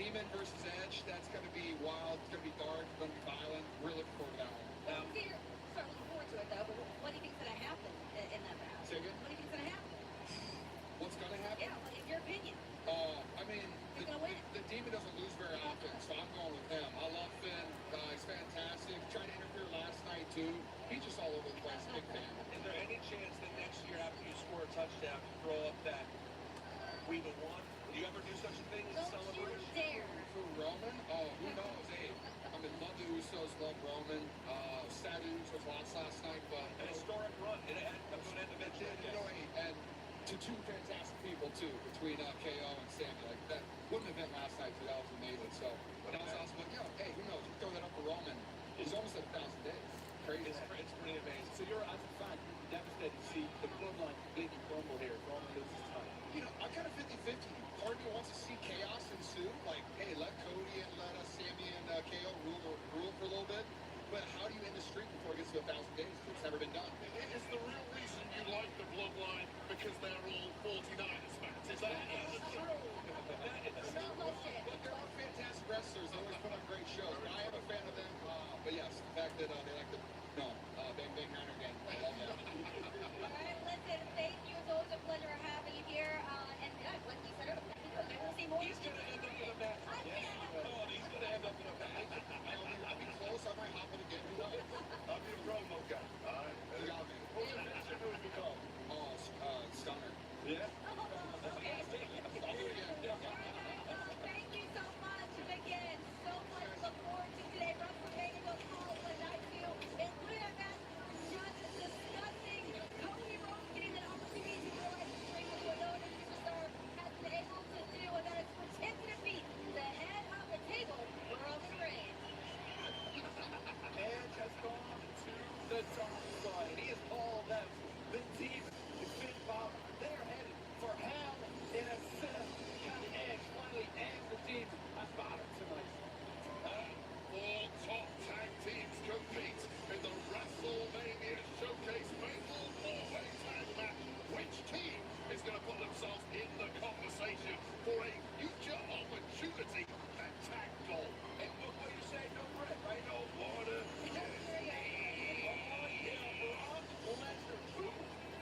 Demon versus Edge, that's going to be wild. It's going to be dark. It's going to be violent. We're looking forward to that one. Well, you're start looking forward to it, though. But what do you think's going to happen in that match? Say again? What do you think's going to happen? What's going to happen? Yeah, what is your opinion? I mean, Who's going to win? the Demon doesn't lose very often, so I'm going with him. I love Finn. He's fantastic. Tried to interfere last night, too. He's just all over the place. Big fan. Is there any chance that next year after you score a touchdown, you throw up that "We the one"? Would you ever do such a thing as a Don't you celebration? dare. For Roman? Oh, who knows? Hey, I mean, love the Usos, love Roman. Sad the Usos lost last night, but... An historic run. It had a good end eventually. You know, and to two fantastic people, too, between KO and Sammy. Like, that wouldn't have been last night, too. That was amazing. So, that was awesome. But, you know, hey, who knows? You throw that up for Roman. He's almost at 1,000 days. Crazy. It's pretty amazing. So you're, as a fan, devastated to see the bloodline completely crumble here. Roman loses time. You know, I'm kind of 50-50. Part of me wants to see chaos ensue. Like, hey, let Cody and let Sammy and KO rule for a little bit. But how do you end the streak before it gets to 1,000 days? It's never been done. Is the real reason you like the bloodline because they're all 49ers fans? Is that true? No bullshit. But they're all fantastic wrestlers. They always put on great shows. But I am a fan of them. But yes, the fact that they like the Bang Bang Niner gang. I love that. All right, listen, thank you. It's always a pleasure having you here. And yeah, like you said earlier, we will see more. He's going to end up in a match. Oh, he's going to end up in a match. I'll be close. I might hop in again. Who knows? I'll be a promo guy. All right. You got me. What was the finisher going to be called? Oh, Stunner. Yeah? Okay. I'll do it again. Thank you so much. And again, so much to look forward to today. WrestleMania goes all the night to, including our match just discussing Cody Rhodes getting an opportunity to realize the dream of what no other superstar has been able to do, and that is pretend to beat the head of the table, Roman Reigns. Edge has gone to the dark side. He has called them the Demon, the Big Bob. They're headed for hell in a cell. Can Edge finally end the Demon at bottom tonight? Four top tag teams compete in the WrestleMania Showcase Fatal 4-Way Tag Match. Which team is going to put themselves in the conversation for a future opportunity at Tag Gold? And what way to say no bread, right? No water. Brock Lesnar, two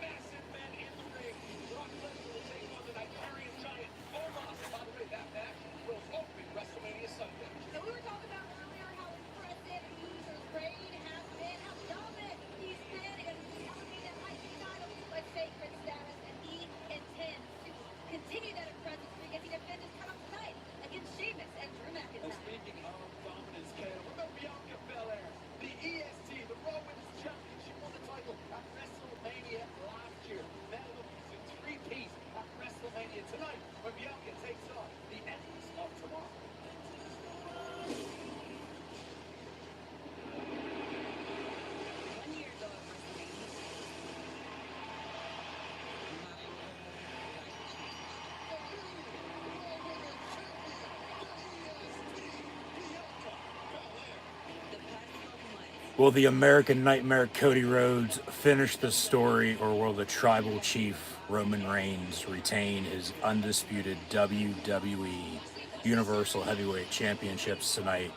massive men in the ring. Brock Lesnar will take on the Nigerian giant Omos. By the way, that match will open WrestleMania Sunday. So we were talking about earlier how impressive User's reign has been, how dominant he's been, and he's elevated IC title by sacred status, and he intends to continue that impressive streak as he defends his title tonight against Sheamus and Drew And McIntyre. speaking of dominance, Ken, what about Bianca Belair? The EST, the Raw Women's Champion, she won the title at WrestleMania last year. Now looking to three-piece at WrestleMania tonight when Bianca takes on the Empress of Tomorrow. 1 year ago at WrestleMania. Will the American Nightmare Cody Rhodes finish the story, or will the tribal chief Roman Reigns retain his undisputed WWE Universal Heavyweight Championships tonight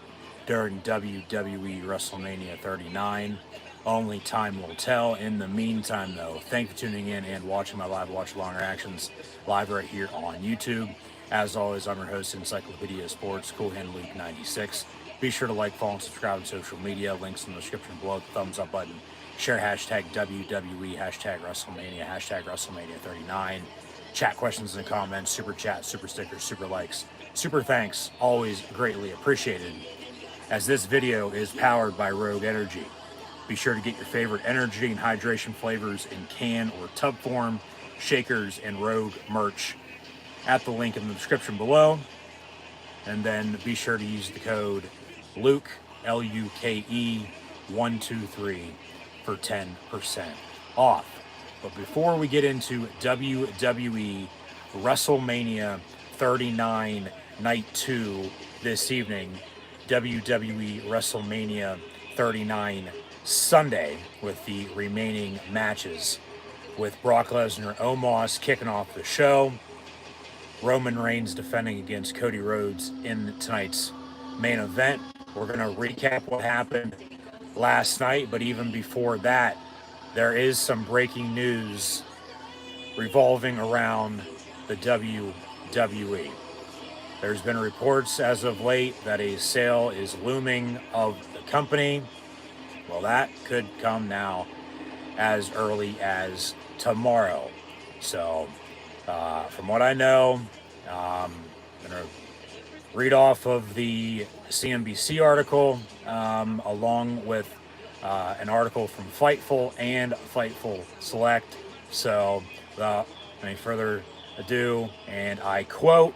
during WWE WrestleMania 39? Only time will tell. In the meantime, though, thank you for tuning in and watching my live watch-along reactions live right here on YouTube. As always, I'm your host, Encyclopedia Sports, Cool Hand Luke 96. Be sure to like, follow, and subscribe on social media. Links in the description below. The thumbs up button. Share hashtag WWE, hashtag WrestleMania, hashtag WrestleMania 39. Chat questions and comments, super chat, super stickers, super likes, super thanks. Always greatly appreciated. As this video is powered by Rogue Energy. Be sure to get your favorite energy and hydration flavors in can or tub form, shakers, and Rogue merch at the link in the description below. And then be sure to use the code Luke, Luke, 123 for 10% off. But before we get into WWE WrestleMania 39 Night 2 this evening, WWE WrestleMania 39 Sunday with the remaining matches, with Brock Lesnar, Omos kicking off the show. Roman Reigns defending against Cody Rhodes in tonight's main event. We're going to recap what happened last night, but even before that, there is some breaking news revolving around the WWE. There's been reports as of late that a sale is looming of the company. Well, that could come now as early as tomorrow. So, from what I know, I'm going to read off of the CNBC article, along with an article from Fightful and Fightful Select. So, without any further ado, and I quote,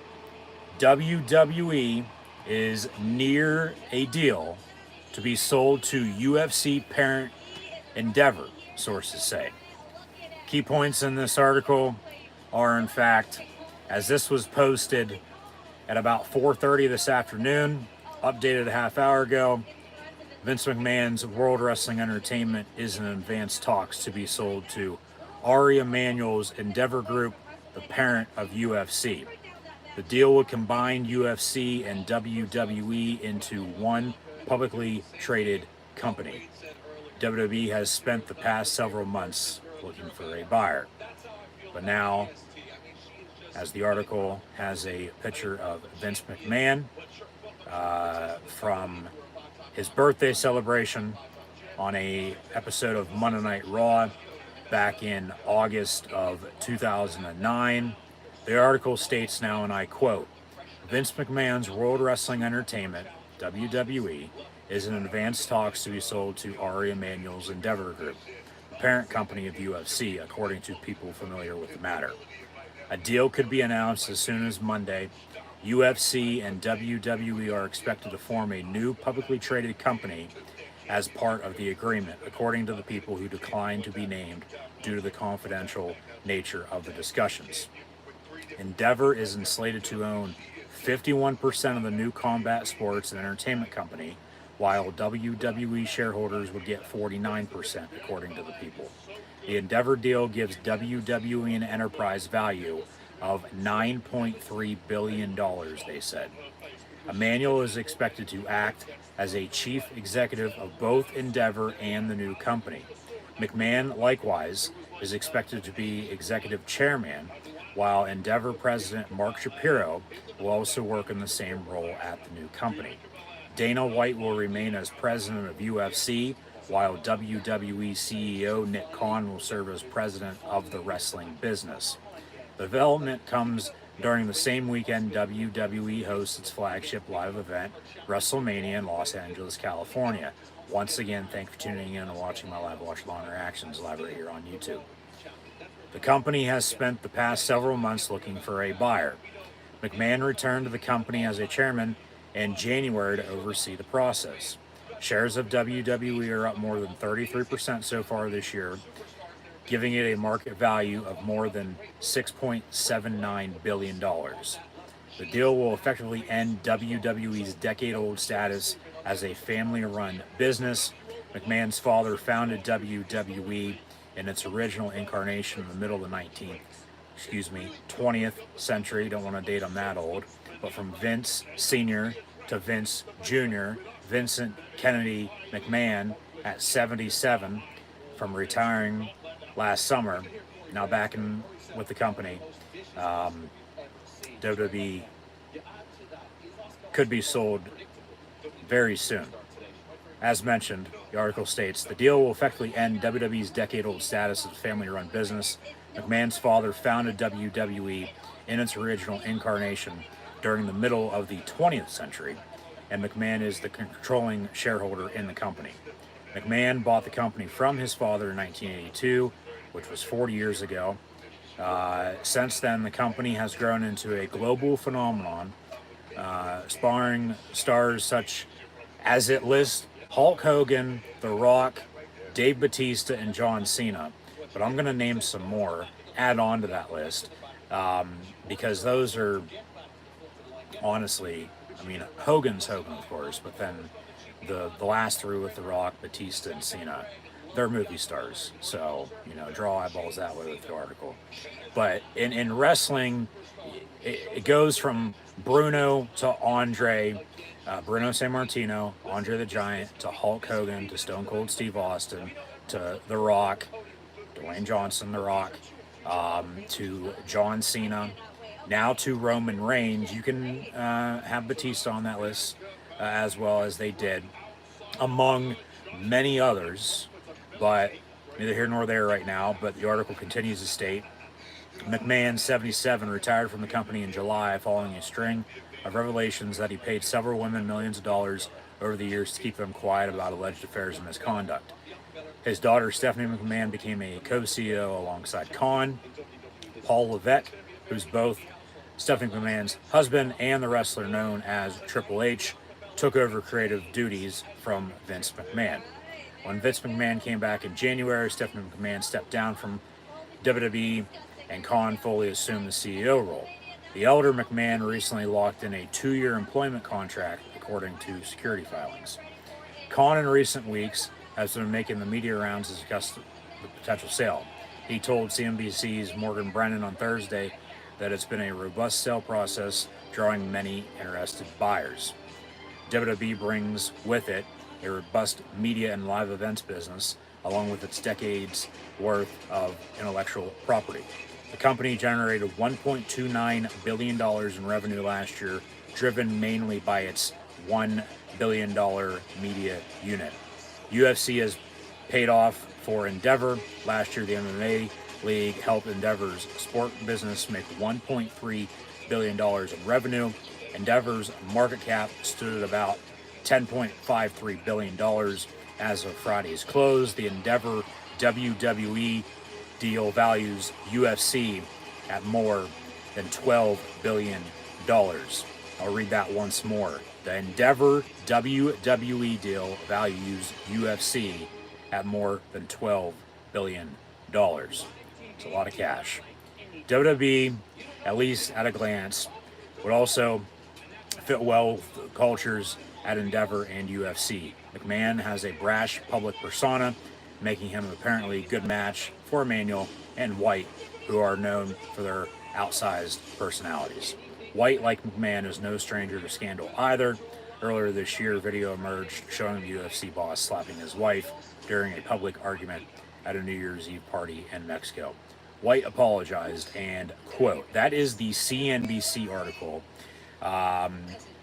WWE is near a deal to be sold to UFC parent Endeavor, sources say. Key points in this article are, in fact, as this was posted at about 4:30 this afternoon, updated a half hour ago, Vince McMahon's World Wrestling Entertainment is in advanced talks to be sold to Ari Emanuel's Endeavor Group, the parent of UFC. The deal would combine UFC and WWE into one publicly traded company. WWE has spent the past several months looking for a buyer. But now, as the article has a picture of Vince McMahon from his birthday celebration on a episode of Monday Night Raw back in August of 2009. The article states now, and I quote, Vince McMahon's World Wrestling Entertainment, WWE, is in advanced talks to be sold to Ari Emanuel's Endeavor Group, the parent company of UFC, according to people familiar with the matter. A deal could be announced as soon as Monday. UFC and WWE are expected to form a new publicly traded company as part of the agreement, according to the people who declined to be named due to the confidential nature of the discussions. Endeavor is slated to own 51% of the new combat sports and entertainment company, while WWE shareholders would get 49%, according to the people. The Endeavor deal gives WWE an enterprise value of $9.3 billion, they said. Emanuel is expected to act as a chief executive of both Endeavor and the new company. McMahon, likewise, is expected to be executive chairman, while Endeavor president Mark Shapiro will also work in the same role at the new company. Dana White will remain as president of UFC, while WWE CEO Nick Khan will serve as president of the wrestling business. The development comes during the same weekend WWE hosts its flagship live event, WrestleMania in Los Angeles, California. Once again, thank you for tuning in and watching my live watch-along reactions live right here on YouTube. The company has spent the past several months looking for a buyer. McMahon returned to the company as a chairman in January to oversee the process. Shares of WWE are up more than 33% so far this year, giving it a market value of more than $6.79 billion. The deal will effectively end WWE's decade-old status as a family-run business. McMahon's father founded WWE in its original incarnation in the middle of the 20th century. Don't want to date him that old. But from Vince Sr. to Vince Jr., Vincent Kennedy McMahon at 77, from retiring last summer, now back in with the company. WWE could be sold very soon. As mentioned, the article states, the deal will effectively end WWE's decade-old status as a family-run business. McMahon's father founded WWE in its original incarnation during the middle of the 20th century, and McMahon is the controlling shareholder in the company. McMahon bought the company from his father in 1982, which was 40 years ago. Since then, the company has grown into a global phenomenon, sparring stars such as it lists Hulk Hogan, The Rock, Dave Bautista, and John Cena. But I'm going to name some more, add on to that list, because those are, honestly, I mean, Hogan's Hogan, of course, but then the last three with The Rock, Bautista, and Cena, they're movie stars. So, draw eyeballs that way with the article. But in wrestling, it goes from Bruno to Andre, Bruno Sammartino, Andre the Giant, to Hulk Hogan, to Stone Cold Steve Austin, to The Rock, Dwayne Johnson, The Rock, to John Cena, now to Roman Reigns. You can have Batista on that list as well, as they did, among many others, but neither here nor there right now. But the article continues to state, McMahon, 77, retired from the company in July following a string of revelations that he paid several women millions of dollars over the years to keep them quiet about alleged affairs and misconduct. His daughter, Stephanie McMahon, became a co-CEO alongside Khan. Paul Levesque, who's both Stephanie McMahon's husband and the wrestler known as Triple H, took over creative duties from Vince McMahon. When Vince McMahon came back in January, Stephanie McMahon stepped down from WWE and Khan fully assumed the CEO role. The elder McMahon recently locked in a 2-year employment contract, according to security filings. Khan in recent weeks has been making the media rounds to discuss the potential sale. He told CNBC's Morgan Brennan on Thursday that it's been a robust sale process, drawing many interested buyers. WWE brings with it a robust media and live events business, along with its decades worth of intellectual property. The company generated $1.29 billion in revenue last year, driven mainly by its $1 billion media unit. UFC has paid off for Endeavor. Last year, the MMA League helped Endeavor's sport business make $1.3 billion in revenue. Endeavor's market cap stood at about $10.53 billion as of Friday's close. The Endeavor WWE deal values UFC at more than $12 billion. I'll read that once more. The Endeavor WWE deal values UFC at more than $12 billion. It's a lot of cash. WWE, at least at a glance, would also fit well with the cultures at Endeavor and UFC. McMahon has a brash public persona, making him an apparently good match for Emmanuel and White, who are known for their outsized personalities. White, like McMahon, is no stranger to scandal either. Earlier this year, video emerged showing the UFC boss slapping his wife during a public argument at a New Year's Eve party in Mexico. White apologized and, quote, that is the CNBC article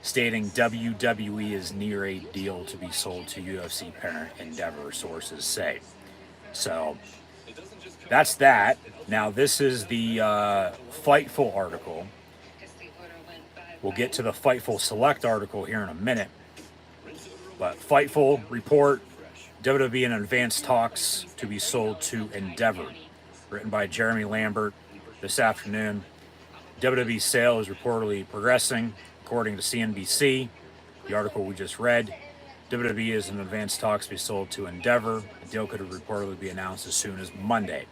stating WWE is near a deal to be sold to UFC parent Endeavor, sources say. So that's that. Now, this is the Fightful article. We'll get to the Fightful Select article here in a minute. But Fightful report, WWE in advanced talks to be sold to Endeavor. Written by Jeremy Lambert this afternoon. WWE sale is reportedly progressing, according to CNBC. The article we just read. WWE is in advanced talks to be sold to Endeavor. The deal could reportedly be announced as soon as Monday.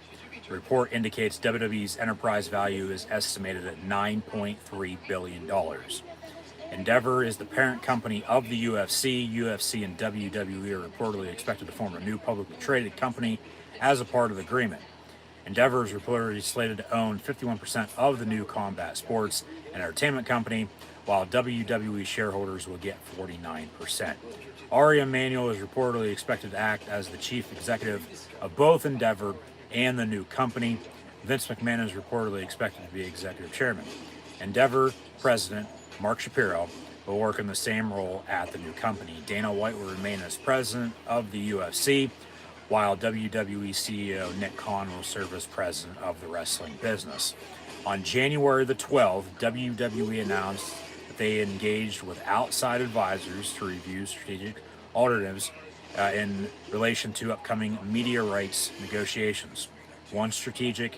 The report indicates WWE's enterprise value is estimated at $9.3 billion. Endeavor is the parent company of the UFC. UFC and WWE are reportedly expected to form a new publicly traded company as a part of the agreement. Endeavor is reportedly slated to own 51% of the new combat sports and entertainment company, while WWE shareholders will get 49%. Ari Emanuel is reportedly expected to act as the chief executive of both Endeavor and the new company. Vince McMahon is reportedly expected to be executive chairman. Endeavor president Mark Shapiro will work in the same role at the new company. Dana White will remain as president of the UFC, while WWE CEO Nick Khan will serve as president of the wrestling business. On January the 12th, WWE announced that they engaged with outside advisors to review strategic alternatives in relation to upcoming media rights negotiations. One strategic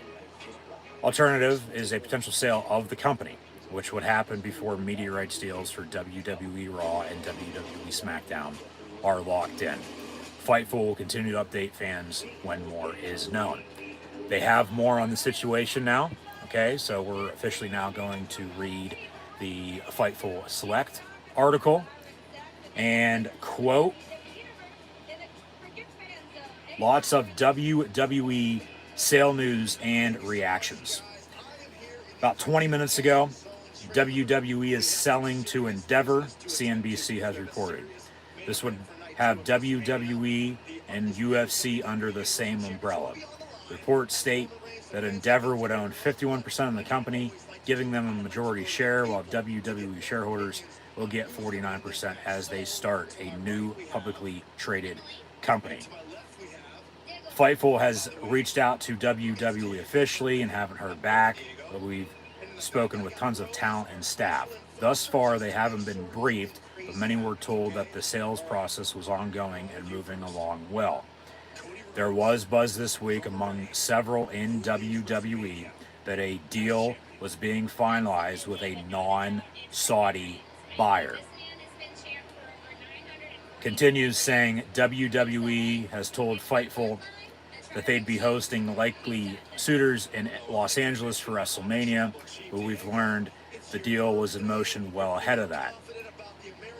alternative is a potential sale of the company, which would happen before media rights deals for WWE Raw and WWE SmackDown are locked in. Fightful will continue to update fans when more is known. They have more on the situation now. Okay, so we're officially now going to read the Fightful Select article. And, quote, lots of WWE sale news and reactions. About 20 minutes ago, WWE is selling to Endeavor, CNBC has reported. This would have WWE and UFC under the same umbrella. Reports state that Endeavor would own 51% of the company, giving them a majority share, while WWE shareholders will get 49% as they start a new publicly traded company. Fightful has reached out to WWE officially and haven't heard back, but we've spoken with tons of talent and staff. Thus far, they haven't been briefed, but many were told that the sales process was ongoing and moving along well. There was buzz this week among several in WWE that a deal was being finalized with a non-Saudi buyer. Continues saying WWE has told Fightful that they'd be hosting likely suitors in Los Angeles for WrestleMania, but we've learned the deal was in motion well ahead of that.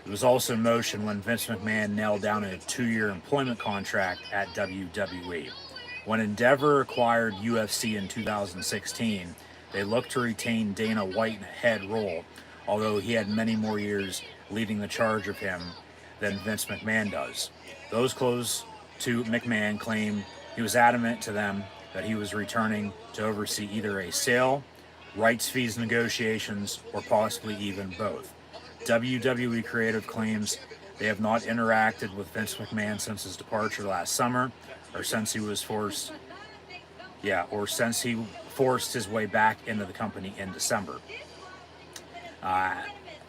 It was also in motion when Vince McMahon nailed down a 2-year employment contract at WWE. When Endeavor acquired UFC in 2016, they looked to retain Dana White in a head role, although he had many more years leading the charge of him than Vince McMahon does. Those close to McMahon claim he was adamant to them that he was returning to oversee either a sale, rights fees negotiations, or possibly even both. WWE Creative claims they have not interacted with Vince McMahon since his departure last summer, or since he forced his way back into the company in December.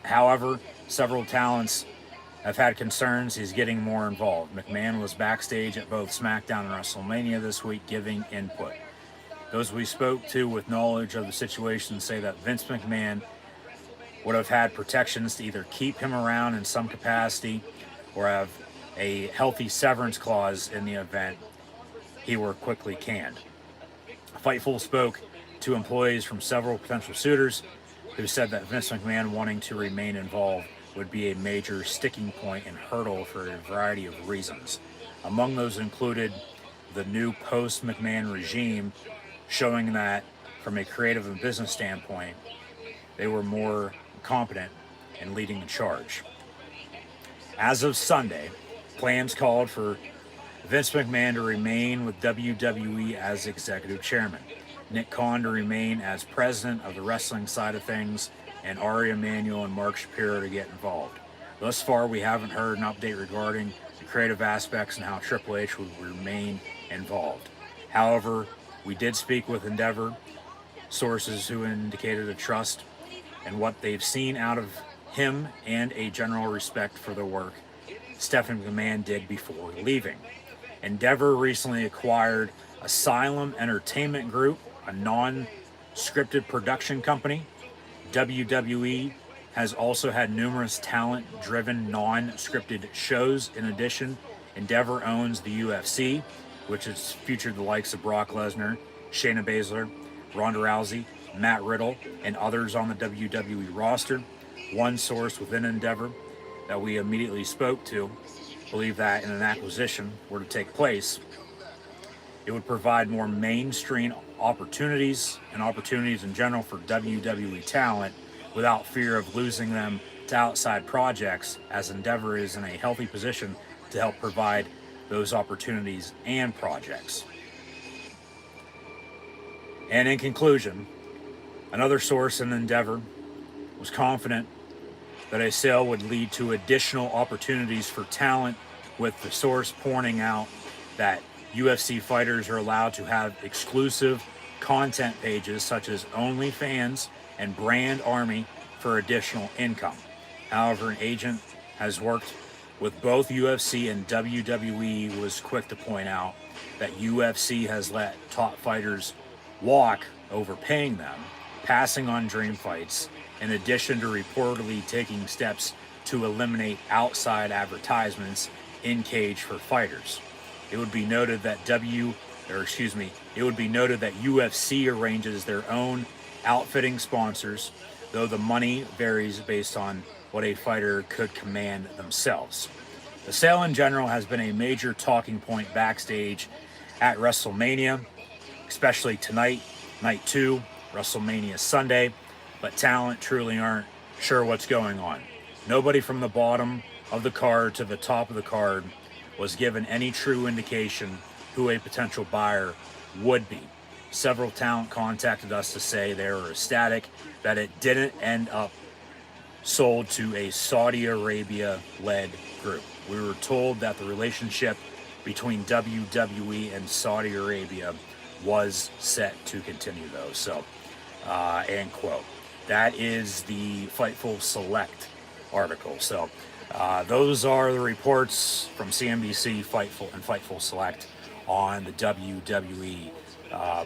However, several talents have had concerns he's getting more involved. McMahon was backstage at both SmackDown and WrestleMania this week giving input. Those we spoke to with knowledge of the situation say that Vince McMahon would have had protections to either keep him around in some capacity or have a healthy severance clause in the event he were quickly canned. Fightful spoke to employees from several potential suitors who said that Vince McMahon wanting to remain involved would be a major sticking point and hurdle for a variety of reasons. Among those included the new post-McMahon regime, showing that from a creative and business standpoint, they were more competent in leading the charge. As of Sunday, plans called for Vince McMahon to remain with WWE as executive chairman, Nick Khan to remain as president of the wrestling side of things, and Ari Emanuel and Mark Shapiro to get involved. Thus far, we haven't heard an update regarding the creative aspects and how Triple H would remain involved. However, we did speak with Endeavor sources who indicated a trust in what they've seen out of him and a general respect for the work Stephanie McMahon did before leaving. Endeavor recently acquired Asylum Entertainment Group, a non-scripted production company. WWE has also had numerous talent-driven, non-scripted shows. In addition, Endeavor owns the UFC, which has featured the likes of Brock Lesnar, Shayna Baszler, Ronda Rousey, Matt Riddle, and others on the WWE roster. One source within Endeavor that we immediately spoke to believed that in an acquisition were to take place, it would provide more mainstream opportunities and opportunities in general for WWE talent without fear of losing them to outside projects, as Endeavor is in a healthy position to help provide those opportunities and projects. And in conclusion, another source in Endeavor was confident that a sale would lead to additional opportunities for talent, with the source pointing out that UFC fighters are allowed to have exclusive content pages such as OnlyFans and Brand Army for additional income. However, an agent has worked with both UFC and WWE was quick to point out that UFC has let top fighters walk, overpaying them, passing on dream fights, in addition to reportedly taking steps to eliminate outside advertisements in cage for fighters. It would be noted that UFC arranges their own outfitting sponsors, though the money varies based on what a fighter could command themselves. The sale in general has been a major talking point backstage at WrestleMania, especially tonight, night 2, WrestleMania Sunday. but talent truly aren't sure what's going on. Nobody from the bottom of the card to the top of the card was given any true indication who a potential buyer would be. Several talent contacted us to say they were ecstatic that it didn't end up sold to a Saudi Arabia-led group. We were told that the relationship between WWE and Saudi Arabia was set to continue, though. So, end quote. That is the Fightful Select article. So, those are the reports from CNBC, Fightful, and Fightful Select on the WWE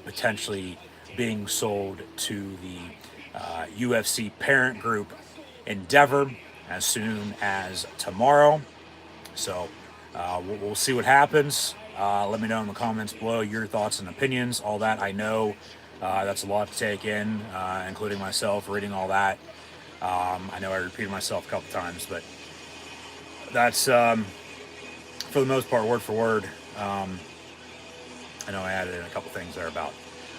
potentially being sold to the UFC parent group Endeavor as soon as tomorrow. So we'll see what happens. Let me know in the comments below your thoughts and opinions. All that, I know that's a lot to take in, including myself reading all that. I know I repeated myself a couple times, but that's for the most part word for word. I know I added in a couple things there about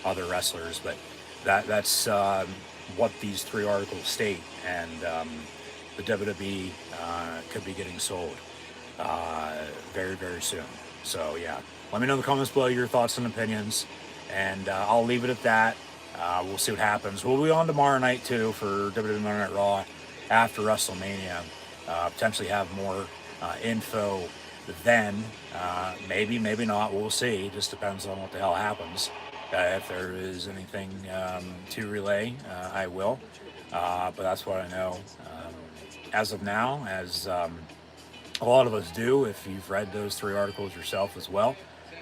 other wrestlers, but that's what these three articles state, and the WWE could be getting sold very, very soon. So yeah, let me know in the comments below your thoughts and opinions, and I'll leave it at that. We'll see what happens. We'll be on tomorrow night too for WWE Monday Night Raw after WrestleMania. Potentially have more info then. Maybe not. We'll see. It just depends on what the hell happens. If there is anything to relay, I will. But that's what I know as of now, as a lot of us do, if you've read those three articles yourself as well.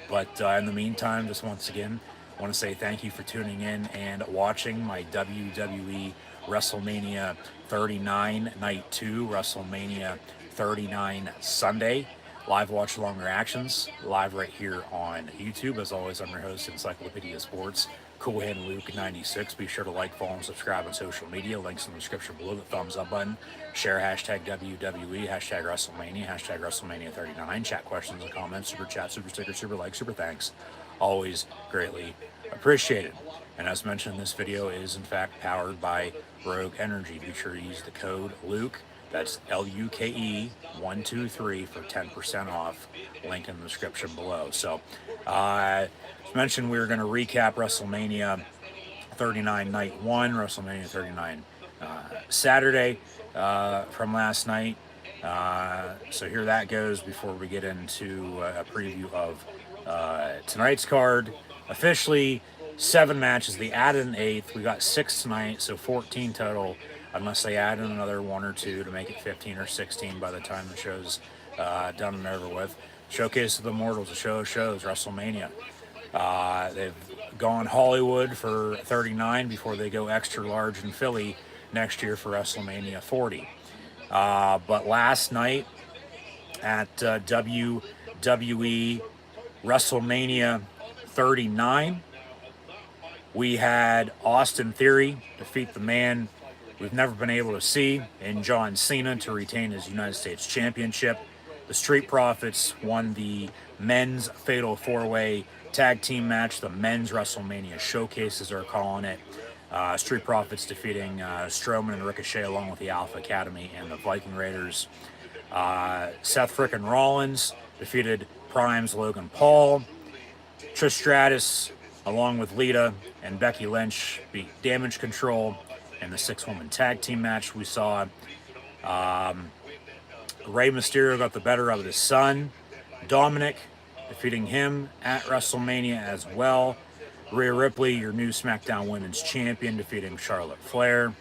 But in the meantime, just once again, I want to say thank you for tuning in and watching my WWE WrestleMania 39 Night 2, WrestleMania 39 Sunday. Live watch along reactions, live right here on YouTube. As always, I'm your host, Encyclopedia Sports, Cool Hand Luke 96. Be sure to like, follow, and subscribe on social media. Links in the description below. The thumbs up button. Share hashtag WWE, hashtag WrestleMania, hashtag WrestleMania 39. Chat questions and comments, super chat, super sticker, super like, super thanks. Always greatly appreciated. And as mentioned, this video is in fact powered by Rogue Energy. Be sure to use the code Luke. That's LUKE 123 for 10% off. Link in the description below. So, as mentioned, we were going to recap WrestleMania 39 Night 1, WrestleMania 39 Saturday from last night. So here that goes before we get into a preview of tonight's card. Officially 7 matches. They added an 8th. We got 6 tonight, so 14 total. Unless they add in another 1 or 2 to make it 15 or 16 by the time the show's done and over with. Showcase of the Immortals, the show of shows, WrestleMania. They've gone Hollywood for 39 before they go extra large in Philly next year for WrestleMania 40. But last night at WWE WrestleMania 39, we had Austin Theory defeat the man we've never been able to see in John Cena to retain his United States Championship. The Street Profits won the men's Fatal 4-Way tag team match, the men's WrestleMania Showcase, as they're calling it. Street Profits defeating Strowman and Ricochet along with the Alpha Academy and the Viking Raiders. Seth frickin' Rollins defeated Prime's Logan Paul. Trish Stratus along with Lita and Becky Lynch beat Damage Control in the 6-woman tag team match we saw. Rey Mysterio got the better of his son, Dominic, defeating him at WrestleMania as well. Rhea Ripley, your new SmackDown Women's Champion, defeating Charlotte Flair.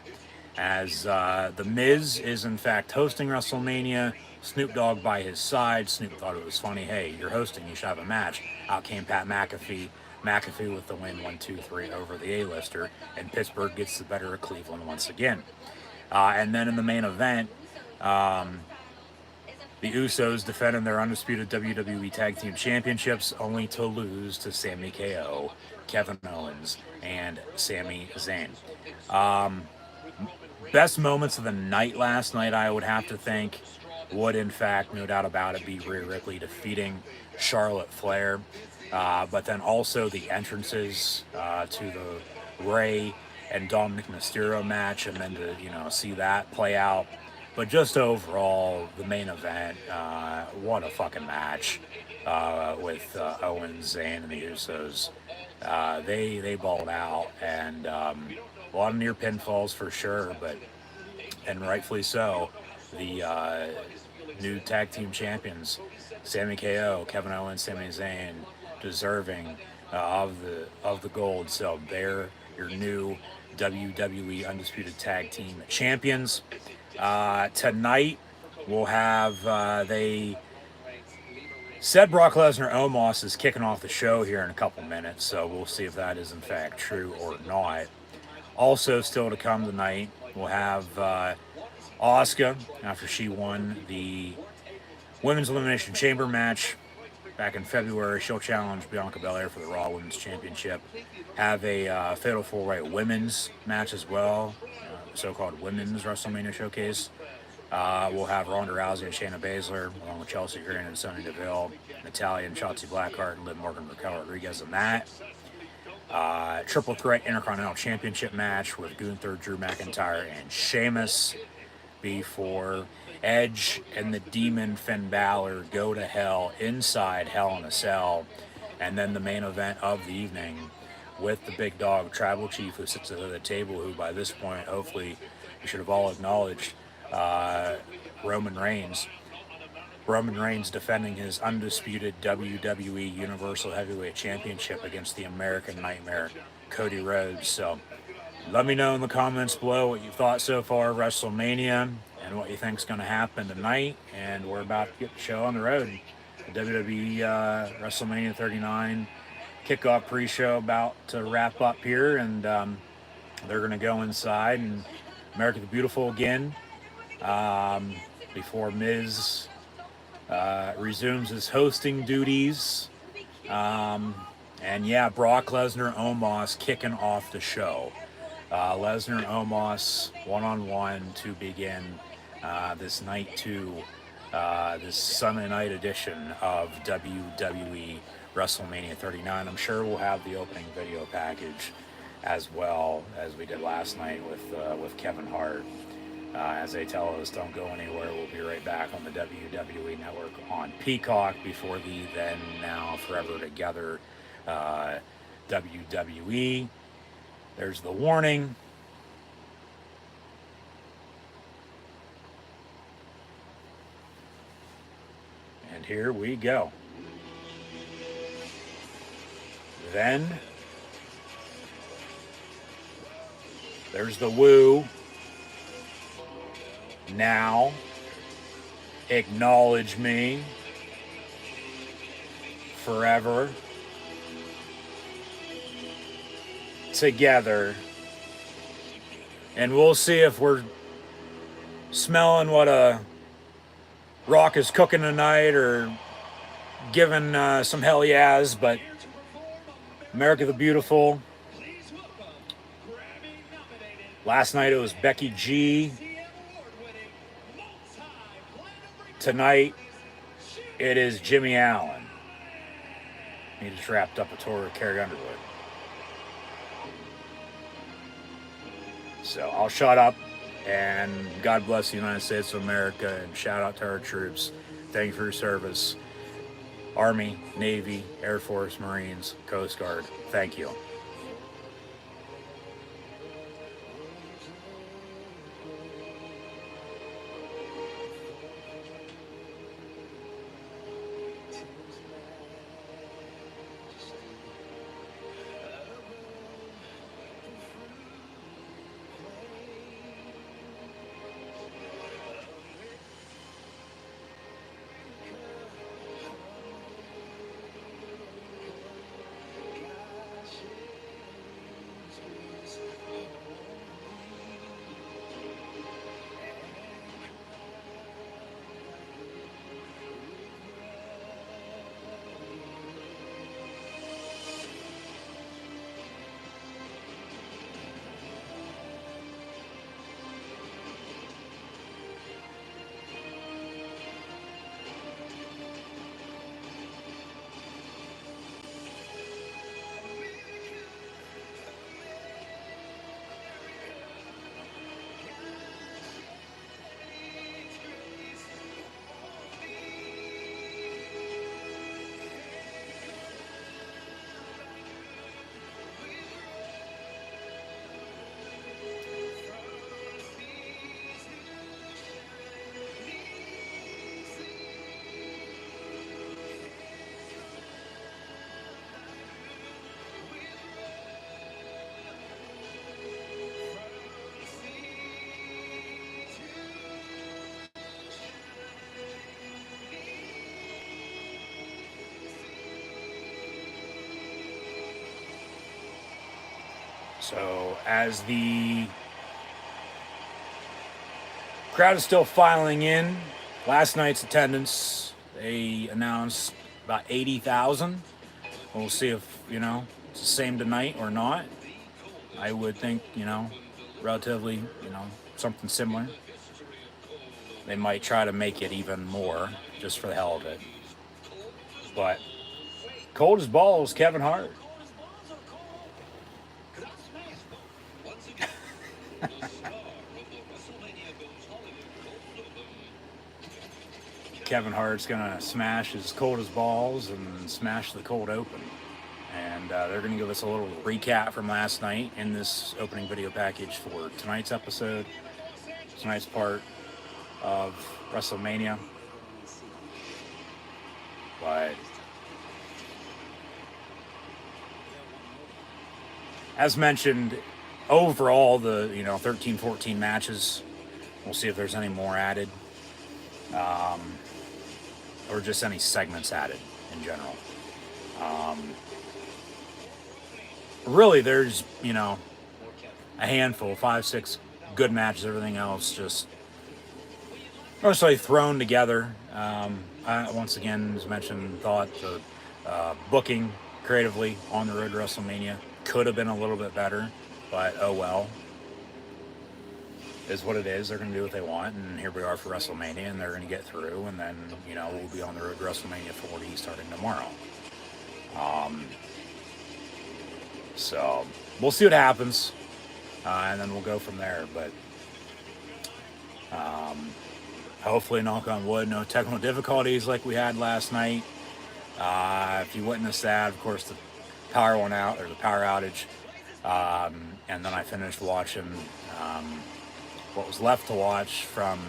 As The Miz is in fact hosting WrestleMania, Snoop Dogg by his side. Snoop thought it was funny, hey, you're hosting, you should have a match. Out came Pat McAfee. McAfee with the win, 1-2-3 over the A-lister, and Pittsburgh gets the better of Cleveland once again. And then in the main event, the Usos defending their undisputed WWE Tag Team Championships, only to lose to Sami KO, Kevin Owens, and Sami Zayn. Best moments of the night last night, I would have to think, would in fact, no doubt about it, be Rhea Ripley defeating Charlotte Flair. But then also the entrances to the Rey and Dominic Mysterio match, and then to, you know, see that play out. But just overall, the main event, what a fucking match with Owens, Zayn, and the Usos. They balled out, and a lot of near pinfalls for sure, but and rightfully so. The new tag team champions, Sammy KO, Kevin Owens, Sami Zayn, deserving of the gold. So they're your new WWE Undisputed Tag Team Champions. Tonight we'll have they said Brock Lesnar Omos is kicking off the show here in a couple minutes, so we'll see if that is in fact true or not. Also, still to come tonight, we'll have Asuka, after she won the Women's Elimination Chamber match back in February. She'll challenge Bianca Belair for the Raw Women's Championship. Have a Fatal 4-Way Women's match as well, so-called Women's WrestleMania Showcase. We'll have Ronda Rousey and Shayna Baszler, along with Chelsea Green and Sonya Deville, Natalya and Shotzi Blackheart, and Liv Morgan and Raquel Rodriguez in that. Triple Threat Intercontinental Championship match with Gunther, Drew McIntyre, and Sheamus before Edge and the Demon Finn Balor go to hell inside Hell in a Cell. And then the main event of the evening with the big dog Tribal Chief, who sits at the table, who by this point, hopefully, you should have all acknowledged Roman Reigns. Roman Reigns defending his undisputed WWE Universal Heavyweight Championship against the American Nightmare, Cody Rhodes. So let me know in the comments below what you thought so far of WrestleMania and what you think is going to happen tonight. And we're about to get the show on the road. The WWE WrestleMania 39 kickoff pre-show about to wrap up here, and they're going to go inside and America the Beautiful again before Miz resumes his hosting duties. And yeah, Brock Lesnar Omos kicking off the show. Lesnar Omos one-on-one to begin this night two, this Sunday night edition of WWE WrestleMania 39. I'm sure we'll have the opening video package as well as we did last night with Kevin Hart. As they tell us, don't go anywhere. We'll be right back on the WWE Network on Peacock before the then, now, forever together WWE. There's the warning. And here we go. Then there's the woo. Now, acknowledge me forever together, and we'll see if we're smelling what a Rock is cooking tonight or giving some hell yeahs. But America the Beautiful, last night it was Becky G. Tonight, it is Jimmy Allen. He just wrapped up a tour with Carrie Underwood. So I'll shut up, and God bless the United States of America, and shout out to our troops. Thank you for your service. Army, Navy, Air Force, Marines, Coast Guard, thank you. So as the crowd is still filing in, last night's attendance, they announced about 80,000. We'll see if, it's the same tonight or not. I would think, relatively, something similar. They might try to make it even more just for the hell of it. But cold as balls, Kevin Hart. Kevin Hart's gonna smash his cold as balls and smash the cold open. And they're gonna give us a little recap from last night in this opening video package for tonight's episode. Tonight's part of WrestleMania. But as mentioned, overall the 13-14 matches. We'll see if there's any more added. Or just any segments added in general. Really, there's, a handful, 5-6 good matches, everything else just mostly thrown together. I, once again, as mentioned, thought the booking creatively on the road to WrestleMania could have been a little bit better, but oh well. Is what it is. They're going to do what they want, and here we are for WrestleMania, and they're going to get through, and then, we'll be on the road to WrestleMania 40 starting tomorrow. So, we'll see what happens, and then we'll go from there, but hopefully, knock on wood, no technical difficulties like we had last night. If you witnessed that, of course, the power went out, or the power outage, and then I finished watching what was left to watch from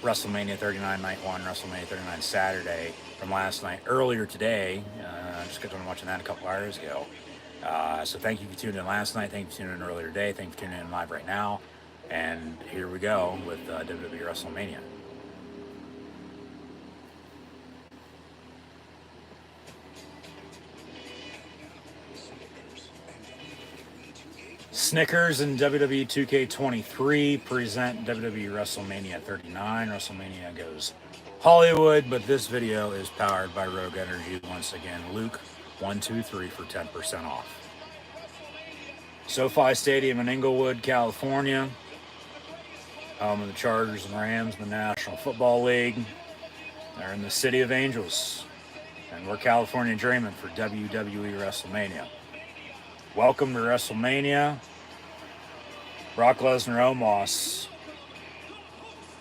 WrestleMania 39 Night 1, WrestleMania 39 Saturday from last night. Earlier today, I just got done watching that a couple hours ago. So thank you for tuning in last night. Thank you for tuning in earlier today. Thank you for tuning in live right now. And here we go with WWE WrestleMania. Snickers and WWE 2K23 present WWE WrestleMania 39. WrestleMania goes Hollywood, but this video is powered by Rogue Energy. Once again, Luke 123 for 10% off. SoFi Stadium in Inglewood, California. Home of the Chargers and Rams in the National Football League. They're in the City of Angels. And we're California dreaming for WWE WrestleMania. Welcome to WrestleMania. Brock Lesnar, Omos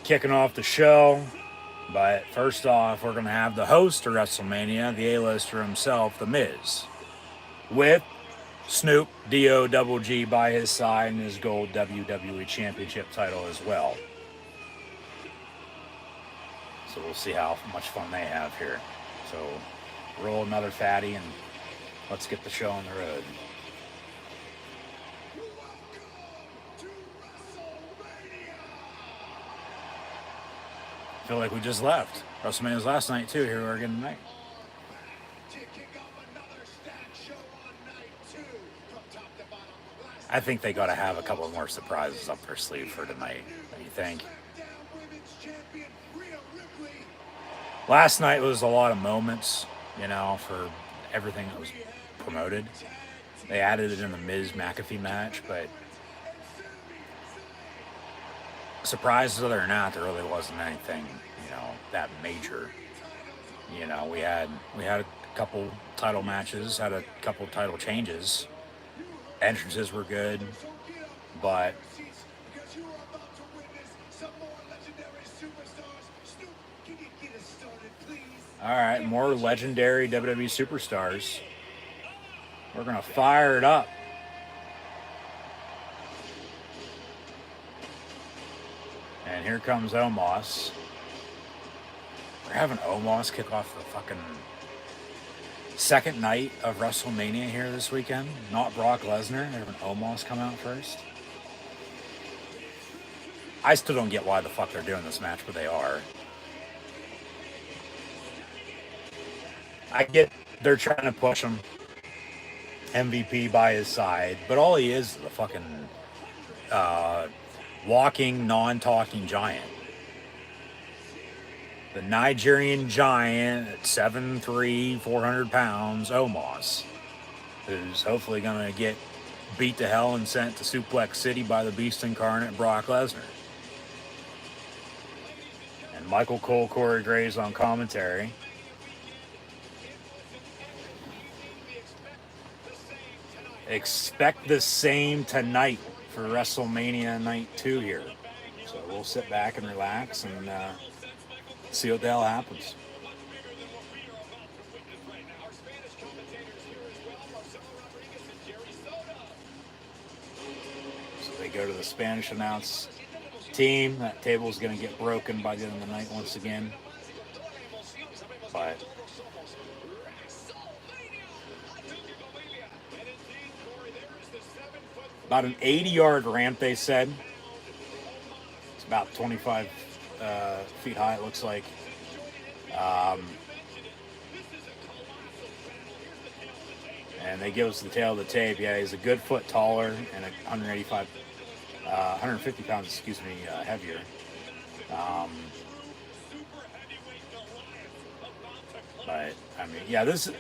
kicking off the show. But first off, we're going to have the host of WrestleMania, the A-lister himself, The Miz, with Snoop D-O-double-G by his side and his gold WWE Championship title as well. So we'll see how much fun they have here. So roll another fatty and let's get the show on the road. I feel like we just left. WrestleMania's last night too. Here we are again tonight. I think they got to have a couple more surprises up their sleeve for tonight. What do you think? Last night was a lot of moments, for everything that was promoted. They added it in the Miz McAfee match, but surprises other than that, there really wasn't anything, that major. We had a couple title matches, had a couple title changes. Entrances were good, but all right, more legendary WWE superstars. We're gonna fire it up. And here comes Omos. We're having Omos kick off the fucking second night of WrestleMania here this weekend. Not Brock Lesnar. They're having Omos come out first. I still don't get why the fuck they're doing this match, but they are. I get they're trying to push him. MVP by his side, but all he is a fucking walking, non-talking giant. The Nigerian giant at 7'3", 400 pounds, Omos, who's hopefully going to get beat to hell and sent to Suplex City by the Beast Incarnate, Brock Lesnar. And Michael Cole, Corey Graves on commentary. Expect the same tonight for WrestleMania Night 2 here. So we'll sit back and relax and see what the hell happens. So they go to the Spanish announce team. That table is going to get broken by the end of the night once again. But about an 80-yard ramp, they said. It's about 25 feet high, it looks like. And they give us the tail of the tape. Yeah, he's a good foot taller and 150 pounds, heavier. But, I mean, yeah, this,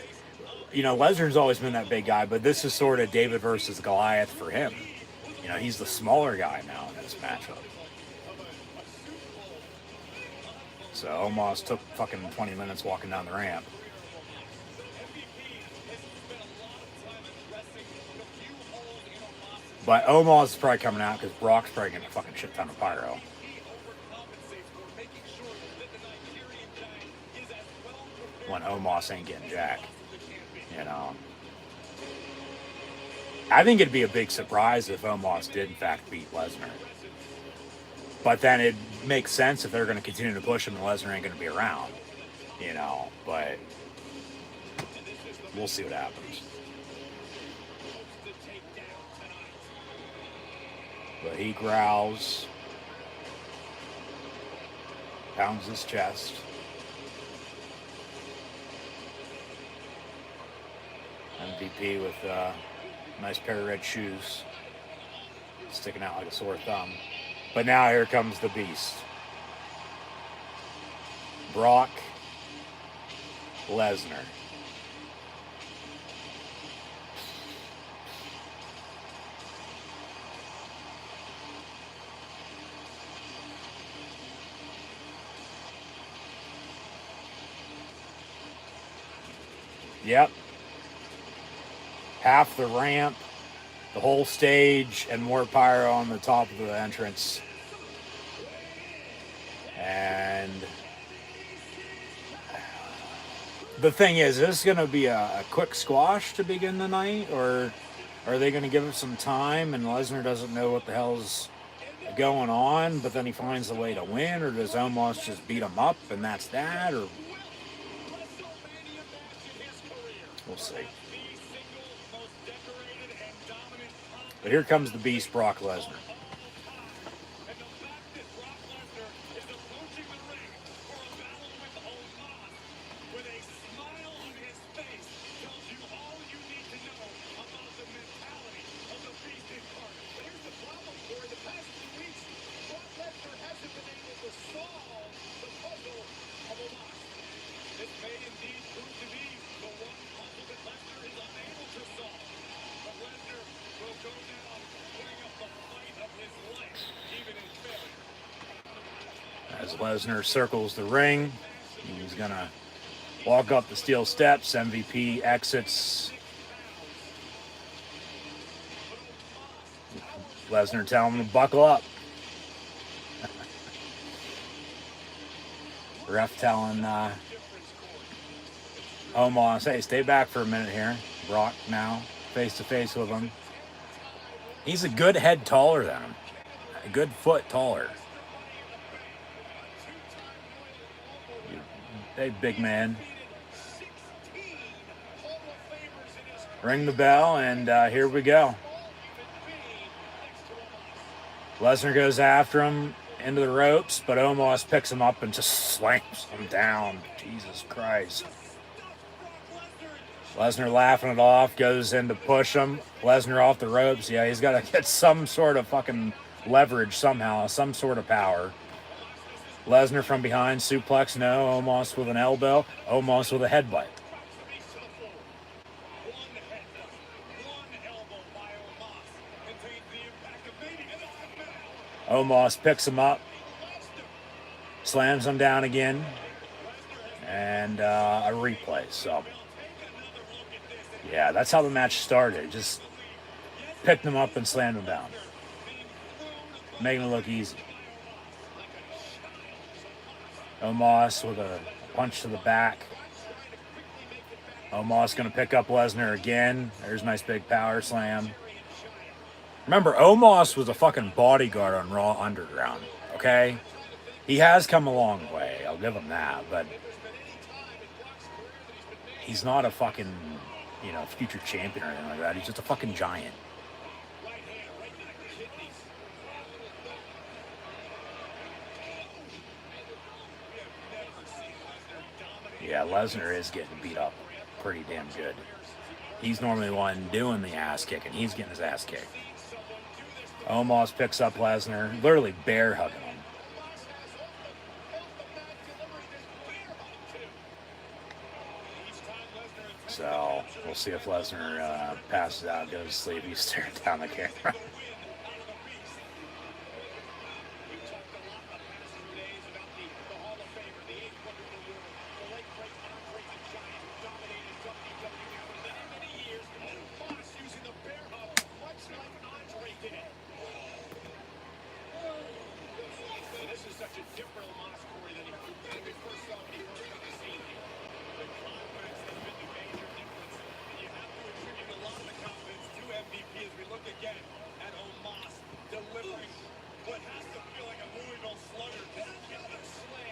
Lesnar's always been that big guy, but this is sort of David versus Goliath for him. He's the smaller guy now in this matchup. So Omos took fucking 20 minutes walking down the ramp. But Omos is probably coming out because Brock's probably getting a fucking shit ton of pyro. When Omos ain't getting jack. I think it'd be a big surprise if Omos did in fact beat Lesnar. But then it makes sense if they're going to continue to push him and Lesnar ain't going to be around. But we'll see what happens. But he growls, pounds his chest. MVP with a nice pair of red shoes, sticking out like a sore thumb. But now here comes the Beast. Brock Lesnar. Yep. Half the ramp, the whole stage, and more pyro on the top of the entrance. And the thing is this going to be a quick squash to begin the night, or are they going to give it some time and Lesnar doesn't know what the hell's going on, but then he finds a way to win, or does Omos just beat him up and that's that, or we'll see. But here comes the Beast, Brock Lesnar. As Lesnar circles the ring, he's going to walk up the steel steps. MVP exits. Lesnar telling him to buckle up. Ref telling Omos, hey, stay back for a minute here. Brock now face to face with him. He's a good head taller than him. A good foot taller. Hey, big man. Ring the bell, and here we go. Lesnar goes after him into the ropes, but Omos picks him up and just slams him down. Jesus Christ. Lesnar laughing it off, goes in to push him. Lesnar off the ropes. Yeah, he's got to get some sort of fucking leverage somehow, some sort of power. Lesnar from behind, suplex, no. Omos with an elbow. Omos with a headbutt. Omos picks him up, slams him down again, and a replay. So, yeah, that's how the match started. Just picked him up and slammed him down, making it look easy. Omos with a punch to the back. Omos going to pick up Lesnar again. There's a nice big power slam. Remember, Omos was a fucking bodyguard on Raw Underground, okay? He has come a long way, I'll give him that, but he's not a fucking, future champion or anything like that. He's just a fucking giant. Yeah, Lesnar is getting beat up pretty damn good. He's normally the one doing the ass kicking. He's getting his ass kicked. Omos picks up Lesnar, literally bear hugging him. So we'll see if Lesnar passes out, goes to sleep. He's staring down the camera.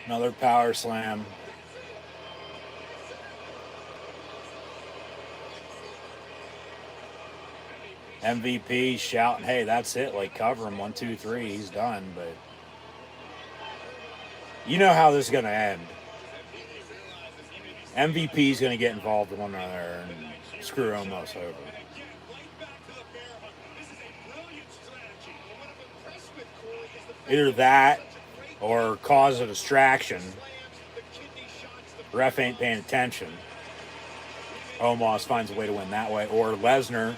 Another power slam. MVP shouting, hey, that's it. Like, cover him. 1, 2, 3. He's done. But you know how this is going to end. MVP is going to get involved with one another and screw Omos over. Either that or cause a distraction. Ref ain't paying attention. Omos finds a way to win that way. Or Lesnar,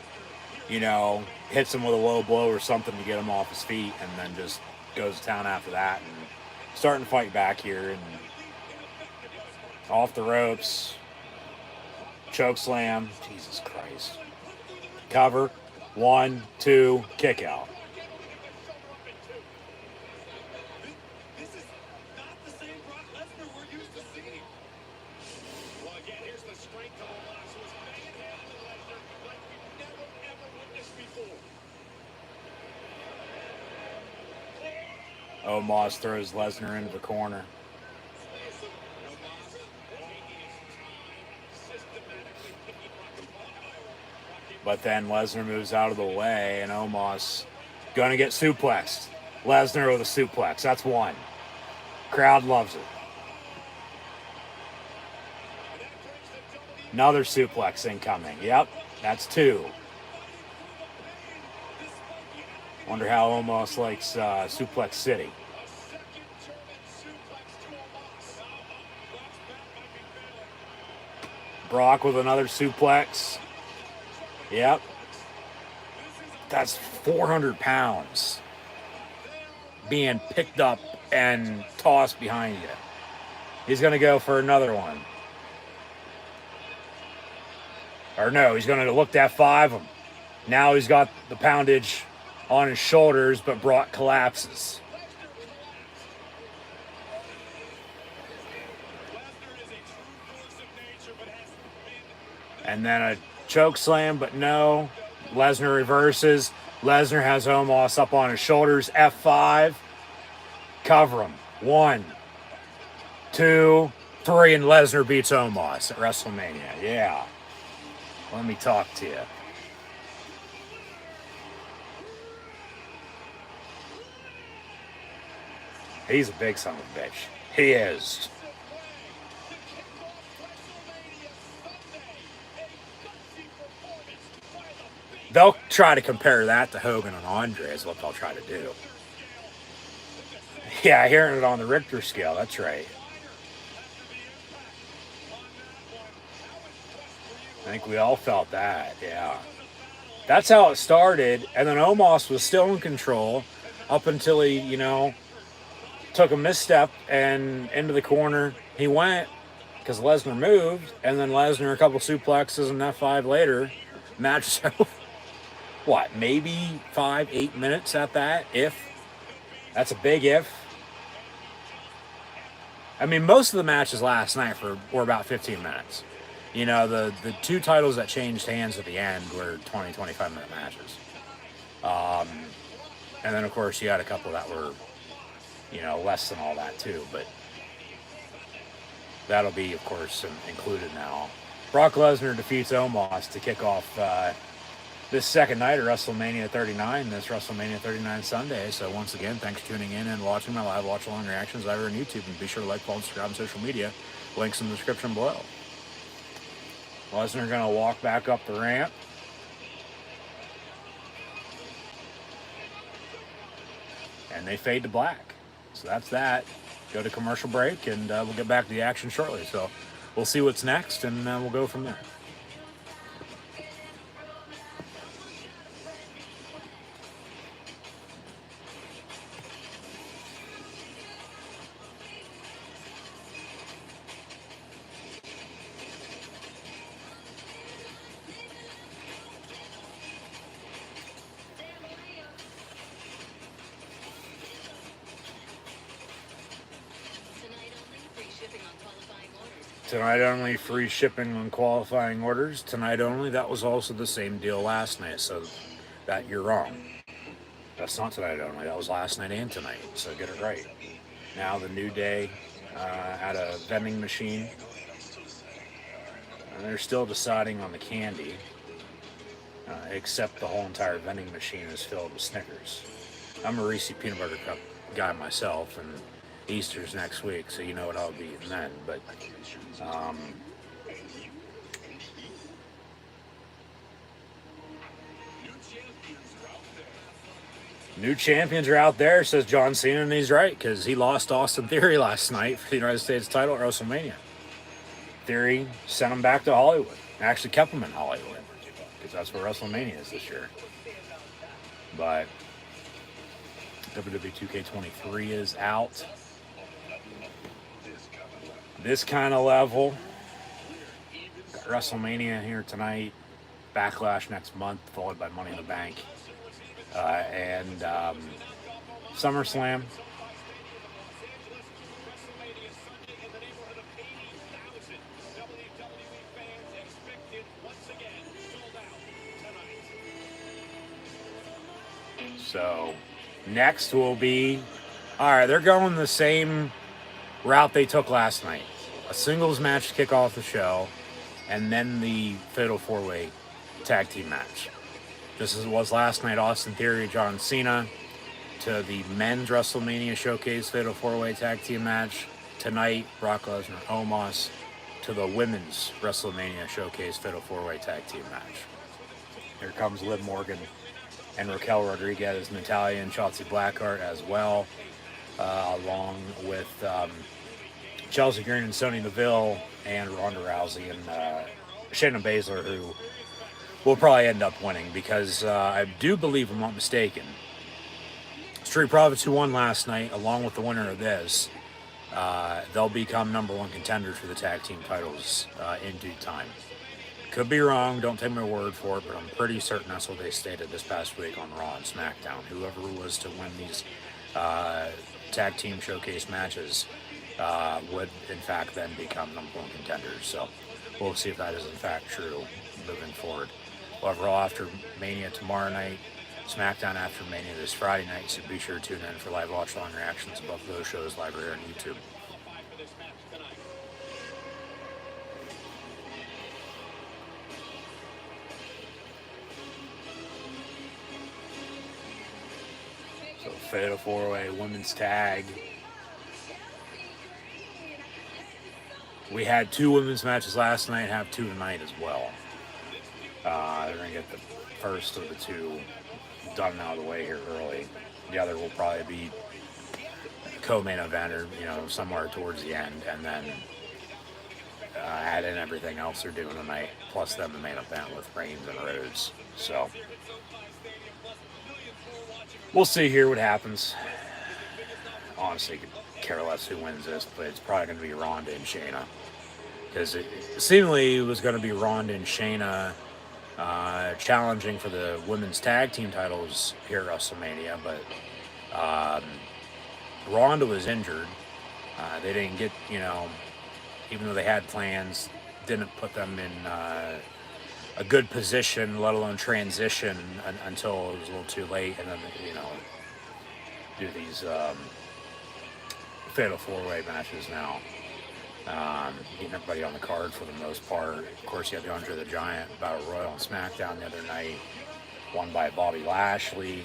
hits him with a low blow or something to get him off his feet and then just goes to town after that and starting to fight back here and off the ropes. Choke slam. Jesus Christ. Cover. 1, 2, kick out. Omos throws Lesnar into the corner. But then Lesnar moves out of the way, and Omos gonna get suplexed. Lesnar with a suplex. That's one. Crowd loves it. Another suplex incoming. Yep, that's 2. Wonder how Omos likes Suplex City. Brock with another suplex. Yep. That's 400 pounds being picked up and tossed behind you. He's going to go for another one. Or no, he's going to look to F5 him. Now he's got the poundage on his shoulders, but Brock collapses. And then a choke slam, but no. Lesnar reverses. Lesnar has Omos up on his shoulders. F5. Cover him. 1, 2, 3, and Lesnar beats Omos at WrestleMania. Yeah. Let me talk to you. He's a big son of a bitch. He is. They'll try to compare that to Hogan and Andre is what they'll try to do. Yeah, hearing it on the Richter scale, that's right. I think we all felt that, yeah. That's how it started, and then Omos was still in control up until he, took a misstep and into the corner he went because Lesnar moved, and then Lesnar a couple suplexes and F5 later, match was over. What, maybe 5-8 minutes at that, if. That's a big if. I mean, most of the matches last night were about 15 minutes. The two titles that changed hands at the end were 20, 25-minute matches. And then, of course, you had a couple that were, less than all that, too. But that'll be, of course, included now. Brock Lesnar defeats Omos to kick off this second night of WrestleMania 39, this WrestleMania 39 Sunday. So once again, thanks for tuning in and watching my live watch-along reactions over on YouTube. And be sure to like, follow, subscribe on social media. Links in the description below. Lesnar going to walk back up the ramp. And they fade to black. So that's that. Go to commercial break, and we'll get back to the action shortly. So we'll see what's next, and we'll go from there. Tonight only, free shipping on qualifying orders. Tonight only, that was also the same deal last night, so that you're wrong. That's not tonight only, that was last night and tonight, so get it right. Now the New Day at a vending machine. And they're still deciding on the candy, except the whole entire vending machine is filled with Snickers. I'm a Reese Peanut Butter Cup guy myself, and Easter's next week, so you know what I'll be eating then. But new champions are out there, says John Cena, and he's right, because he lost Austin Theory last night for the United States title at WrestleMania. Theory sent him back to Hollywood. Actually kept him in Hollywood, because that's where WrestleMania is this year. But WWE 2K23 is out. This kind of level. Got WrestleMania here tonight. Backlash next month, followed by Money in the Bank. And SummerSlam. So next will be, all right, they're going the same route they took last night. A singles match to kick off the show, and then the Fatal 4-Way tag team match. This was last night, Austin Theory, John Cena, to the men's WrestleMania Showcase Fatal 4-Way tag team match. Tonight, Brock Lesnar, Omos, to the women's WrestleMania Showcase Fatal 4-Way tag team match. Here comes Liv Morgan and Raquel Rodriguez, Natalya and Shotzi Blackheart as well, along with Chelsea Green and Sonya Deville and Ronda Rousey and Shayna Baszler, who will probably end up winning because I do believe, I'm not mistaken, Street Profits, who won last night, along with the winner of this, they'll become number one contenders for the tag team titles in due time. Could be wrong, don't take my word for it, but I'm pretty certain that's what they stated this past week on Raw and SmackDown. Whoever was to win these tag team showcase matches would in fact then become number one contenders. So we'll see if that is in fact true moving forward. We'll have Raw after Mania tomorrow night, SmackDown after Mania this Friday night, so be sure to tune in for live watch-along reactions of both of those shows live here on YouTube. So Fatal 4-Way Women's Tag. We had 2 women's matches last night, have 2 tonight as well. They're going to get the first of the two done and out of the way here early. The other will probably be co-main event or, somewhere towards the end, and then add in everything else they're doing tonight, plus then the main event with Reigns and Rhodes. So we'll see here what happens. Honestly, could care less who wins this, but it's probably going to be Ronda and Shayna, because it seemingly was going to be Ronda and Shayna challenging for the women's tag team titles here at WrestleMania, but Ronda was injured. They didn't get, even though they had plans, didn't put them in a good position, let alone transition until it was a little too late, and then, do these fatal four-way matches now. Getting everybody on the card for the most part. Of course, you had the Andre the Giant Battle Royal on SmackDown the other night, won by Bobby Lashley.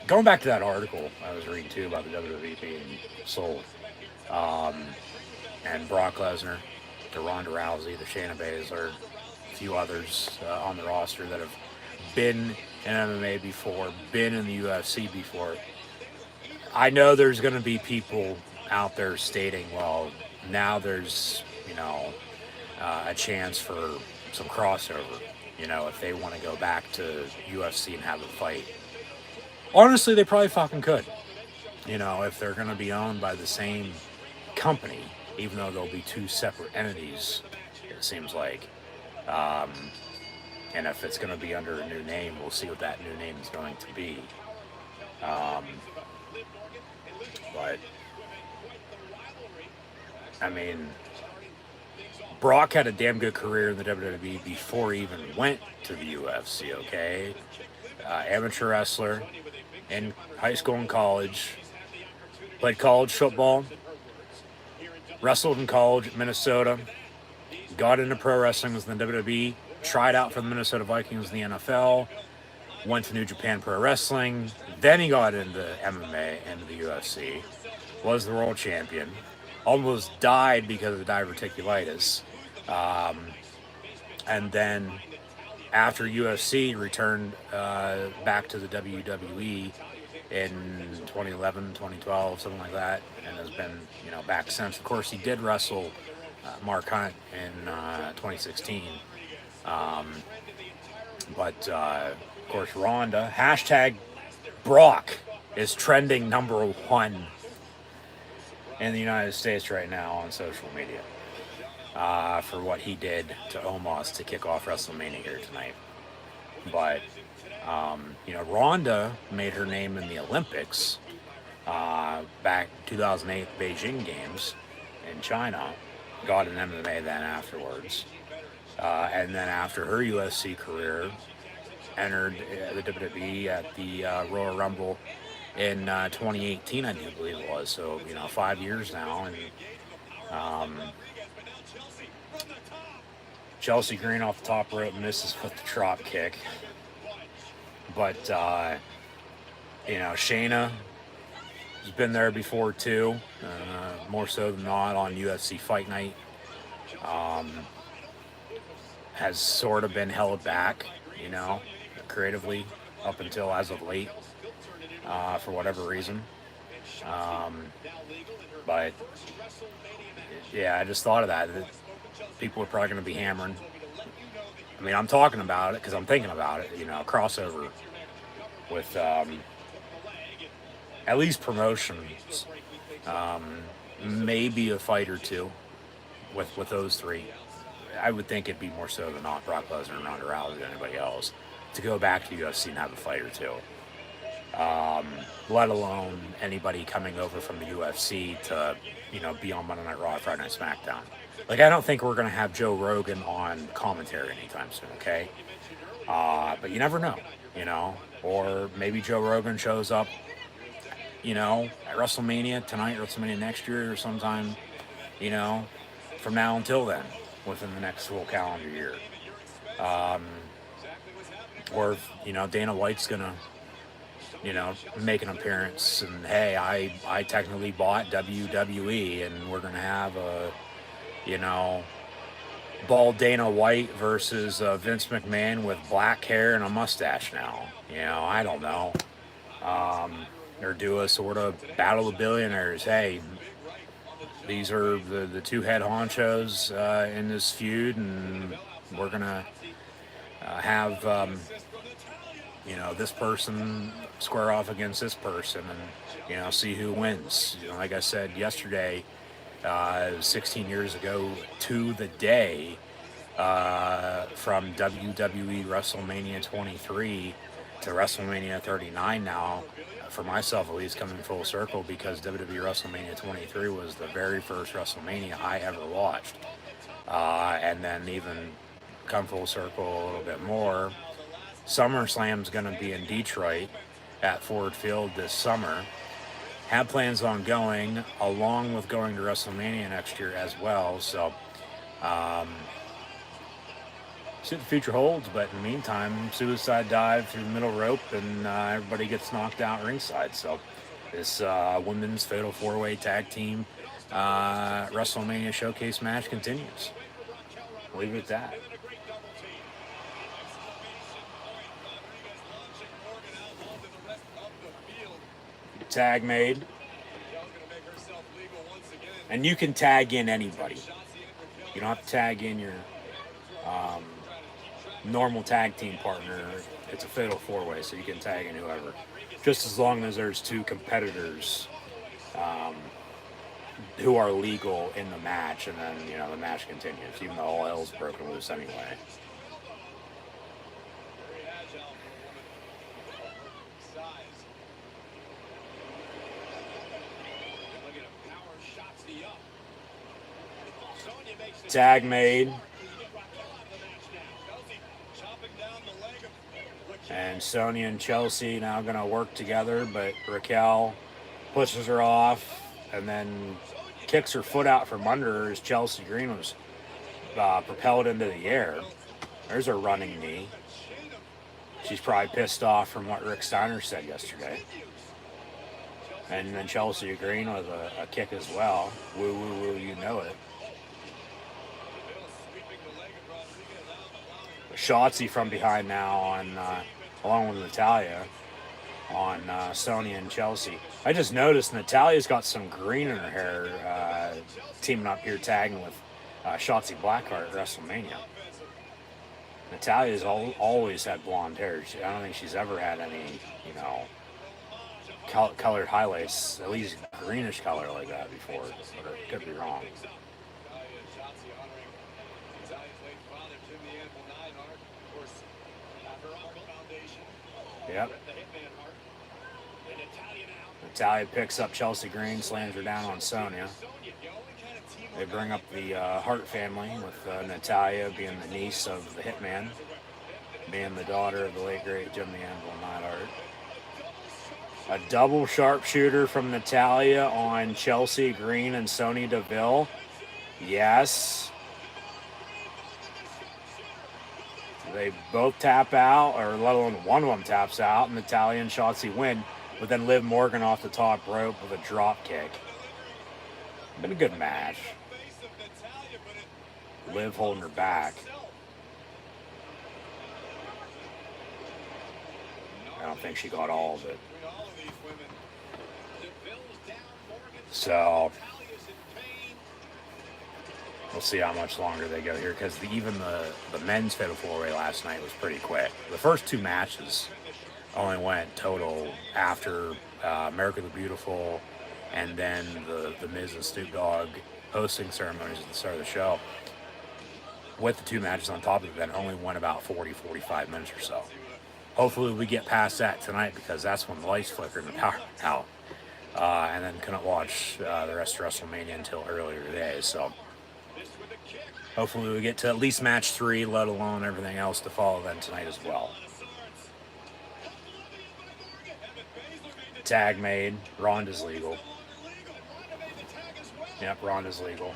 Going back to that article I was reading too about the WWE being sold, and Brock Lesnar, to Ronda Rousey, to Shayna Baszler, a few others on the roster that have been in MMA before, been in the UFC before. I know there's going to be people out there stating, well, now there's, a chance for some crossover, if they want to go back to UFC and have a fight. Honestly, they probably fucking could, if they're going to be owned by the same company, even though they'll be two separate entities, it seems like. And if it's going to be under a new name, we'll see what that new name is going to be. But, I mean, Brock had a damn good career in the WWE before he even went to the UFC, okay? Amateur wrestler in high school and college, played college football, wrestled in college at Minnesota, got into pro wrestling, was in the WWE, tried out for the Minnesota Vikings in the NFL, went to New Japan Pro Wrestling, then he got into MMA, into the UFC, was the world champion, almost died because of diverticulitis, and then after UFC returned back to the WWE in 2011, 2012, something like that, and has been, back since. Of course, he did wrestle Mark Hunt in 2016, but of course, Ronda, hashtag Brock is trending number one in the United States right now on social media for what he did to Omos to kick off WrestleMania here tonight. But, Ronda made her name in the Olympics back 2008 Beijing Games in China, got an MMA then afterwards. And then after her UFC career, entered the WWE at the Royal Rumble in 2018, I do believe it was. So, 5 years now. And Chelsea Green off the top rope misses with the drop kick. But, Shayna has been there before too, more so than not on UFC Fight Night. Has sort of been held back, creatively up until as of late, for whatever reason. But yeah, I just thought of that people are probably going to be hammering. I mean, I'm talking about it because I'm thinking about it, crossover with at least promotions, maybe a fight or two with those three. I would think it'd be more so than not Brock Lesnar and Ronda Rousey than anybody else to go back to UFC and have a fight or two. Let alone anybody coming over from the UFC to, be on Monday Night Raw, Friday Night SmackDown. Like, I don't think we're going to have Joe Rogan on commentary anytime soon, okay? But you never know, or maybe Joe Rogan shows up, at WrestleMania tonight, WrestleMania next year, or sometime, from now until then, within the next full calendar year. Or, Dana White's going to, make an appearance and, hey, I technically bought WWE and we're going to have a, bald Dana White versus Vince McMahon with black hair and a mustache now. I don't know. Or do a sort of battle of billionaires. Hey, these are the two head honchos in this feud, and we're going to have, this person square off against this person and, see who wins. Like I said yesterday, 16 years ago to the day, from WWE WrestleMania 23 to WrestleMania 39 now, for myself at least, coming full circle, because WWE WrestleMania 23 was the very first WrestleMania I ever watched. And then even come full circle a little bit more, SummerSlam's going to be in Detroit at Ford Field this summer. Have plans on going, along with going to WrestleMania next year as well. So, see what the future holds, but in the meantime, suicide dive through the middle rope, and everybody gets knocked out ringside. So this women's fatal four-way tag team WrestleMania showcase match continues. Leave it at that. Tag made, and you can tag in anybody. You don't have to tag in your normal tag team partner. It's a fatal four-way, so you can tag in whoever, just as long as there's two competitors who are legal in the match, and then the match continues, even though all hell's broken loose anyway. Tag made. And Sonya and Chelsea now going to work together, but Raquel pushes her off and then kicks her foot out from under her as Chelsea Green was propelled into the air. There's a running knee. She's probably pissed off from what Rick Steiner said yesterday. And then Chelsea Green with a kick as well. Woo, woo, woo, you know it. Shotzi from behind now on, along with Natalya, on Sonya and Chelsea. I just noticed Natalya's got some green in her hair, teaming up here, tagging with Shotzi Blackheart at WrestleMania. Natalya's always had blonde hair. I don't think she's ever had any, colored highlights, at least greenish color like that before. But I could be wrong. Yep. Natalya picks up Chelsea Green, slams her down on Sonya. They bring up the Hart family, with Natalya being the niece of the Hitman, being the daughter of the late great Jim the Anvil Neidhart. A double sharpshooter from Natalya on Chelsea Green and Sonya Deville. Yes. They both tap out, or let alone one of them taps out, and Natalya and Shotzi win, but then Liv Morgan off the top rope with a drop kick. Been a good match. Liv holding her back. I don't think she got all of it. So we'll see how much longer they go here, because even the men's fatal four-way last night was pretty quick. The first two matches only went total after America the Beautiful and then the Miz and Snoop Dogg hosting ceremonies at the start of the show. With the two matches on top of it, then only went about 40-45 minutes or so. Hopefully we get past that tonight, because that's when the lights flickered and the power out. And then couldn't watch the rest of WrestleMania until earlier today. So hopefully we get to at least match 3, let alone everything else to follow then tonight as well. Tag made. Ronda's legal. Yep, Ronda's legal.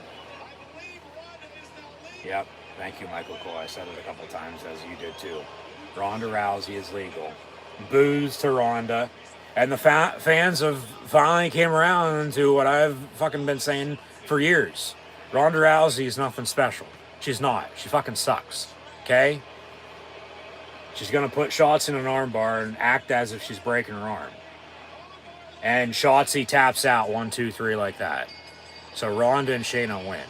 Yep, thank you, Michael Cole. I said it a couple times, as you did too. Ronda Rousey is legal. Boos to Ronda. And the fans have finally came around to what I've fucking been saying for years. Ronda Rousey is nothing special. She's not. She fucking sucks. Okay? She's going to put Shotzi in an armbar and act as if she's breaking her arm. And Shotzi taps out 1, 2, 3 like that. So Ronda and Shayna win.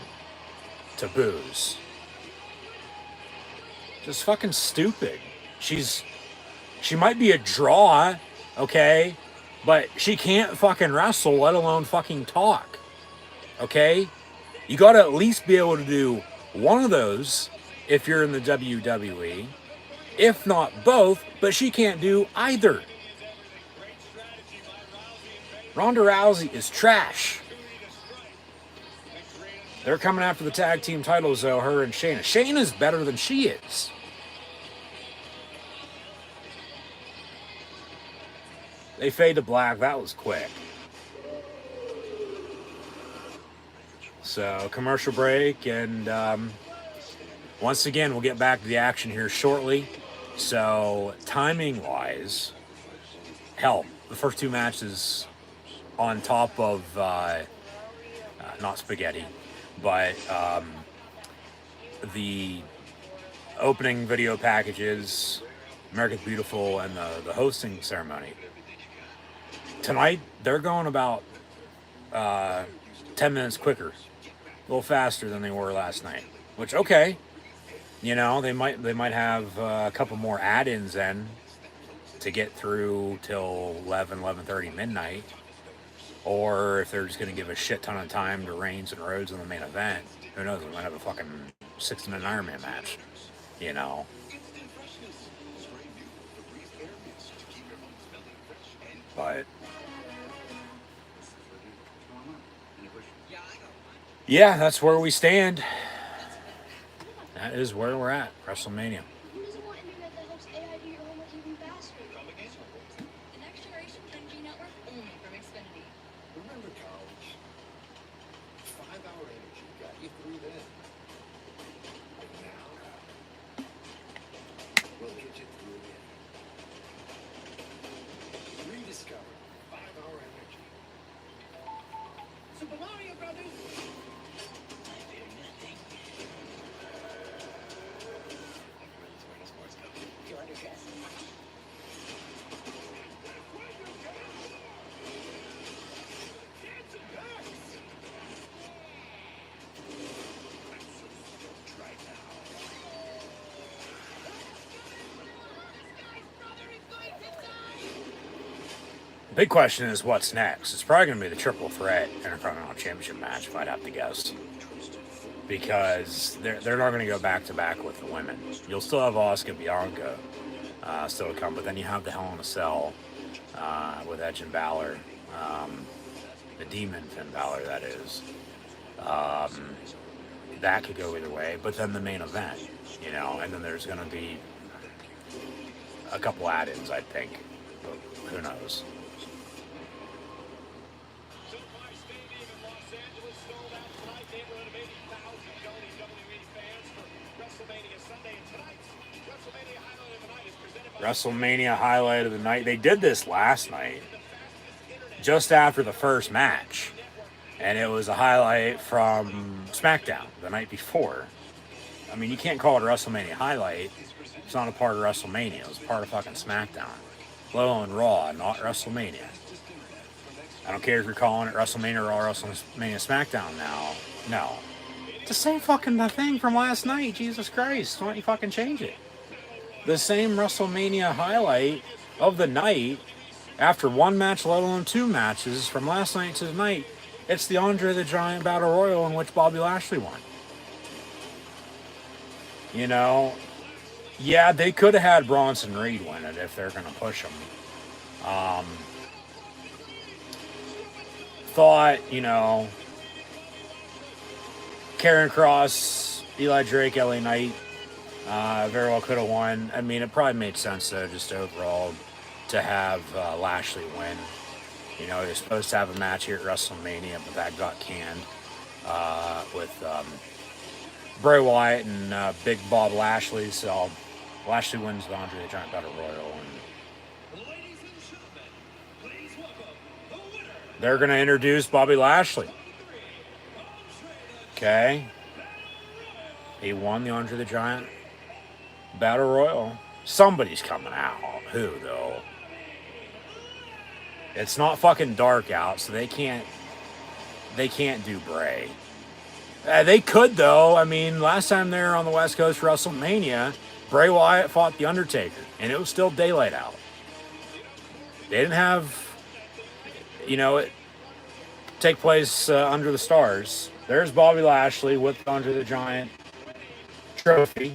To booze. Just fucking stupid. She might be a draw, okay? But she can't fucking wrestle, let alone fucking talk. Okay? You gotta at least be able to do one of those if you're in the WWE. If not both, but she can't do either. Ronda Rousey is trash. They're coming after the tag team titles, though, her and Shayna. Shayna's better than she is. They fade to black. That was quick. So, commercial break, and once again, we'll get back to the action here shortly. So, timing-wise, hell, the first two matches on top of, not spaghetti, but the opening video packages, America's Beautiful, and the hosting ceremony. Tonight, they're going about 10 minutes quicker, a little faster than they were last night. Which, okay, you know, they might have a couple more add-ins then to get through till 11:30 midnight. Or if they're just going to give a shit ton of time to Reigns and Rhodes in the main event, who knows, we might have a fucking 60-minute Iron Man match, you know. But yeah, that's where we stand. That is where we're at, WrestleMania. Who doesn't want internet that helps AI do your homework even faster? The next generation 10G network only from Xfinity. Remember college? 5-hour energy got you through then. But now, we'll get you through again. Rediscover 5-hour energy. Super Mario Brothers. You're underdressed. Big question is what's next. It's probably going to be the triple threat Intercontinental Championship match, if I'd have to guess. Because they're not going to go back-to-back with the women. You'll still have Asuka Bianca still to come, but then you have the Hell in a Cell with Edge and Balor. The Demon Finn Balor, that is. That could go either way. But then the main event, you know, and then there's going to be a couple add-ins, I think. But who knows? WrestleMania highlight of the night. They did this last night, just after the first match. And it was a highlight from SmackDown the night before. I mean, you can't call it a WrestleMania highlight. It's not a part of WrestleMania. It was part of fucking SmackDown. Let alone Raw, not WrestleMania. I don't care if you're calling it WrestleMania Raw or WrestleMania SmackDown now. No. It's the same fucking thing from last night. Jesus Christ. Why don't you fucking change it? The same WrestleMania highlight of the night after one match, let alone two matches from last night to tonight. It's the Andre the Giant Battle Royal in which Bobby Lashley won. You know, yeah, they could have had Bronson Reed win it if they're going to push him. Thought, you know, Karrion Kross, Eli Drake, LA Knight, very well could have won. I mean, it probably made sense, though, just overall, to have Lashley win. You know, they're supposed to have a match here at WrestleMania, but that got canned with Bray Wyatt and Big Bob Lashley. So Lashley wins the Andre the Giant Battle Royal. And they're going to introduce Bobby Lashley. Okay. He won the Andre the Giant Battle Royal. Somebody's coming out. Who, though? It's not fucking dark out, so they can't do Bray. They could, though. I mean, last time they were on the West Coast for WrestleMania, Bray Wyatt fought The Undertaker, and it was still daylight out. They didn't have, it take place under the stars. There's Bobby Lashley with Andre the Giant trophy.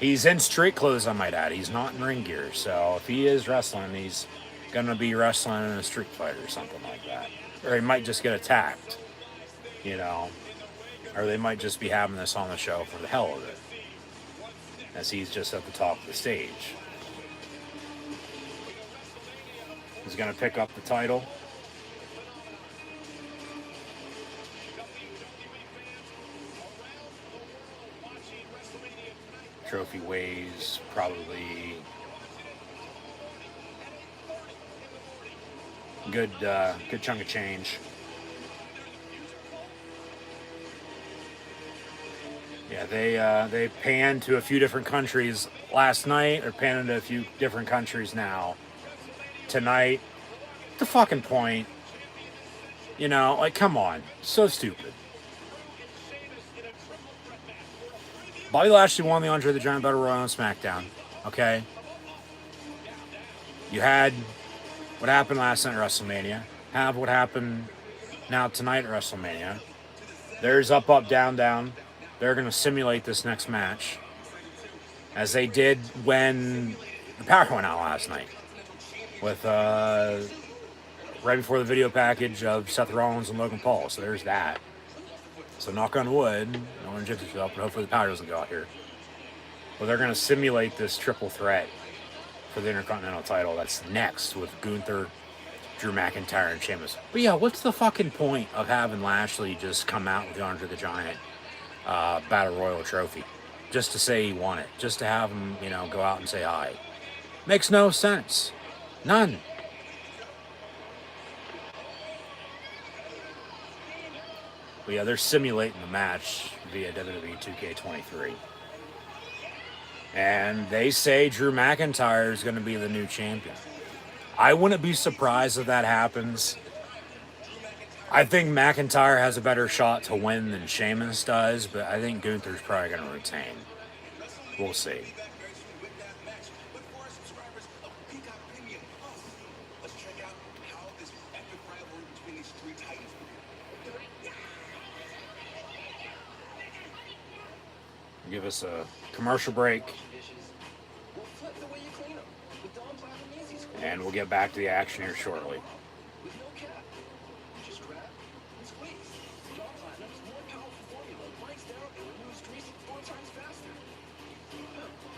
He's in street clothes, I might add. He's not in ring gear. So if he is wrestling, he's going to be wrestling in a street fight or something like that. Or he might just get attacked, Or they might just be having this on the show for the hell of it, as he's just at the top of the stage. He's going to pick up the title. Trophy weighs probably good chunk of change. Yeah, they panned to a few different countries last night. They're panning to a few different countries now. Tonight, the fucking point. Come on, so stupid. Bobby Lashley won the Andre the Giant Battle Royal on SmackDown. Okay? You had what happened last night at WrestleMania. Have what happened now tonight at WrestleMania. There's up, up, down, down. They're going to simulate this next match, as they did when the power went out last night, with right before the video package of Seth Rollins and Logan Paul. So there's that. So knock on wood, no one jinx yourself, but hopefully the power doesn't go out here. Well, they're going to simulate this triple threat for the Intercontinental title that's next with Gunther, Drew McIntyre, and Sheamus. But yeah, what's the fucking point of having Lashley just come out with the Andre the Giant Battle Royal trophy? Just to say he won it. Just to have him, go out and say hi. Makes no sense. None. But yeah, they're simulating the match via WWE 2K23. And they say Drew McIntyre is going to be the new champion. I wouldn't be surprised if that happens. I think McIntyre has a better shot to win than Sheamus does, but I think Gunther's probably going to retain. We'll see. Give us a commercial break, and we'll get back to the action here shortly.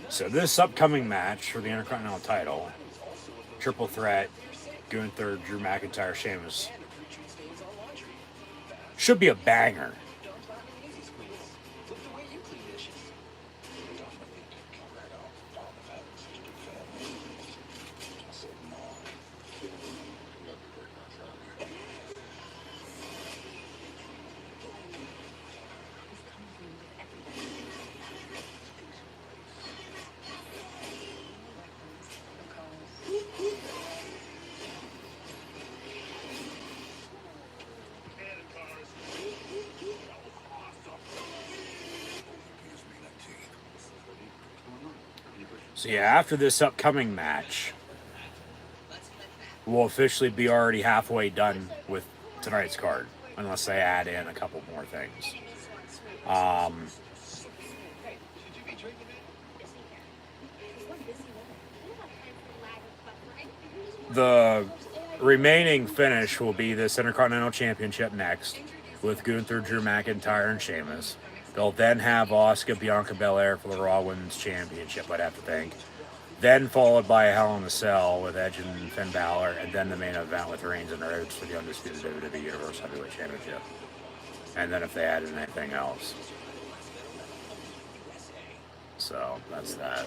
So this upcoming match for the Intercontinental title, triple threat, Gunther, Drew McIntyre, Sheamus, should be a banger. So yeah, after this upcoming match, we'll officially be already halfway done with tonight's card, unless they add in a couple more things. The remaining finish will be this Intercontinental Championship next, with Gunther, Drew McIntyre, and Sheamus. They'll then have Asuka, Bianca Belair for the Raw Women's Championship, I'd have to think. Then followed by a Hell in a Cell with Edge and Finn Balor, and then the main event with Reigns and Rhodes for the undisputed WWE Universal Heavyweight Championship. And then if they added anything else. So, that's that.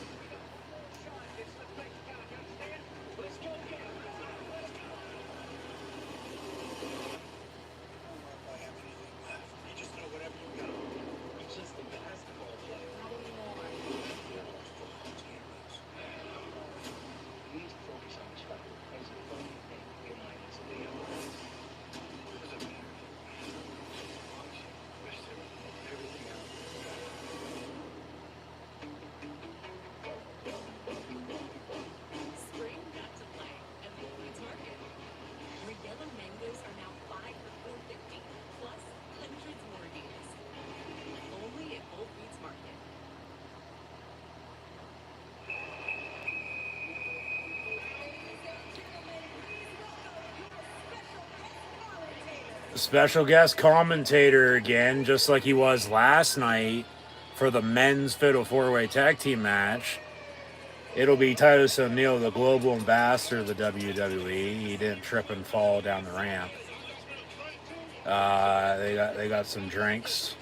Special guest commentator again, just like he was last night for the men's Fatal 4-Way Tag Team match. It'll be Titus O'Neil, the global ambassador of the WWE. He didn't trip and fall down the ramp. They got some drinks.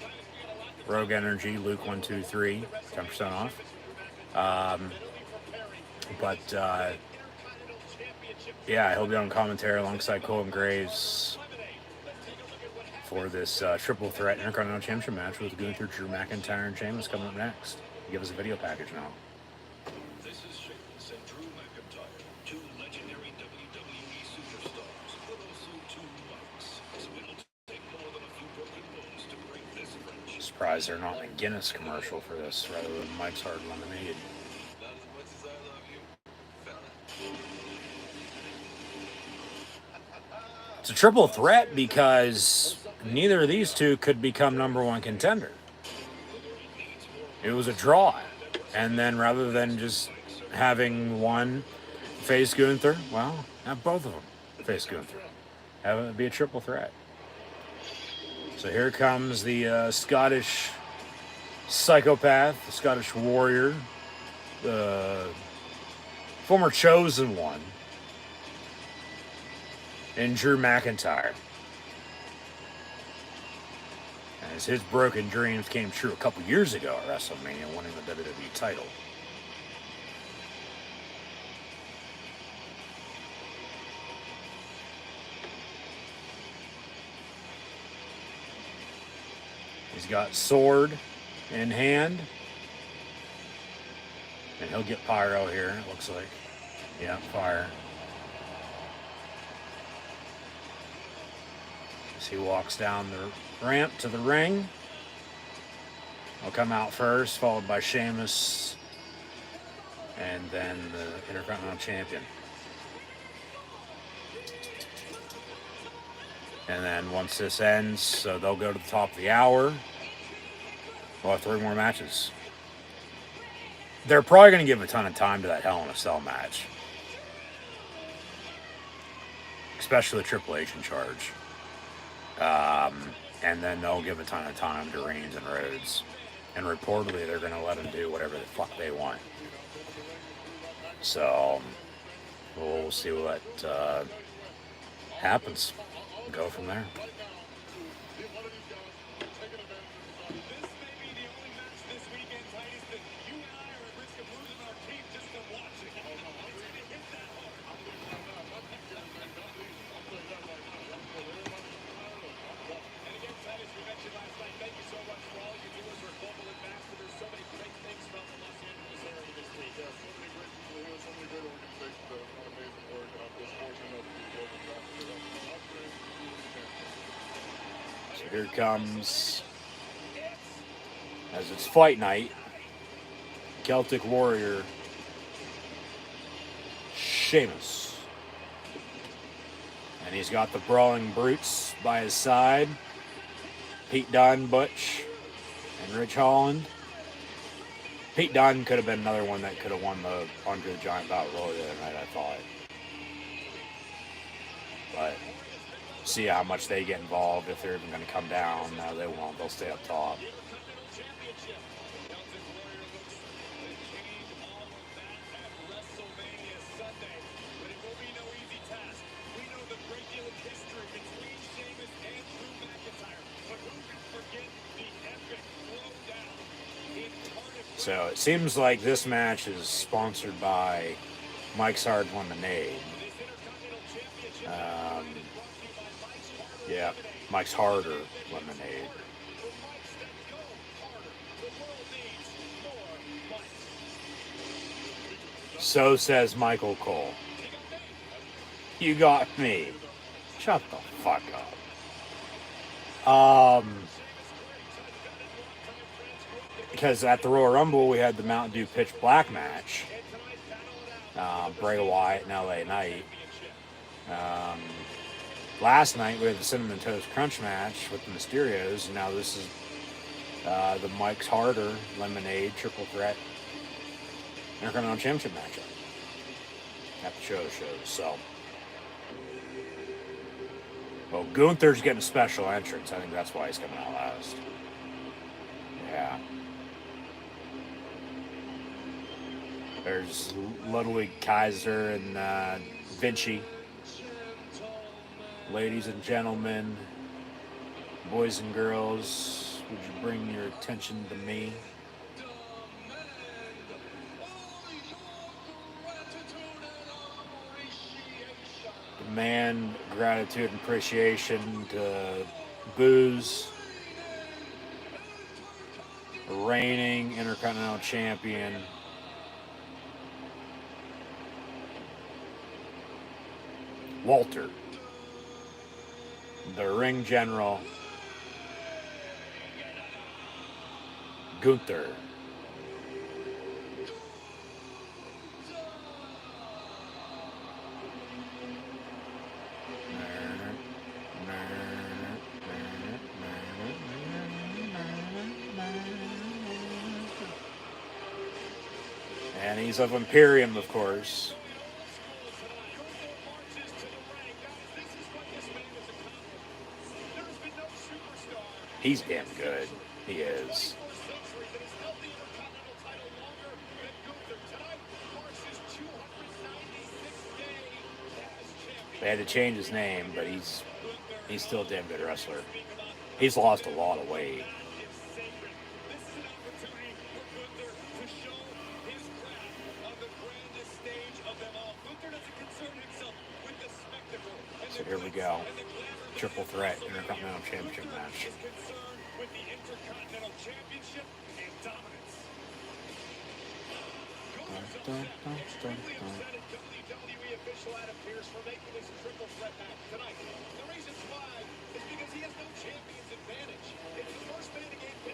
Rogue Energy, Luke 123, 10% off. Yeah, he'll be on commentary alongside Colton Graves for this triple threat Intercontinental Championship match with Gunther, Drew McIntyre, and Sheamus coming up next. Give us a video package now. This is Sheamus and Drew McIntyre, two legendary WWE superstars, but also two mics. So it'll take more than a few broken bones to break this friendship. Surprised they're not in a Guinness commercial for this rather than Mike's Hard Lemonade. Not as much as I love you, fella. It's a triple threat because neither of these two could become number one contender. It was a draw. And then rather than just having one face Gunther, well, have both of them face Gunther. Have it be a triple threat. So here comes the Scottish psychopath, the Scottish warrior, the former chosen one, and Drew McIntyre. As his broken dreams came true a couple years ago at WrestleMania, winning the WWE title. He's got sword in hand. And he'll get pyro here, it looks like. Yeah, fire. As he walks down the ramp to the ring. He'll come out first, followed by Sheamus, and then the Intercontinental Champion. And then once this ends, so they'll go to the top of the hour. We'll have 3 more matches. They're probably going to give a ton of time to that Hell in a Cell match. Especially the Triple H in charge. And then they'll give a ton of time to Reigns and Rhodes. And reportedly, they're going to let them do whatever the fuck they want. So, we'll see what happens. Go from there. Here comes, as it's fight night, Celtic Warrior Sheamus. And he's got the Brawling Brutes by his side. Pete Dunne, Butch, and Rich Holland. Pete Dunne could have been another one that could have won the Andre the Giant Battle Royal the other night, I thought. But see how much they get involved, if they're even going to come down. No, they won't. They'll stay up top. So it seems like this match is sponsored by Mike's Hard Lemonade. Yeah, Mike's Harder Lemonade. So says Michael Cole. You got me. Shut the fuck up. Because at the Royal Rumble, we had the Mountain Dew Pitch Black match. Bray Wyatt and LA Knight. Last night, we had the Cinnamon Toast Crunch match with the Mysterios. And now this is the Mike's Harder Lemonade Triple Threat Intercontinental Championship matchup at the shows. So Well, Gunther's getting a special entrance. I think that's why he's coming out last. Yeah. There's Ludwig Kaiser and Vinci. Ladies and gentlemen, boys and girls, would you bring your attention to me? Demand gratitude and appreciation to Booze, reigning Intercontinental Champion, Walter, the Ring General, Gunther. And he's of Imperium, of course. He's damn good. He is. They had to change his name, but he's still a damn good wrestler. He's lost a lot of weight. So here we go. Triple threat Intercontinental Championship match.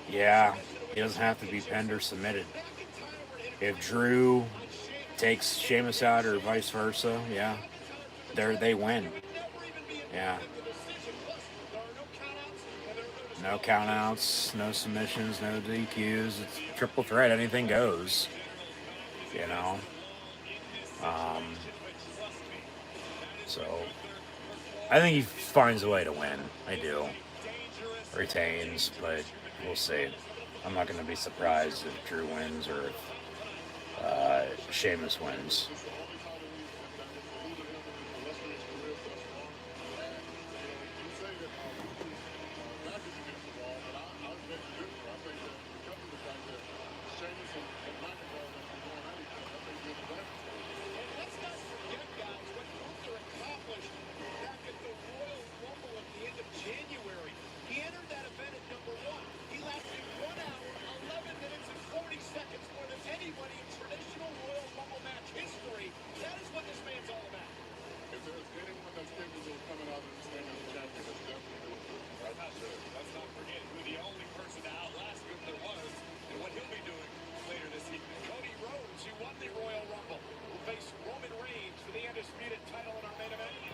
Yeah, he doesn't have to be pinned or submitted. If Drew takes Sheamus out or vice versa, yeah, they win. Yeah. No countouts, no submissions, no DQs. It's triple threat. Anything goes. You know. So I think he finds a way to win. I do. Retains, but we'll see. I'm not going to be surprised if Drew wins or if Sheamus wins.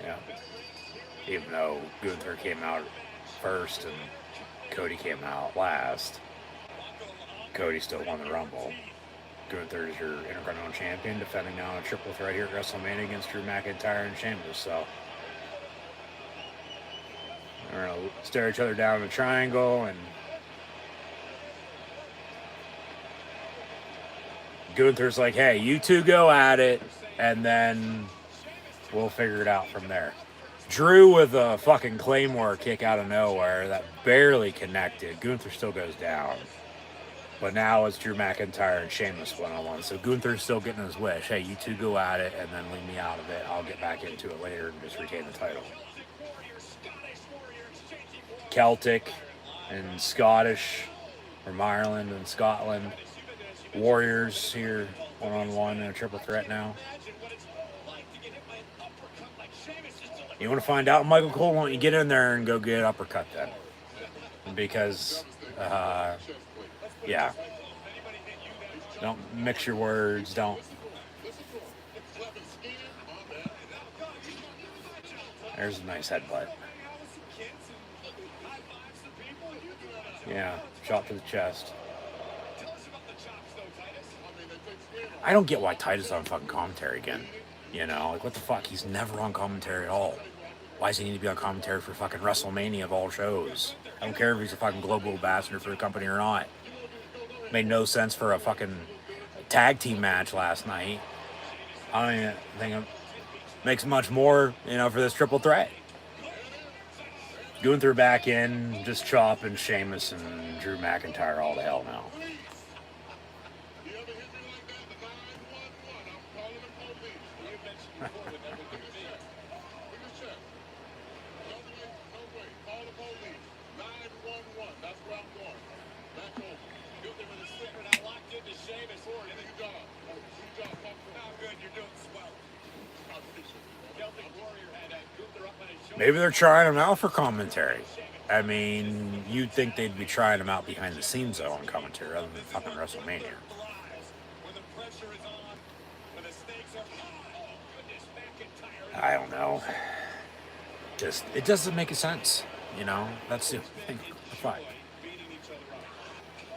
Yeah. Even though Gunther came out first and Cody came out last, Cody still won the Rumble. Gunther is your Intercontinental Champion, defending now a triple threat here at WrestleMania against Drew McIntyre and Sheamus. So they're going to stare each other down in a triangle, and Gunther's like, hey, you two go at it, and then we'll figure it out from there. Drew with a fucking Claymore kick out of nowhere that barely connected. Gunther still goes down. But now it's Drew McIntyre and Sheamus one-on-one. So Gunther's still getting his wish. Hey, you two go at it and then leave me out of it. I'll get back into it later and just retain the title. Celtic and Scottish from Ireland and Scotland. Warriors here one-on-one in a triple threat now. You want to find out, Michael Cole? Why don't you get in there and go get an uppercut then? Because, yeah. Don't mix your words. Don't. There's a nice headbutt. Yeah, shot to the chest. I don't get why Titus is on fucking commentary again. You know, like, what the fuck? He's never on commentary at all. Why does he need to be on commentary for fucking WrestleMania of all shows? I don't care if he's a fucking global ambassador for the company or not. Made no sense for a fucking tag team match last night. I don't even think it makes much more, for this triple threat. Gunther back in, just chopping Sheamus and Drew McIntyre all to hell now. You ever hit me like that? The 911. I'm calling the police. You mentioned before with everything to me. Look at check. No way. Call the police. 911. That's where I'm going. Back over. Gunther with a slipper now locked into Sheamus. And you got it. You got it. How good, you're doing swell. I appreciate it. Celtic Warrior had Gunther up on his shoulder. Maybe they're trying him out for commentary. I mean, you'd think they'd be trying him out behind the scenes, though, on commentary, rather than fucking WrestleMania. When the pressure is on, when the stakes are high. Oh, goodness, McIntyre. I don't know. Just, it doesn't make a sense, That's the thing. Fuck. Beating each other up.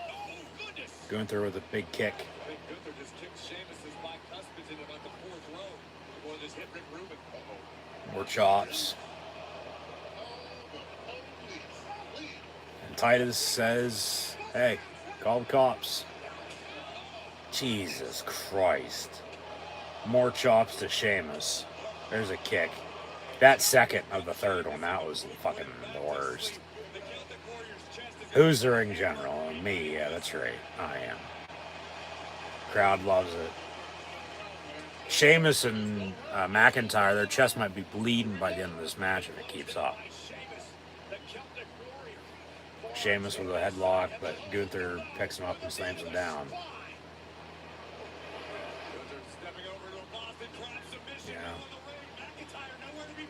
Oh, goodness. Gunther with a big kick. I think Gunther just kicked Sheamus's bicuspids into about the fourth row. Boy, this hit Rick Rubin. More chops. And Titus says, hey, call the cops. Jesus Christ. More chops to Sheamus. There's a kick. That second of the third one, that was fucking the worst. Who's the ring general? Me, yeah, that's right. I am. Crowd loves it. Sheamus and McIntyre, their chest might be bleeding by the end of this match if it keeps up. Sheamus with a headlock, but Gunther picks him up and slams him down. Yeah.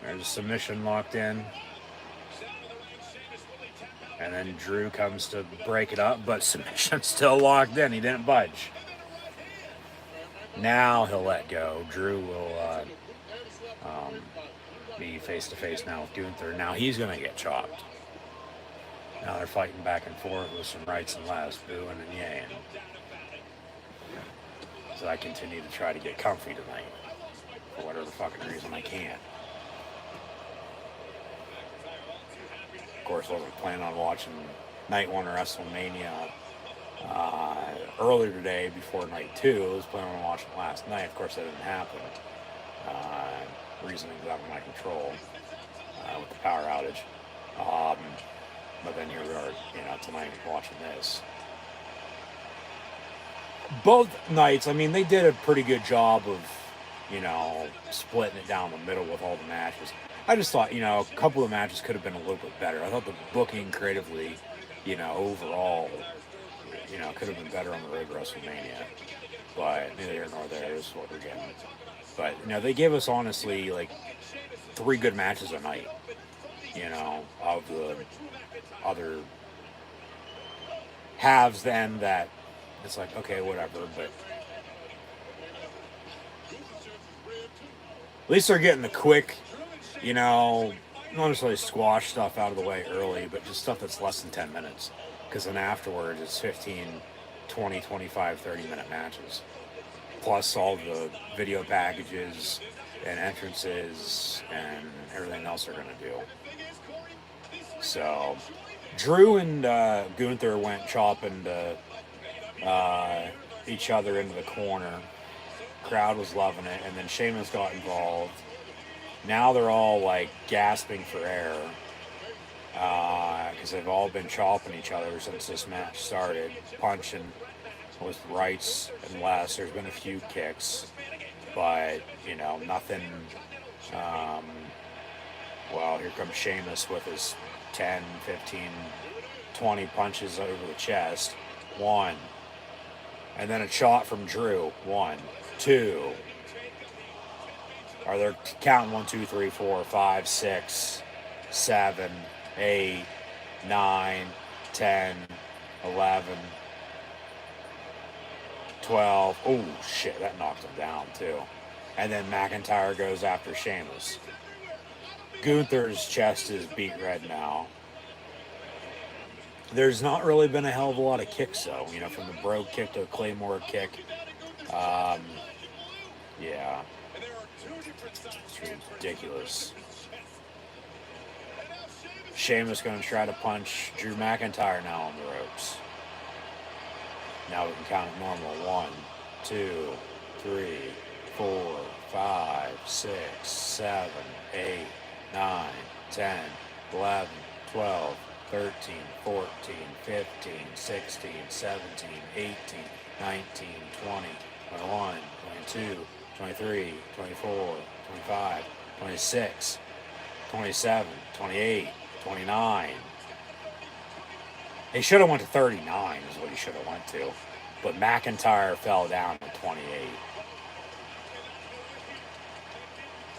There's a submission locked in. And then Drew comes to break it up, but submission's still locked in. He didn't budge. Now he'll let go. Drew will be face-to-face now with Gunther. Now he's going to get chopped. Now they're fighting back and forth with some rights and lefts, booing and yaying. So I continue to try to get comfy tonight. For whatever fucking reason I can't. Of course, I wasn't planning on watching Night 1 of WrestleMania earlier today before Night 2. I was planning on watching it last night. Of course, that didn't happen. Reasonings out of my control with the power outage. But then here we are, tonight watching this. Both nights, I mean, they did a pretty good job of, splitting it down the middle with all the matches. I just thought, a couple of matches could have been a little bit better. I thought the booking creatively, overall, could have been better on the road to WrestleMania. But neither here nor there is what we're getting. But, they gave us, honestly, like, 3 good matches a night, of the other halves then that it's like, okay, whatever, but at least they're getting the quick, not necessarily squash stuff out of the way early, but just stuff that's less than 10 minutes. Because then afterwards, it's 15, 20, 25, 30-minute matches. Plus all the video packages and entrances and everything else they're going to do. So, Drew and Gunther went chopping to each other into the corner. Crowd was loving it, and then Sheamus got involved. Now they're all like gasping for air because they've all been chopping each other since this match started, punching with rights and lefts. There's been a few kicks, but nothing. Well, here comes Sheamus with his 10, 15, 20 punches over the chest. 1. And then a shot from Drew. 1, 2. Are they counting 1, 2, 3, 4, 5, 6, 7, 8, 9, 10, 11, 12. Oh, shit, that knocked him down, too. And then McIntyre goes after Sheamus. Gunther's chest is beat red now. There's not really been a hell of a lot of kicks, though. From the Brogue kick to the Claymore kick. Yeah. It's ridiculous. Sheamus going to try to punch Drew McIntyre now on the ropes. Now we can count it normal. 1, 2, 3, 4, 5, 6, 7, 8, 9, 10, 11, 12, 13, 14, 15, 16, 17, 18, 19, 20, 21, 22, 23, 24, 25, 26, 27, 28, 29. He should have went to 39 is what he should have went to. But McIntyre fell down to 28.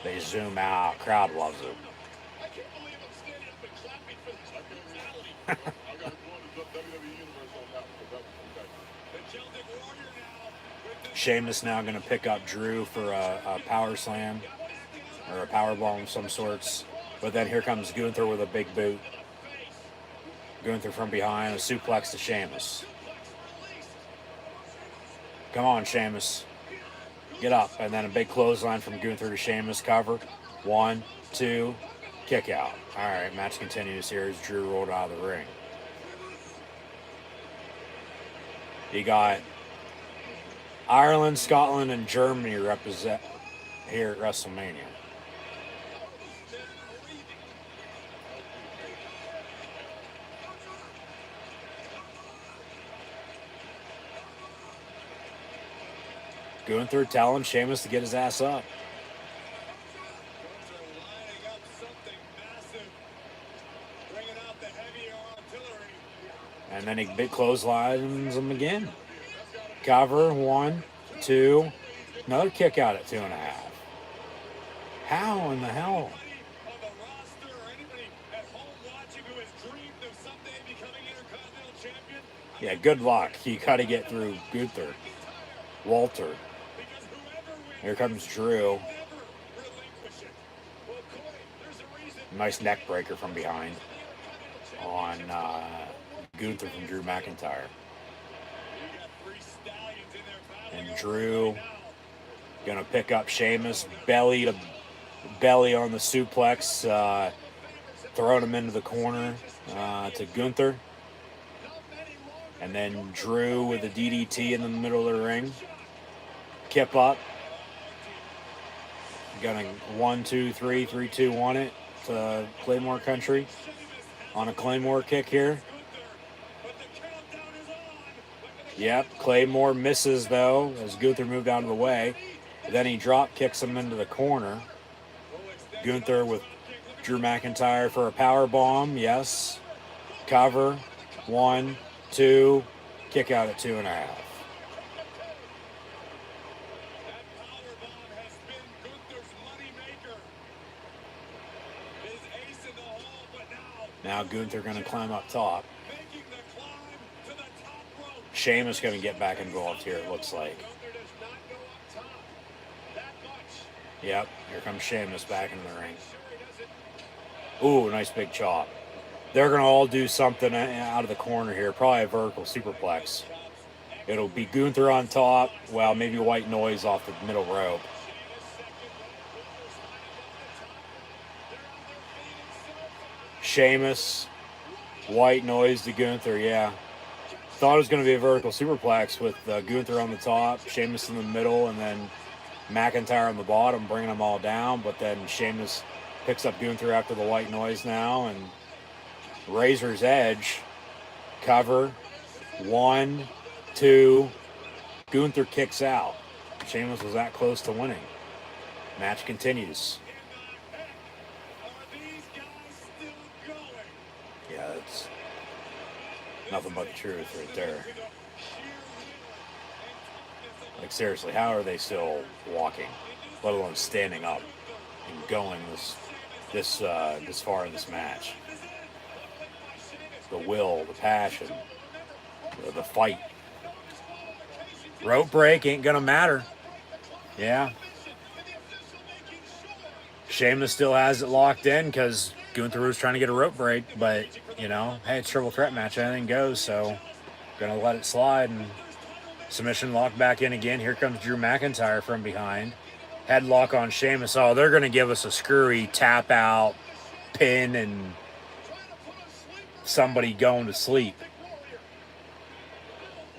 They zoom out. Crowd loves it. I can't believe I'm standing up and clapping for this personality. I got to go to the WWE Universe on that one. The Celtic Warrior now. Sheamus now going to pick up Drew for a power slam or a power bomb of some sorts. But then here comes Gunther with a big boot. Gunther from behind, a suplex to Sheamus. Come on, Sheamus. Get up. And then a big clothesline from Gunther to Sheamus. Cover. 1, 2, kick out. All right, match continues here as Drew rolled out of the ring. You got Ireland, Scotland, and Germany represent here at WrestleMania. Gunther telling Sheamus to get his ass up. And then he big clotheslines him again. Cover. 1, 2. Another kick out at 2.5. How in the hell? Yeah, good luck. You got to get through Gunther. Walter. Here comes Drew. Nice neck breaker from behind on Gunther from Drew McIntyre. And Drew gonna pick up Sheamus, belly to belly on the suplex, throwing him into the corner to Gunther. And then Drew with a DDT in the middle of the ring. Kip up. Gonna 1, 2, 3, 3, 2, 1 it to Claymore Country on a Claymore kick here. Yep, Claymore misses though as Gunther moved out of the way. Then he drop kicks him into the corner. Gunther with Drew McIntyre for a power bomb. Yes. Cover. 1, 2. Kick out at 2.5. Now Gunther going to climb up top. Sheamus going to get back involved here, it looks like. Yep, here comes Sheamus back in the ring. Ooh, nice big chop. They're going to all do something out of the corner here. Probably a vertical superplex. It'll be Gunther on top. Well, maybe white noise off the middle rope. Sheamus, white noise to Gunther, yeah. Thought it was going to be a vertical superplex with Gunther on the top, Sheamus in the middle, and then McIntyre on the bottom, bringing them all down. But then Sheamus picks up Gunther after the white noise now, and Razor's Edge. Cover. 1, 2. Gunther kicks out. Sheamus was that close to winning. Match continues. Yeah, that's nothing but the truth right there. Like, seriously, how are they still walking, let alone standing up and going this far in this match? The will, the passion, the fight. Rope break ain't gonna matter. Yeah. Sheamus still has it locked in because Gunther was trying to get a rope break, but, you know, hey, it's a triple threat match. Anything goes, so gonna let it slide. And submission lock back in again. Here comes Drew McIntyre from behind. Headlock on Sheamus. Oh, they're gonna give us a screwy tap out, pin, and somebody going to sleep.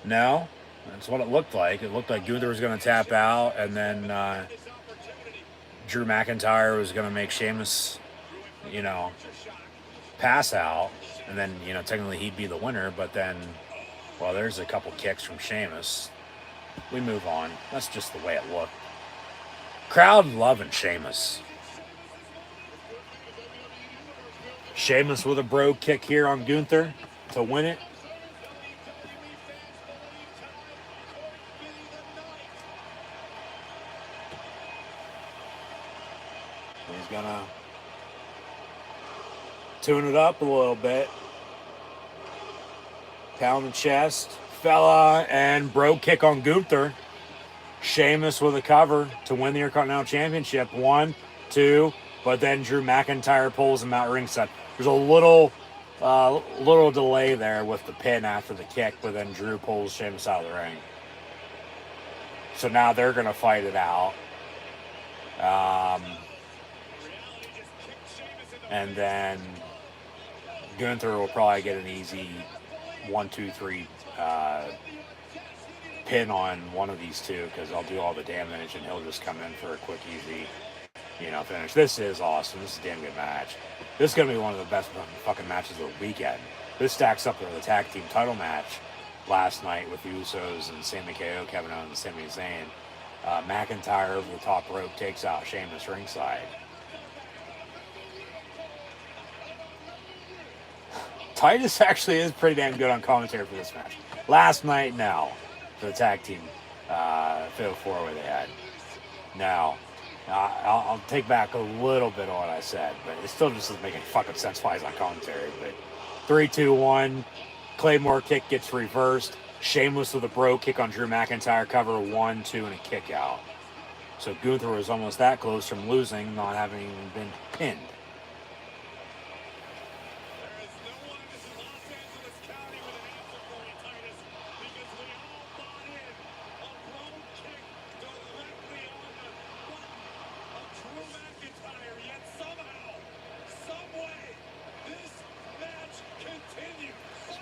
No, that's what it looked like. It looked like Gunther was going to tap out, and then Drew McIntyre was going to make Sheamus, pass out, and then, technically he'd be the winner, but then, well, there's a couple kicks from Sheamus. We move on. That's just the way it looked. Crowd loving Sheamus. Sheamus with a bro kick here on Gunther to win it. He's gonna tune it up a little bit. Pound the chest. Fella and bro kick on Gunther. Sheamus with a cover to win the Intercontinental Championship. 1, 2, but then Drew McIntyre pulls him out ringside. There's a little delay there with the pin after the kick, but then Drew pulls Sheamus out of the ring. So now they're going to fight it out. And then Gunther will probably get an easy 1, 2, 3 pin on one of these two, because I'll do all the damage and he'll just come in for a quick, easy, finish. This is awesome. This is a damn good match. This is going to be one of the best fucking matches of the weekend. This stacks up with the tag team title match last night with the Usos and Sami KO, Kevin Owens, and Sami Zayn. McIntyre over the top rope takes out Sheamus ringside. Titus actually is pretty damn good on commentary for this match. Last night, no. For the tag team Fatal 4-Way they had. Now, I'll take back a little bit of what I said, but it still just doesn't make any fucking sense why he's on commentary. But 3, 2, 1. Claymore kick gets reversed. Sheamus with a bro kick on Drew McIntyre. Cover 1, 2, and a kick out. So Gunther was almost that close from losing, not having even been pinned.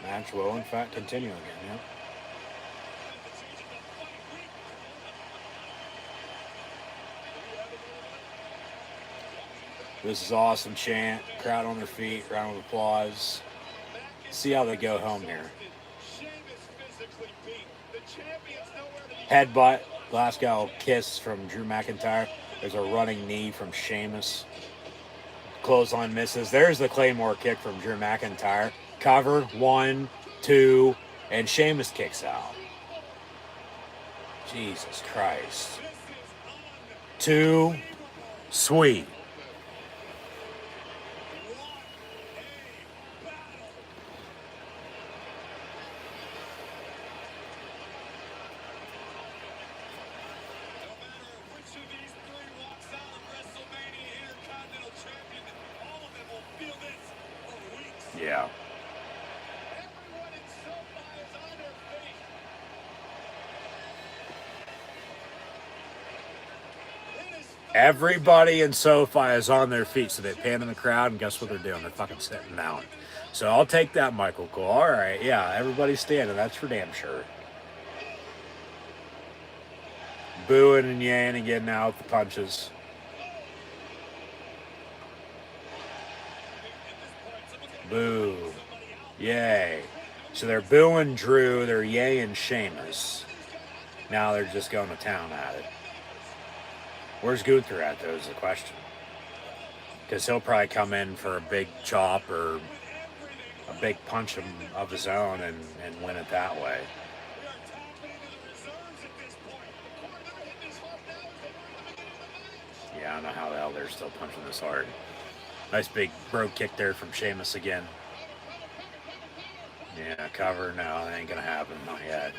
Match will, in fact, continue again, yeah. This is awesome chant. Crowd on their feet, round of applause. See how they go home here. Headbutt. Glasgow kiss from Drew McIntyre. There's a running knee from Sheamus. Clothesline misses. There's the Claymore kick from Drew McIntyre. Cover, 1, 2, and Sheamus kicks out. Jesus Christ. 2, sweet. Yeah. Everybody in SoFi is on their feet, so they pan in the crowd, and guess what they're doing? They're fucking sitting down. So I'll take that, Michael Cole. All right, yeah, everybody's standing. That's for damn sure. Booing and yaying and getting out the punches. Boo. Yay. So they're booing Drew, they're yaying Sheamus. Now they're just going to town at it. Where's Gunther at, though, is the question. Because he'll probably come in for a big chop or a big punch of his own and win it that way. Yeah, I don't know how the hell they're still punching this hard. Nice big bro kick there from Sheamus again. Yeah, cover. No, that ain't going to happen. Not yet.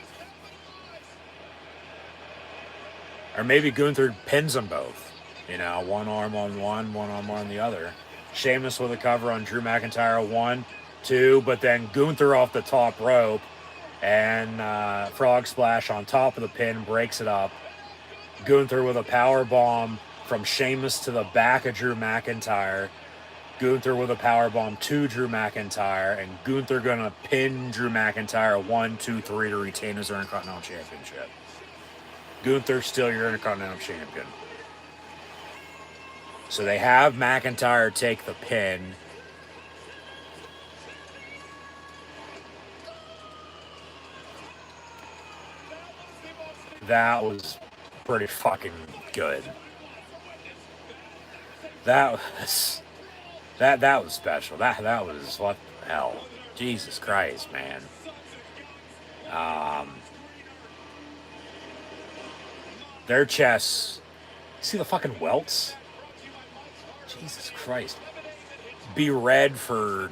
Or maybe Gunther pins them both. One arm on one arm on the other. Sheamus with a cover on Drew McIntyre. 1, 2, but then Gunther off the top rope. And frog splash on top of the pin, breaks it up. Gunther with a power bomb from Sheamus to the back of Drew McIntyre. Gunther with a powerbomb to Drew McIntyre, and Gunther gonna pin Drew McIntyre 1, 2, 3 to retain his Intercontinental Championship. Gunther's still your Intercontinental Champion. So they have McIntyre take the pin. That was pretty fucking good. That was special. That was, what the hell? Jesus Christ, man. Their chests. See the fucking welts? Jesus Christ. Be red for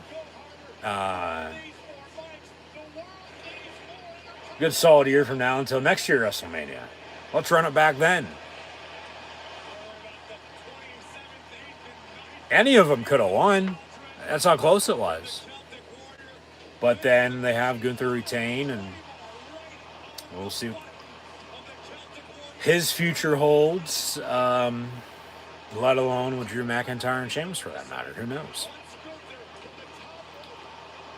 good solid year from now until next year WrestleMania. Let's run it back then. Any of them could have won. That's how close it was. But then they have Gunther retain, and we'll see what his future holds, let alone with Drew McIntyre and Sheamus for that matter. Who knows?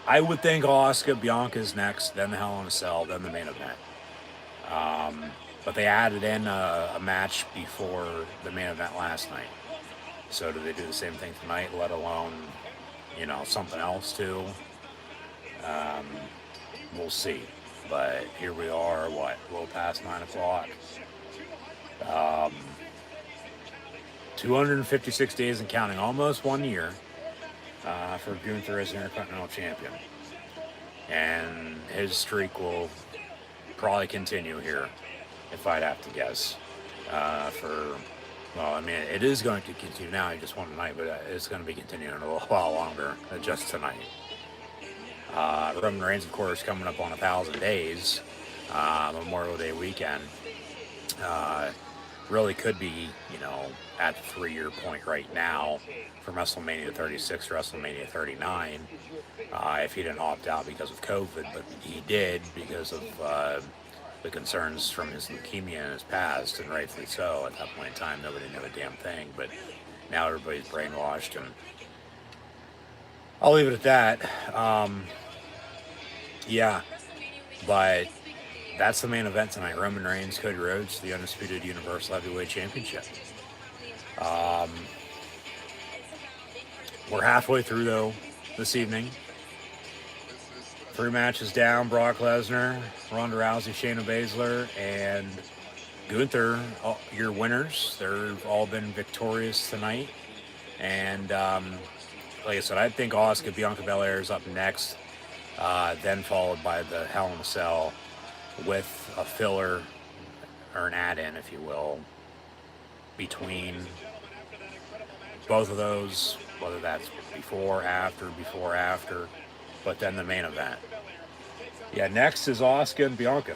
I would think Asuka, Bianca's next, then the Hell in a Cell, then the main event. But they added in a match before the main event last night. So do they do the same thing tonight, let alone, something else too? We'll see. But here we are, a little past 9 o'clock. 256 days and counting, almost 1 year for Gunther as Intercontinental Champion. And his streak will probably continue here, if I'd have to guess. It is going to continue now. He just won tonight, but it's going to be continuing a little while longer than just tonight. Roman Reigns, of course, coming up on 1,000 days, Memorial Day weekend. Really could be, at the 3-year point right now from WrestleMania 36 to WrestleMania 39, if he didn't opt out because of COVID, but he did because of the concerns from his leukemia in his past, and rightfully so. At that point in time, nobody knew a damn thing, but now everybody's brainwashed, and I'll leave it at that. Yeah, but that's the main event tonight. Roman Reigns, Cody Rhodes, the Undisputed Universal Heavyweight Championship. We're halfway through, though, this evening. 3 matches down: Brock Lesnar, Ronda Rousey, Shayna Baszler, and Gunther, your winners. They've all been victorious tonight. And like I said, I think Asuka, Bianca Belair is up next, then followed by the Hell in a Cell with a filler, or an add-in, if you will, between both of those, whether that's before, after, but then the main event. Yeah, next is Asuka and Bianca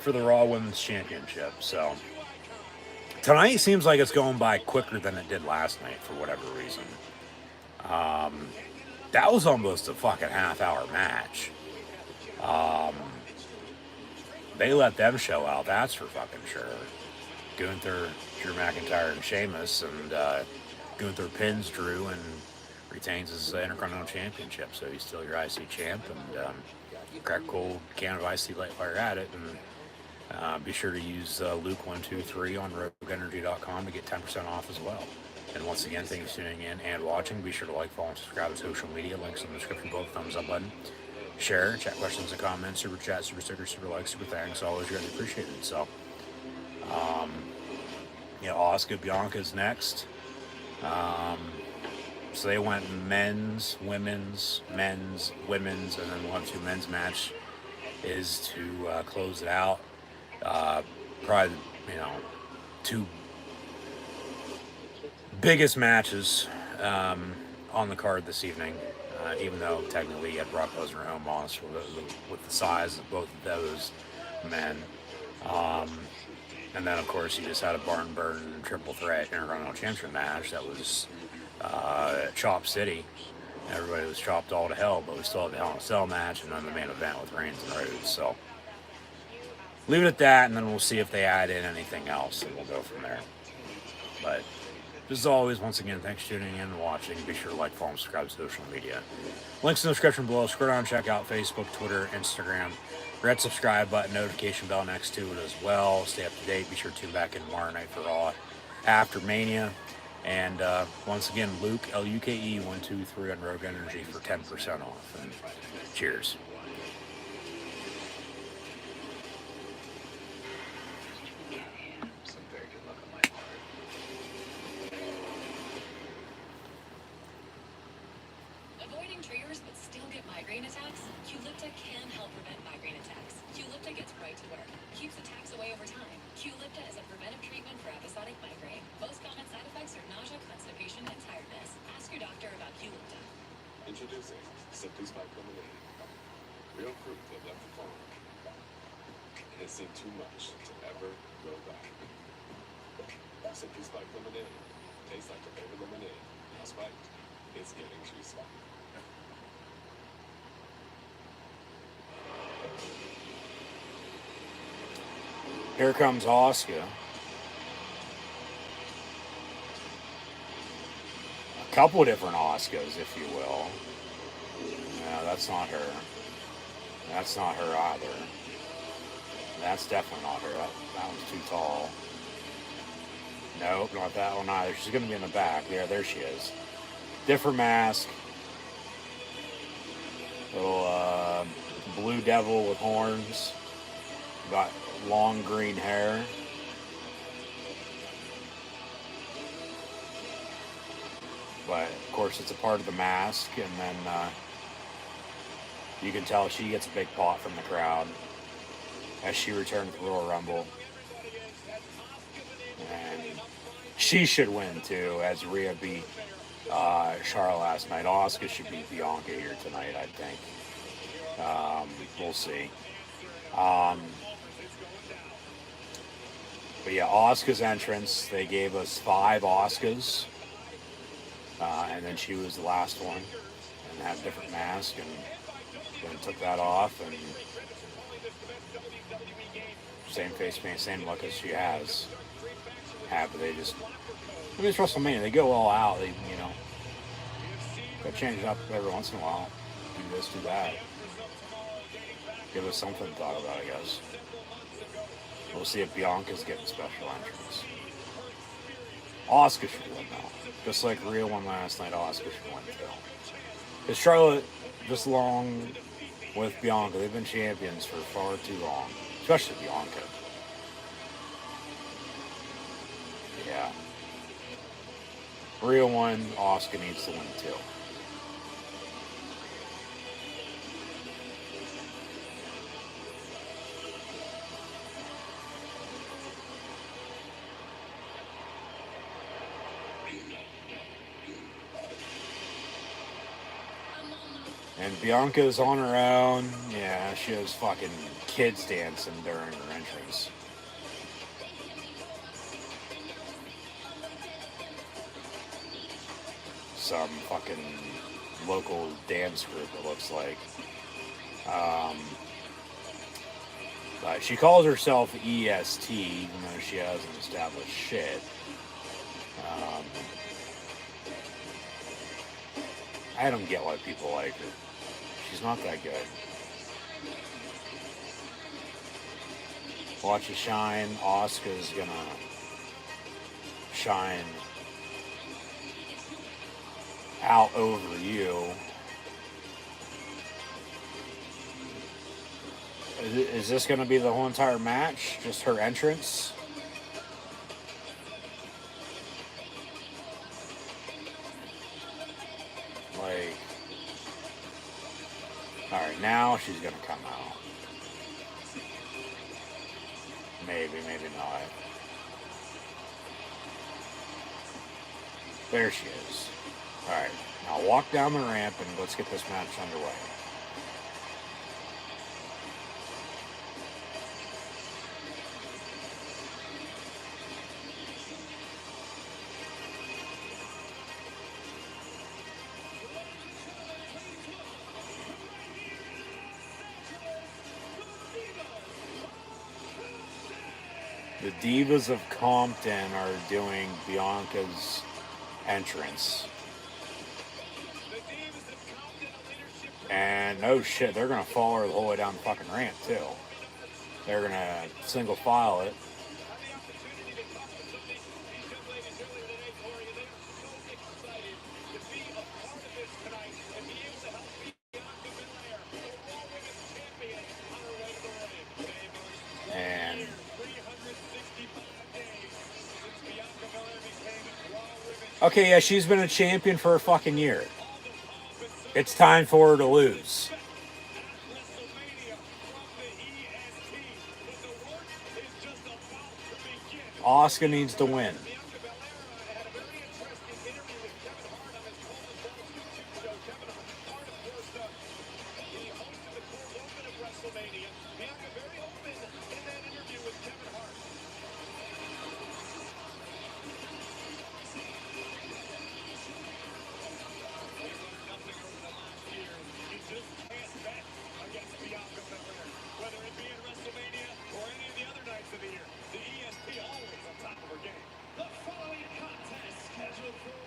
for the Raw Women's Championship. So tonight seems like it's going by quicker than it did last night for whatever reason. That was almost a fucking half-hour match. They let them show out, that's for fucking sure. Gunther, Drew McIntyre, and Sheamus, and Gunther pins Drew and retains his Intercontinental Championship, so he's still your IC champ. And crack a cold can of IC Light while you're at it, and be sure to use Luke123 on RogueEnergy.com to get 10% off as well. And once again, thank you for tuning in and watching. Be sure to like, follow, and subscribe to social media. Links in the description below. Thumbs up button. Share, chat questions and comments, super chat, super sticker, super like, super thanks. Always really appreciated. So, Asuka, Bianca's next. So they went men's, women's, and then 1-2 men's match is to close it out. Probably, 2 biggest matches on the card this evening, even though technically you had Brock Lesnar and Omos with the size of both of those men. And then, of course, you just had a barn burn triple threat Intercontinental Championship match that was Chop City. Everybody was chopped all to hell, but we still had the Hell in a Cell match, and then the main event with Reigns and Rhodes. So leave it at that, and then we'll see if they add in anything else, and we'll go from there. But As always, once again, thanks for tuning in and watching. Be sure to like, follow, and subscribe to social media. Links in the description below. Scroll down and check out Facebook, Twitter, Instagram. Red subscribe button, notification bell next to it as well. Stay up to date. Be sure to tune back in tomorrow night for Raw after Mania. And once again, Luke, LUKE123 on Rogue Energy for 10% off. And cheers. Some very good luck on my part. Avoiding triggers but still get migraine attacks? Qulipta can help prevent migraine attacks. Qulipta gets right to work, keeps attacks away over time. Qulipta is a preventive treatment for episodic migraine. Most common side effects are nausea, constipation, and tiredness. Ask your doctor about Qulipta. Introducing Simply Spiked Lemonade. Real fruit that left the farm. Has seen too much to ever go back. Simply Spiked Lemonade. Tastes like your favorite lemonade. Now spiked, it's getting juicy. Here comes Asuka. A couple different Asukas, if you will. No, that's not her. That's not her either. That's definitely not her. That one's too tall. Nope, not that one either. She's going to be in the back. Yeah, there she is. Different mask. Little blue devil with horns. Got long green hair. But, of course, it's a part of the mask. And then you can tell she gets a big pot from the crowd as she returned to the Royal Rumble. And she should win, too, as Rhea beat Charlotte last night. Asuka should beat Bianca here tonight, I think. We'll see. But yeah, Asuka's entrance, they gave us 5 Asukas. And then she was the last one. And had a different mask. And then took that off. And same face paint, same look as she has. But they just... I mean, it's WrestleMania. They go all out. They, you know... Gotta change it up every once in a while. Do this, do that. Give us something to talk about, I guess. We'll see if Bianca's getting special entrance. Asuka should win, though. Just like Rhea won last night, Asuka should win, too. Because Charlotte, just along with Bianca, they've been champions for far too long. Especially Bianca. Yeah. Rhea won, Asuka needs to win, too. And Bianca's on her own. Yeah, she has fucking kids dancing during her entrance. Some fucking local dance group, it looks like. But she calls herself EST, even though she hasn't established shit. I don't get why people like her. She's not that good. Watch her shine. Asuka's gonna shine out over you. Is this gonna be the whole entire match? Just her entrance? Like, alright, now she's gonna come out. Maybe, maybe not. There she is. Alright, now walk down the ramp and let's get this match underway. The Divas of Compton are doing Bianca's entrance. And no shit, they're gonna follow her the whole way down the fucking ramp too. They're gonna single file it. And okay, yeah, she's been a champion for a fucking year. It's time for her to lose. Asuka needs to win.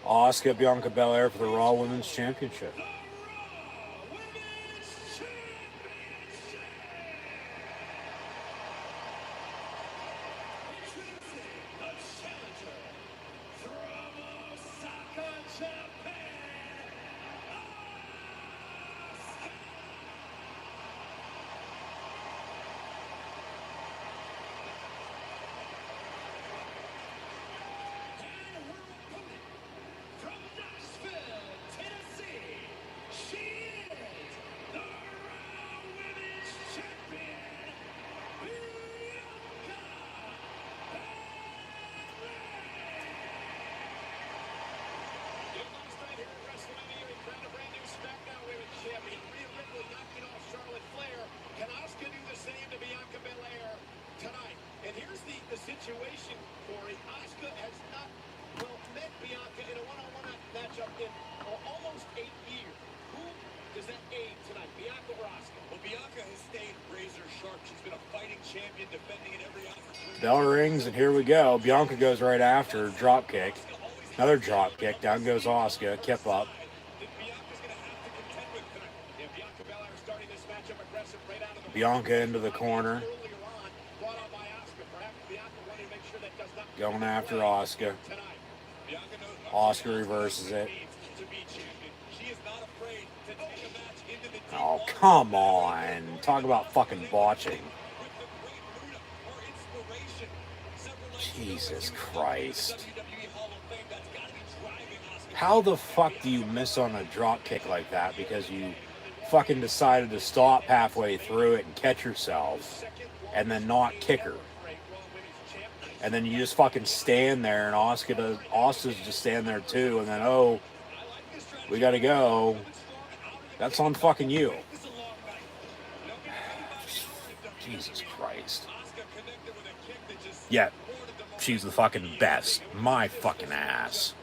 Asuka, Bianca Belair for the Raw Women's Championship. Situation, Corey. Asuka has not, met Bianca in a one-on-one matchup in almost 8 years. Who does that aid tonight, Bianca or Asuka? Well, Bianca has stayed razor sharp. She's been a fighting champion, defending in every opportunity. Bell rings, and here we go. Bianca goes right after, drop kick. Another drop kick. Down goes Asuka. Kip up. Bianca into the corner. Going after Asuka. Asuka reverses it. Oh, come on. Talk about fucking botching. Jesus Christ. How the fuck do you miss on a drop kick like that because you fucking decided to stop halfway through it and catch yourself and then not kick her? And then you just fucking stand there, and Asuka's just stand there too, and then, oh, we gotta go. That's on fucking you. Jesus Christ. Yeah, she's the fucking best. My fucking ass.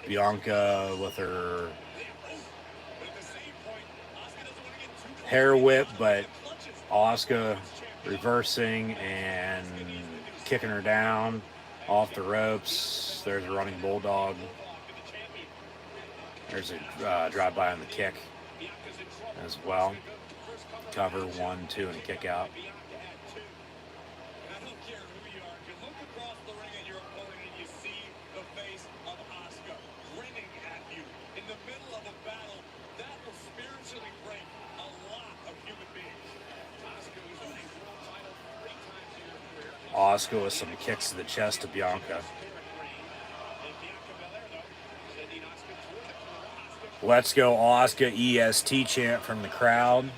Bianca with her hair whip, but Asuka reversing and kicking her down off the ropes. There's a running bulldog. There's a drive-by on the kick as well. Cover 1, 2, and a kick out. Asuka with some kicks to the chest to Bianca. Let's go Asuka EST chant from the crowd.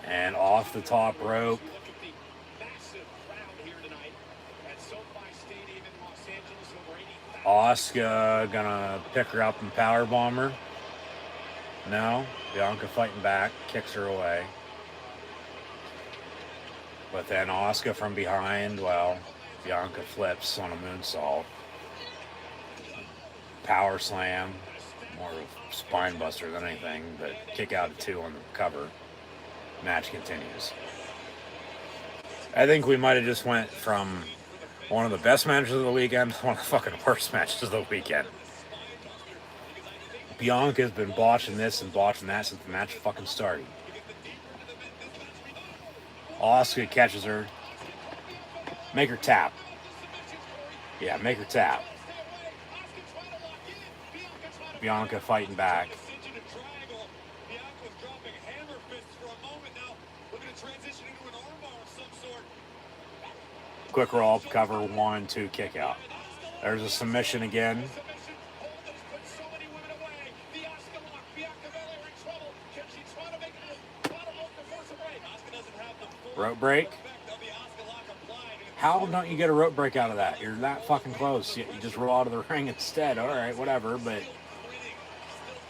And off the top rope. Asuka gonna pick her up and powerbomb her. No, Bianca fighting back, kicks her away. But then Asuka from behind, well, Bianca flips on a moonsault. power slam. More of a spine buster than anything, but kick out at 2 on the cover. Match continues. I think we might have just went from one of the best matches of the weekend to one of the fucking worst matches of the weekend. Bianca's been botching this and botching that since the match fucking started. Asuka catches her. Make her tap. Yeah, make her tap. Bianca fighting back. Quick roll up, cover, 1, 2, kick out. There's a submission again. Rope break. How don't you get a rope break out of that? You're that fucking close. You just roll out of the ring instead. All right, whatever. But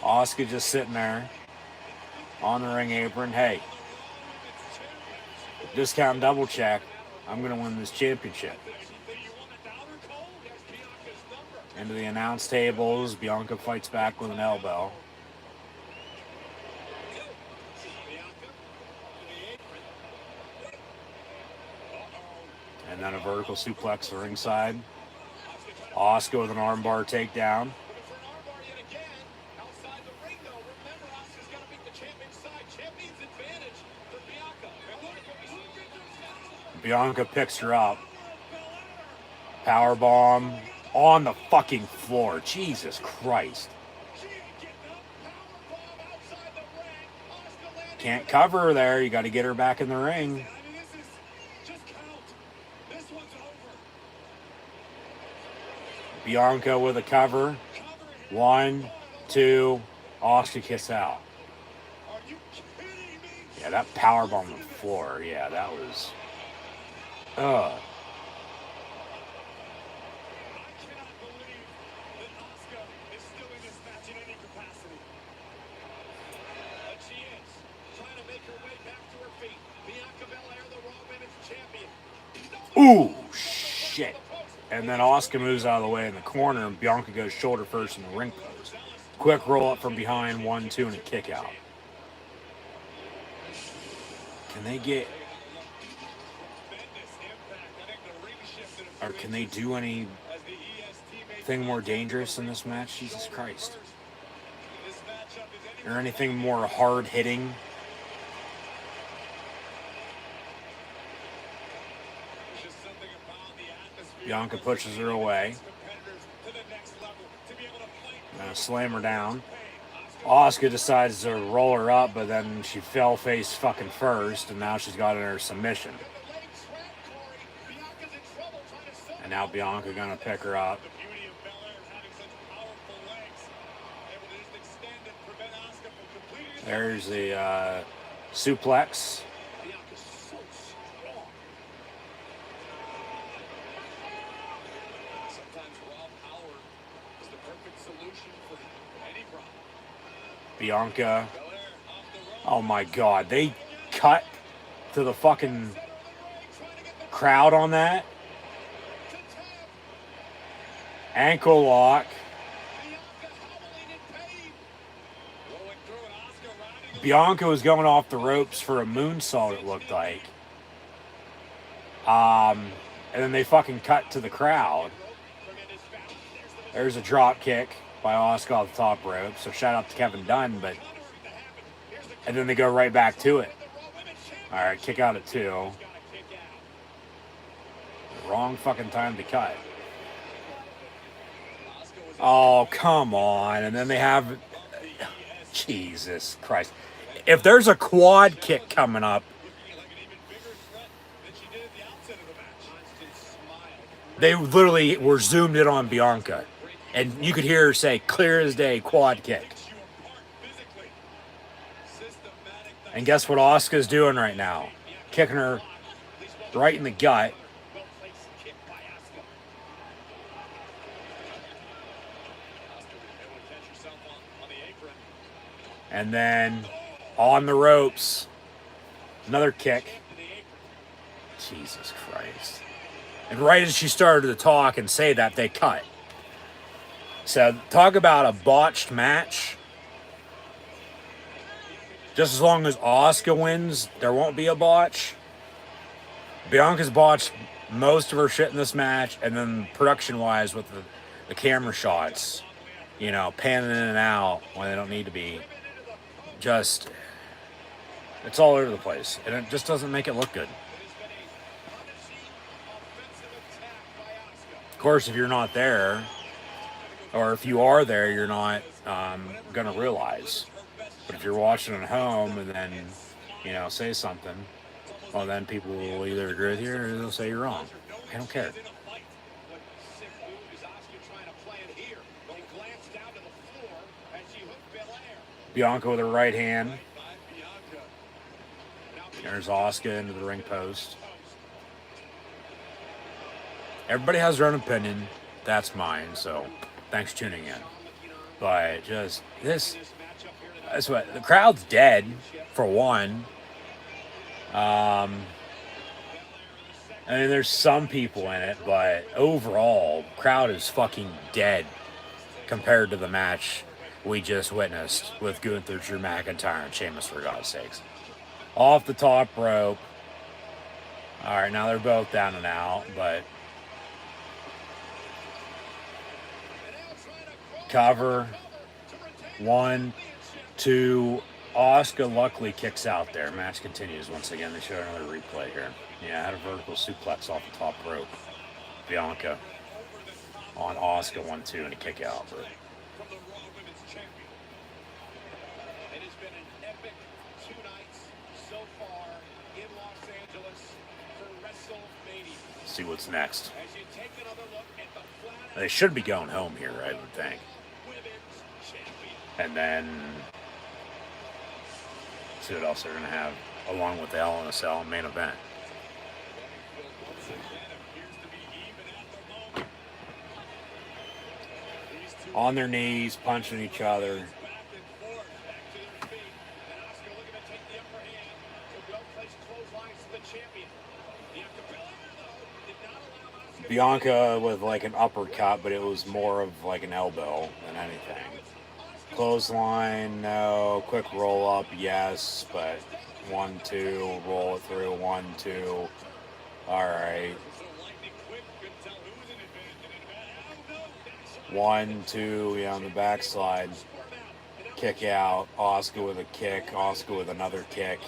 Asuka just sitting there on the ring apron. Hey, discount double check. I'm going to win this championship. Into the announce tables. Bianca fights back with an elbow. And then a vertical suplex to ringside. Asuka with an armbar takedown. Bianca picks her up. Powerbomb on the fucking floor. Jesus Christ. Can't cover her there. You got to get her back in the ring. Bianca with a cover. 1, 2. Asuka kicks out. Yeah, that powerbomb on the floor. Yeah, that was... Ooh, shit. And then Asuka moves out of the way in the corner, and Bianca goes shoulder first in the ring post. Quick roll up from behind, 1, 2, and a kick out. Can they get... Or can they do anything more dangerous in this match? Jesus Christ. Or anything more hard-hitting? Bianca pushes her away. Gonna slam her down. Asuka decides to roll her up, but then she fell face fucking first, and now she's got her in her submission. And now Bianca gonna pick her up. There's the suplex. Bianca. Oh my God. They cut to the fucking crowd on that. Ankle lock. Bianca was going off the ropes for a moonsault, it looked like. And then they fucking cut to the crowd. There's a drop kick by Asuka off the top rope. So shout out to Kevin Dunn, but... And then they go right back to it. Alright, kick out at 2. Wrong fucking time to cut. Oh, come on. And then they have... Jesus Christ. If there's a quad kick coming up, they literally were zoomed in on Bianca. And you could hear her say, clear as day, quad kick. And guess what Asuka's doing right now? Kicking her right in the gut. And then on the ropes, another kick. Jesus Christ. And right as she started to talk and say that, they cut. So talk about a botched match. Just as long as Asuka wins, there won't be a botch. Bianca's botched most of her shit in this match, and then production-wise with the camera shots, you know, panning in and out when they don't need to be. Just, it's all over the place, and it just doesn't make it look good. Of course, if you're not there, or if you are there, you're not going to realize. But if you're watching at home and then, you know, say something, well, then people will either agree with you or they'll say you're wrong. I don't care. Bianca with her right hand. There's Asuka into the ring post. Everybody has their own opinion. That's mine, so thanks for tuning in. But just this, that's what the crowd's dead for one. I mean, there's some people in it, but overall, crowd is fucking dead compared to the match we just witnessed with Gunther, Drew McIntyre, and Sheamus, for God's sakes. Off the top rope. All right, now they're both down and out, but cover. 1, 2. Asuka luckily kicks out there. Match continues once again. They show another replay here. Yeah, had a vertical suplex off the top rope. Bianca on Asuka 1-2 and a kick out. But It has been an epic 2 nights so far in Los Angeles for WrestleMania. see what's next. As you take another look at the flat They should be going home here, I would think. women's champion. And then see what else they're going to have along with the Hell in a Cell main event. On their knees, punching each other. Bianca with like an uppercut, but it was more of like an elbow than anything. Clothesline, no. Quick roll up, yes, but 1-2, roll it through, 1-2. All right. 1-2, yeah, on the backslide. Kick out. Asuka with a kick. Asuka with another kick.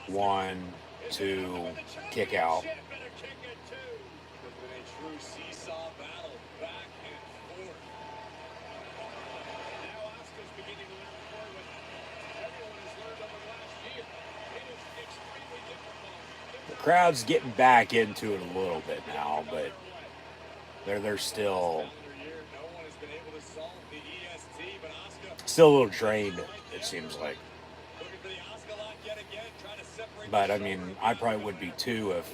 1-2, kick out. The crowd's getting back into it a little bit now, but they're still a little drained, it seems like. But I mean, I probably would be too if,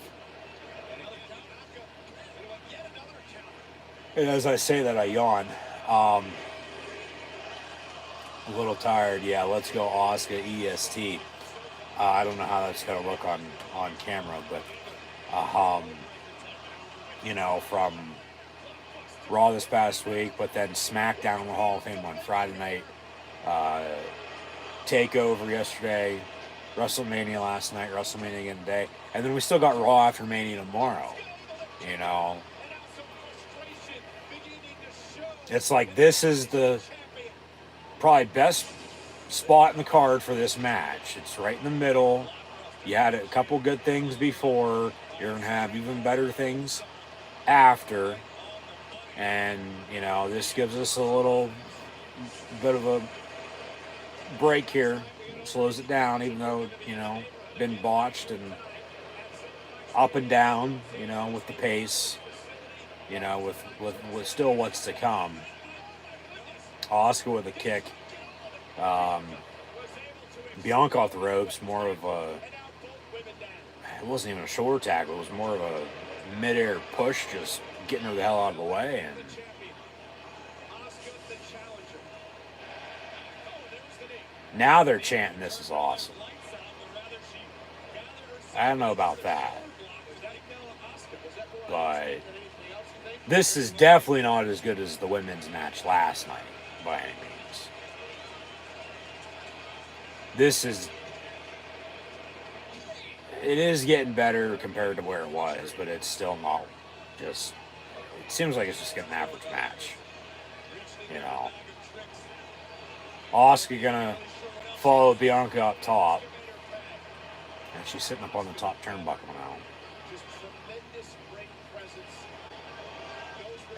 and as I say that, I yawn. A little tired. Yeah, let's go Asuka EST. I don't know how that's going to look on camera, but you know, from Raw this past week, but then SmackDown in the Hall of Fame on Friday night, TakeOver yesterday, WrestleMania last night, WrestleMania again today, and then we still got Raw after Mania tomorrow. You know, it's like this is the probably best spot in the card for this match. It's right in the middle. You had a couple good things before. You're going to have even better things after. And, you know, this gives us a little bit of a break here. Slows it down, even though, you know, been botched and up and down, you know, with the pace, you know, with still what's to come. Asuka with a kick. Bianca off the ropes, more of a, it wasn't even a shoulder tackle, it was more of a mid-air push, just getting her the hell out of the way. And now they're chanting, "This is awesome." I don't know about that, but This is definitely not as good as the women's match last night, by any means. It is getting better compared to where it was, but it's still not just, it seems like it's just an average match. You know, Asuka gonna follow Bianca up top, and she's sitting up on the top turnbuckle now.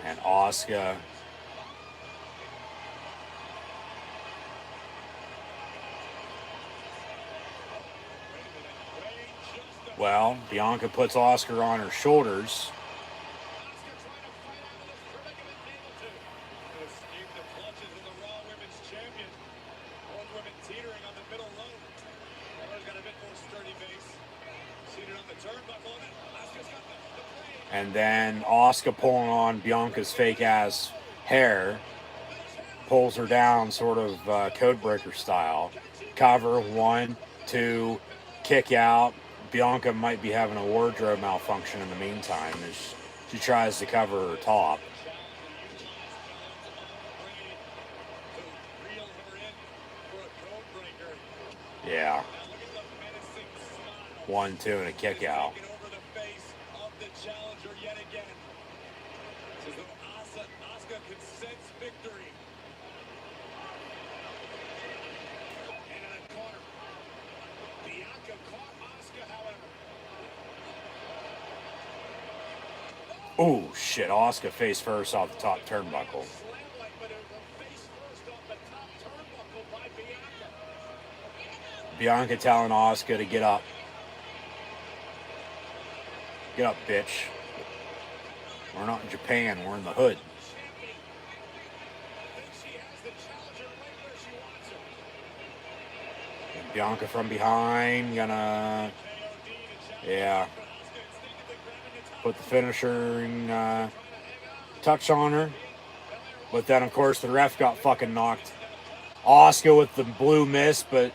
And Asuka well, Bianca puts Asuka on her shoulders. And then Asuka pulling on Bianca's fake ass hair, pulls her down sort of codebreaker style. Cover, 1, 2, kick out. Bianca might be having a wardrobe malfunction in the meantime as she tries to cover her top. Yeah. 1, 2, and a kick out. Oh shit, Asuka face first off the top turnbuckle. Bianca telling Asuka to get up. Get up, bitch. We're not in Japan, we're in the hood. And Bianca from behind, gonna, yeah, put the finishing touch on her. But then, of course, the ref got fucking knocked. Asuka with the blue miss, but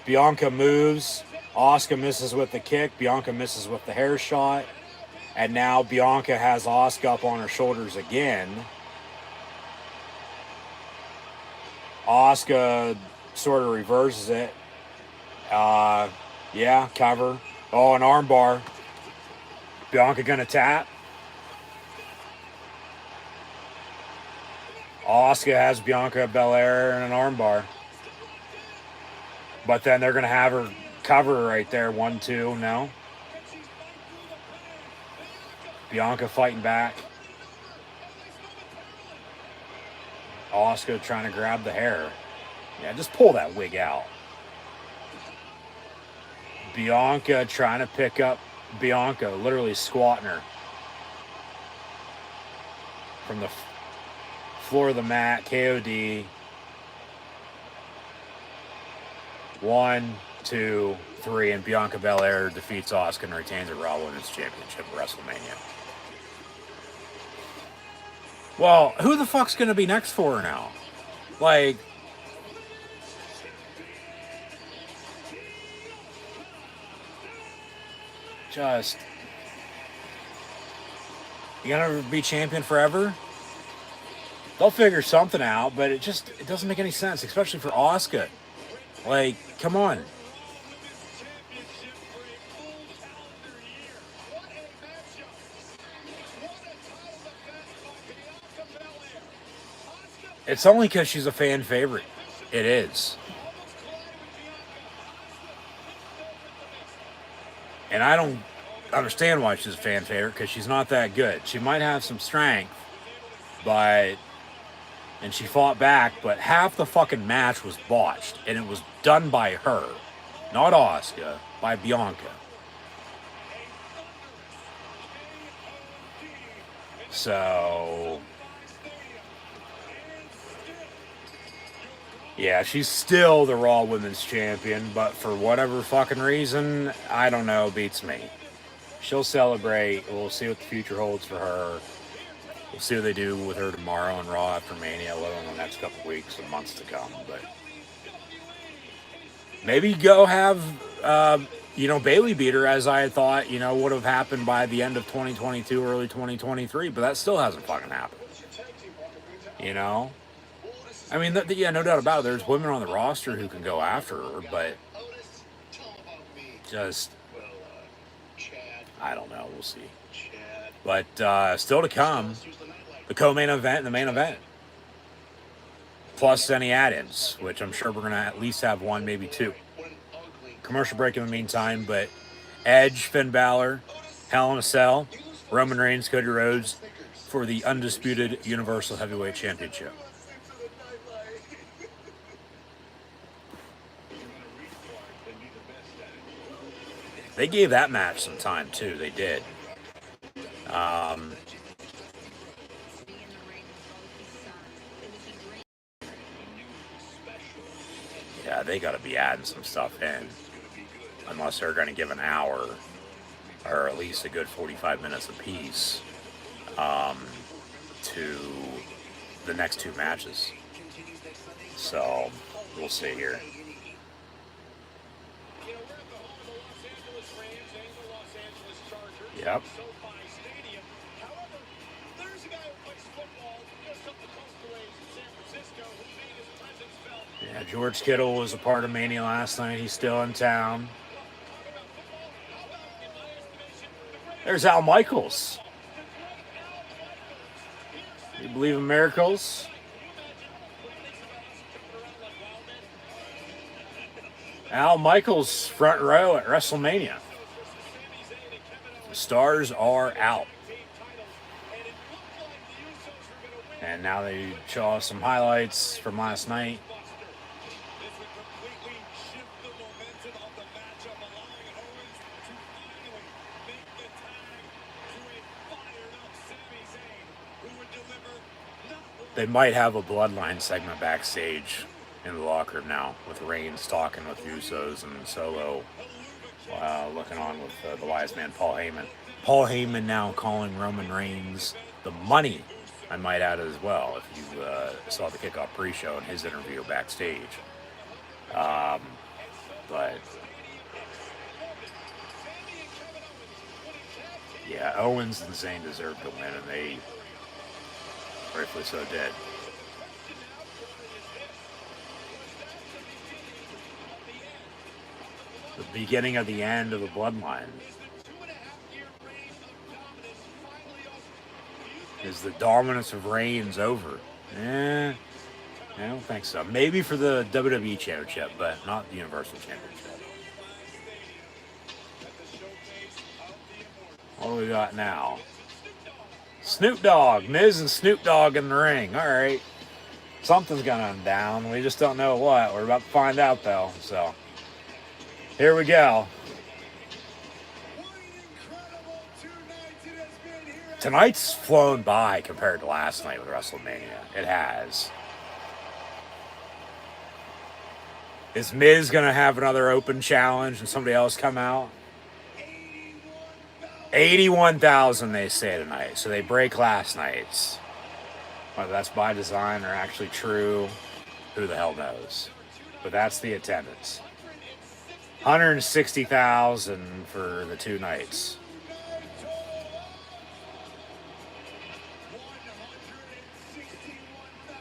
Bianca moves. Asuka misses with the kick. Bianca misses with the hair shot. And now Bianca has Asuka up on her shoulders again. Asuka sort of reverses it. Yeah, cover. Oh, an armbar. Bianca gonna tap. Asuka has Bianca Belair in an armbar. But then they're gonna have her cover right there. 1, 2, no. Bianca fighting back. Asuka trying to grab the hair. Yeah, just pull that wig out. Bianca trying to pick up Bianca, literally squatting her from the floor of the mat. KOD. 1, 2, 3, and Bianca Belair defeats Asuka and retains the Raw Women's Championship at WrestleMania. Well, who the fuck's gonna be next for her now? Like, just, you gonna be champion forever? They'll figure something out, but it doesn't make any sense, especially for Asuka. Like, come on. It's only because she's a fan favorite. It is. And I don't understand why she's a fan favorite, because she's not that good. She might have some strength, and she fought back, but half the fucking match was botched, and it was done by her, not Asuka, by Bianca. So, yeah, she's still the Raw Women's Champion, but for whatever fucking reason, I don't know, beats me. She'll celebrate. We'll see what the future holds for her. We'll see what they do with her tomorrow on Raw after Mania, let alone the next couple weeks and months to come. But maybe go have, Bailey beat her, as I had thought, would have happened by the end of 2022, early 2023, but that still hasn't fucking happened. I mean, yeah, no doubt about it. There's women on the roster who can go after her, but just, I don't know. We'll see. But still to come, the co-main event and the main event. Plus any add-ins, which I'm sure we're going to at least have one, maybe two. Commercial break in the meantime, but Edge, Finn Balor, Hell in a Cell, Roman Reigns, Cody Rhodes for the undisputed Universal Heavyweight Championship. They gave that match some time too. They did. Yeah, they got to be adding some stuff in, unless they're going to give an hour or at least a good 45 minutes apiece to the next two matches. So we'll see here. Yep. Yeah, George Kittle was a part of Mania last night. He's still in town. There's Al Michaels. You believe in miracles? Al Michaels front row at WrestleMania. The stars are out. And now they show us some highlights from last night. They might have a Bloodline segment backstage in the locker room now, with Reigns talking with Usos and Solo, looking on with the wise man Paul Heyman. Paul Heyman now calling Roman Reigns the money, I might add as well, if you saw the kickoff pre-show and his interview backstage. But yeah, Owens and Zayn deserved to win, and they rightfully so did. The beginning of the end of the Bloodline. Is the dominance of Reigns over? I don't think so. Maybe for the WWE Championship, but not the Universal Championship. What do we got now? Snoop Dogg. Miz and Snoop Dogg in the ring. All right. Something's going down. We just don't know what. We're about to find out, though. So, here we go. Tonight's flown by compared to last night with WrestleMania. It has. Is Miz going to have another open challenge and somebody else come out? 81,000 they say tonight. So they break last night's. Whether that's by design or actually true, who the hell knows? But that's the attendance. 160,000 for the two nights.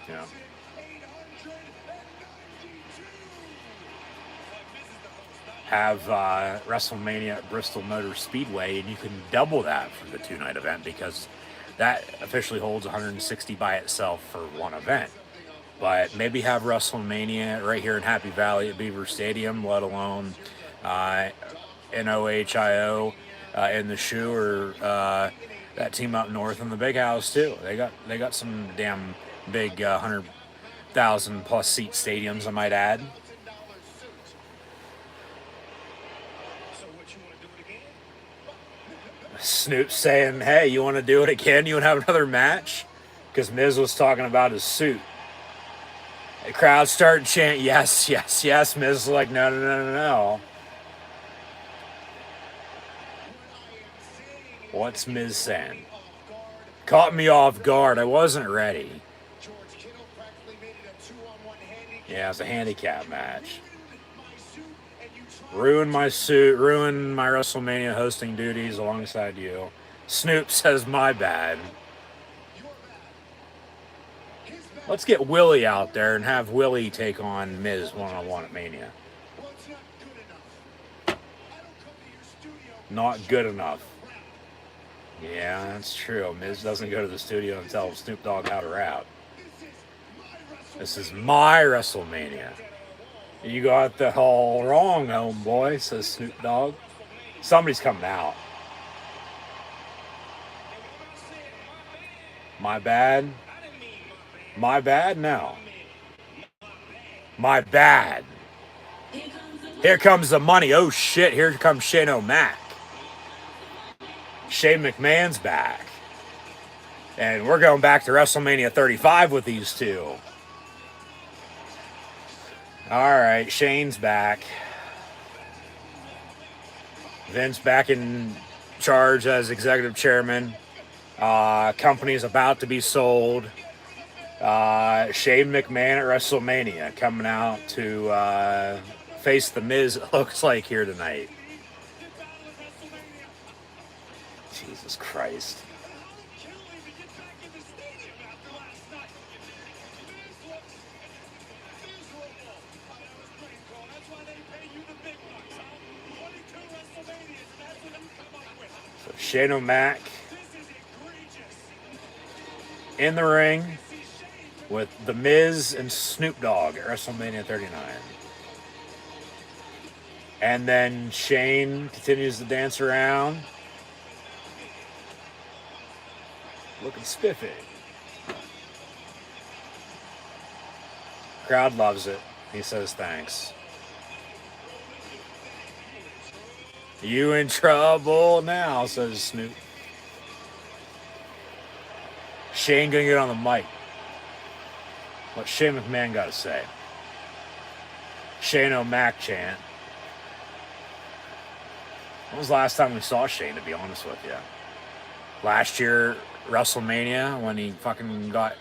Yeah. Have WrestleMania at Bristol Motor Speedway, and you can double that for the two-night event because that officially holds 160 by itself for one event. But maybe have WrestleMania right here in Happy Valley at Beaver Stadium, let alone NOHIO in the shoe, or that team up north in the big house too. They got some damn big 100,000 plus seat stadiums, I might add. Snoop saying, hey, you want to do it again? You want to have another match? Because Miz was talking about his suit. The crowd started chanting, yes, yes, yes. Miz was like, no, no, no, no, no. What's Miz saying? Caught me off guard. I wasn't ready. Yeah, it's a handicap match. Ruin my suit, ruin my WrestleMania hosting duties alongside you. Snoop says, my bad. Let's get Willie out there and have Willie take on Miz one-on-one at Mania. Not good enough. Yeah, that's true. Miz doesn't go to the studio and tell Snoop Dogg how to rap. This is my WrestleMania. You got the all wrong, homeboy, says Snoop Dogg. Somebody's coming out. My bad. My bad? No. My bad. Here comes the money. Oh shit, here comes Shane O'Mac. Shane McMahon's back. And we're going back to WrestleMania 35 with these two. Alright, Shane's back. Vince back in charge as executive chairman. Company's about to be sold. Shane McMahon at WrestleMania coming out to face The Miz, it looks like, here tonight. Jesus Christ. So Shane O'Mac in the ring with The Miz and Snoop Dogg at WrestleMania 39. And then Shane continues to dance around. Looking spiffy. Crowd loves it. He says thanks. You in trouble now, says Snoop. Shane gonna get on the mic. What Shane McMahon got to say? Shane O'Mac chant. When was the last time we saw Shane, to be honest with you? Last year, WrestleMania, when he fucking got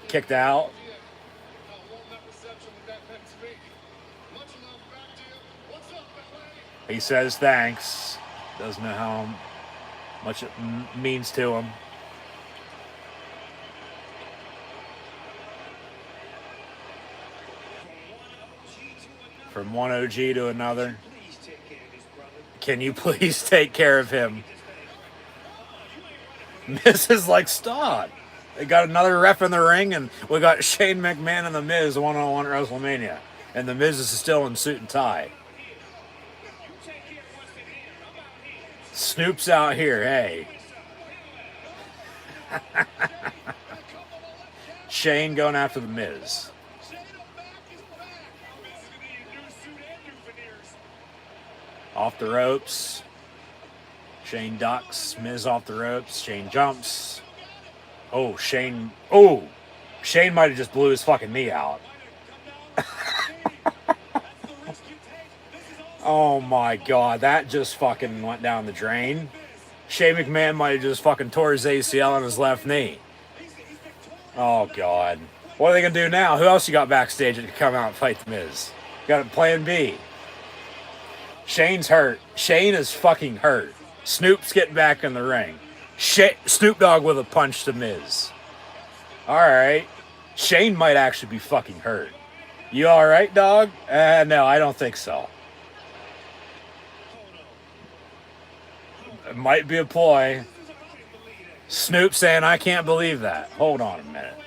kicked out. He says thanks. Doesn't know how much it means to him. From one OG to another. Can you please take care of him? Miz is like, stop. They got another ref in the ring, and we got Shane McMahon and The Miz one-on-one at WrestleMania. And The Miz is still in suit and tie. Snoop's out here, hey. Shane going after The Miz. Off the ropes. Shane ducks. Miz off the ropes. Shane jumps. Oh, Shane. Oh! Shane might have just blew his fucking knee out. Oh my god, that just fucking went down the drain. Shane McMahon might have just fucking tore his ACL on his left knee. Oh god. What are they gonna do now? Who else you got backstage that could come out and fight The Miz? Got a plan B. Shane's hurt. Shane is fucking hurt. Snoop's getting back in the ring. Snoop Dogg with a punch to Miz. Alright. Shane might actually be fucking hurt. You alright, dog? No, I don't think so. It might be a ploy. Snoop saying, I can't believe that. Hold on a minute.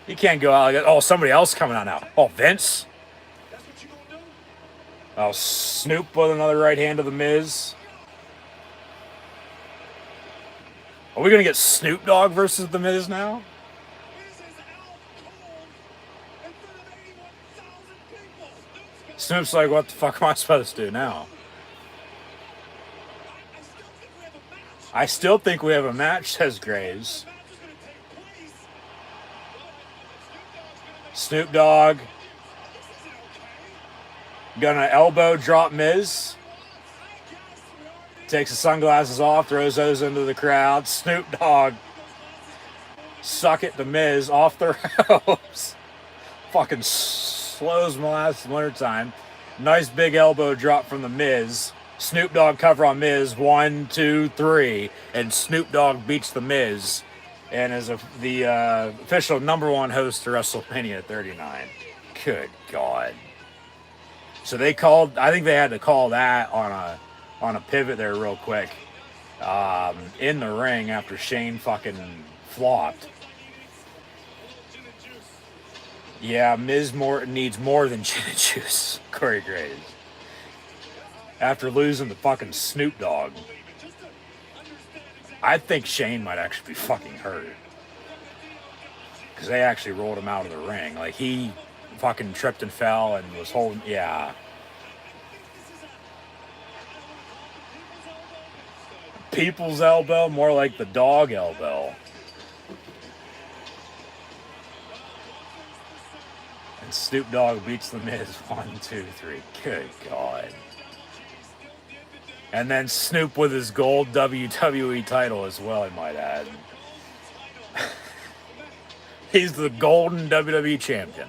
You can't go out like that. Oh, somebody else coming out now. Oh, Vince? Oh, Snoop with another right hand to The Miz. Are we going to get Snoop Dogg versus The Miz now? Snoop's like, what the fuck am I supposed to do now? I still think we have a match, says Graves. Snoop Dogg gonna elbow drop Miz. Takes the sunglasses off, throws those into the crowd. Snoop Dogg. Suck it to Miz off the ropes. Fucking slows molasses wintertime. Nice big elbow drop from the Miz. Snoop Dogg cover on Miz. 1, 2, 3, and Snoop Dogg beats the Miz, and is the official #1 host to WrestleMania 39. Good God. So they called. I think they had to call that on a pivot there real quick, in the ring after Shane fucking flopped. Yeah, Miz needs more than gin and juice. Corey Graves. After losing to fucking Snoop Dogg. I think Shane might actually be fucking hurt. Because they actually rolled him out of the ring. Like, he fucking tripped and fell and was holding... Yeah. People's elbow? More like the dog elbow. And Snoop Dogg beats the Miz. 1, 2, 3. Good God. And then Snoop with his gold WWE title as well, I might add. He's the golden WWE champion.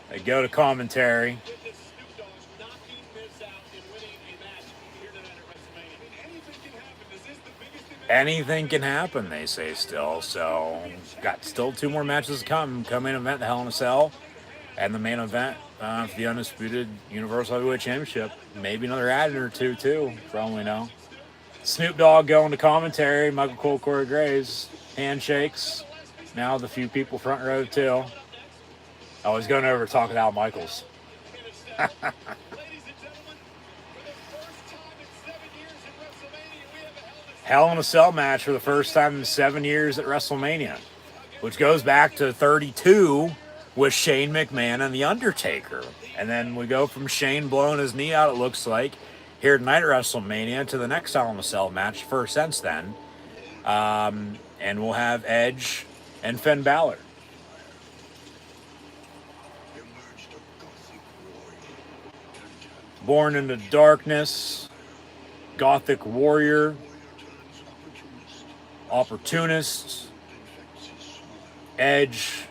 They go to commentary. Anything can happen, they say still. So, got still 2 more matches to come. Main event, the Hell in a Cell, and the main event for the undisputed Universal Heavyweight Championship. Maybe another add-in or 2 too, for all we know. Snoop Dogg going to commentary. Michael Cole, Corey Graves, handshakes. Now the few people front row too. Oh, he's going over to talk with Al Michaels. Hell in a Cell match for the first time in 7 years at WrestleMania, which goes back to 32 with Shane McMahon and The Undertaker. And then we go from Shane blowing his knee out, it looks like, here tonight at WrestleMania to the next Hell in a Cell match, first since then. And we'll have Edge and Finn Balor. Born into Darkness, Gothic Warrior, Opportunist, Edge,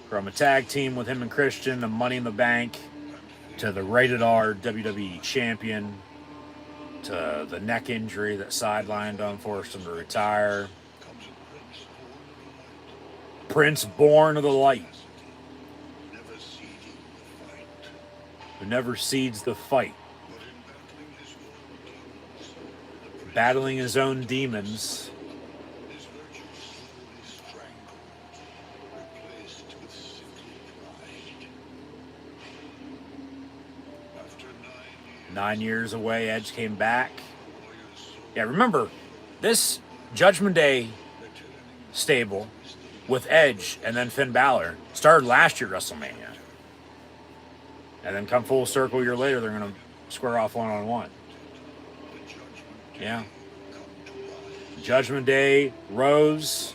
from a tag team with him and Christian, to Money in the Bank, to the Rated R WWE Champion, to the neck injury that sidelined him, forced him to retire. Prince born of the light, who never cedes the fight, battling his own demons. Nine years away, Edge came back. Yeah, remember, this Judgment Day stable with Edge and then Finn Balor started last year at WrestleMania. And then come full circle a year later, they're going to square off one-on-one. Yeah. Judgment Day rose.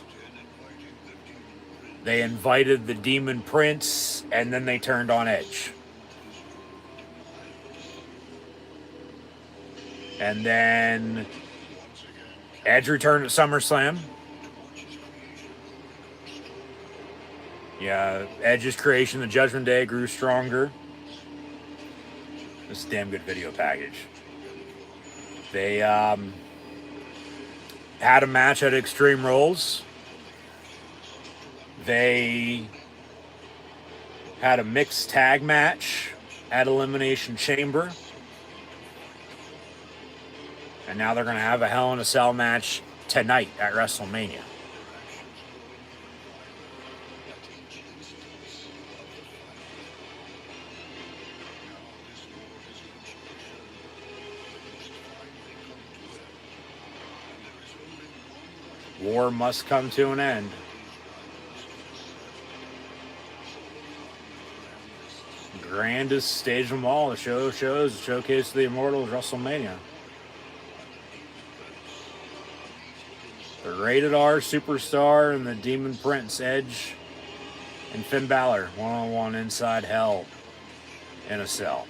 They invited the Demon Prince, and then they turned on Edge. And then Edge returned at SummerSlam. Yeah, Edge's creation, the Judgment Day, grew stronger. This is a damn good video package. They had a match at Extreme Rules. They had a mixed tag match at Elimination Chamber. And now they're going to have a Hell in a Cell match tonight at WrestleMania. War must come to an end. Grandest stage of them all. The showcase of the Immortals, WrestleMania. The Rated R Superstar and the Demon Prince, Edge and Finn Balor, one-on-one inside Hell in a Cell.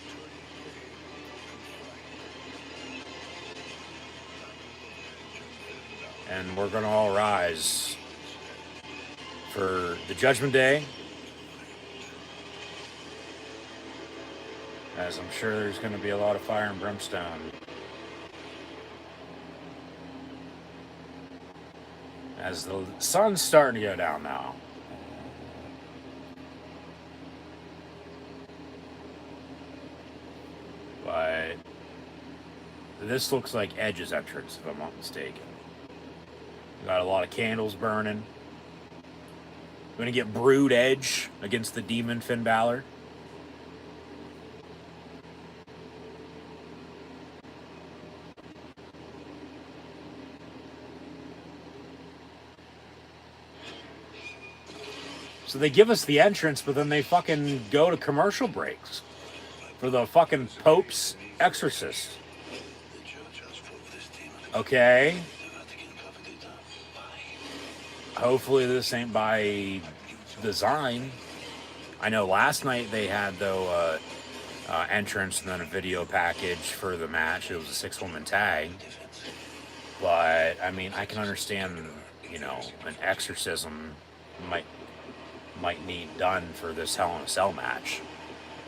And we're going to all rise for the Judgment Day. As I'm sure there's going to be a lot of fire and brimstone. As the sun's starting to go down now. But this looks like Edge's entrance, if I'm not mistaken. Got a lot of candles burning. We're going to get Brood Edge against the Demon Finn Balor. So they give us the entrance, but then they fucking go to commercial breaks for the fucking Pope's exorcist. Okay. Hopefully this ain't by design. I know last night they had, though, entrance and then a video package for the match. It was a 6-woman tag. But, I mean, I can understand, you know, an exorcism might need done for this Hell in a Cell match,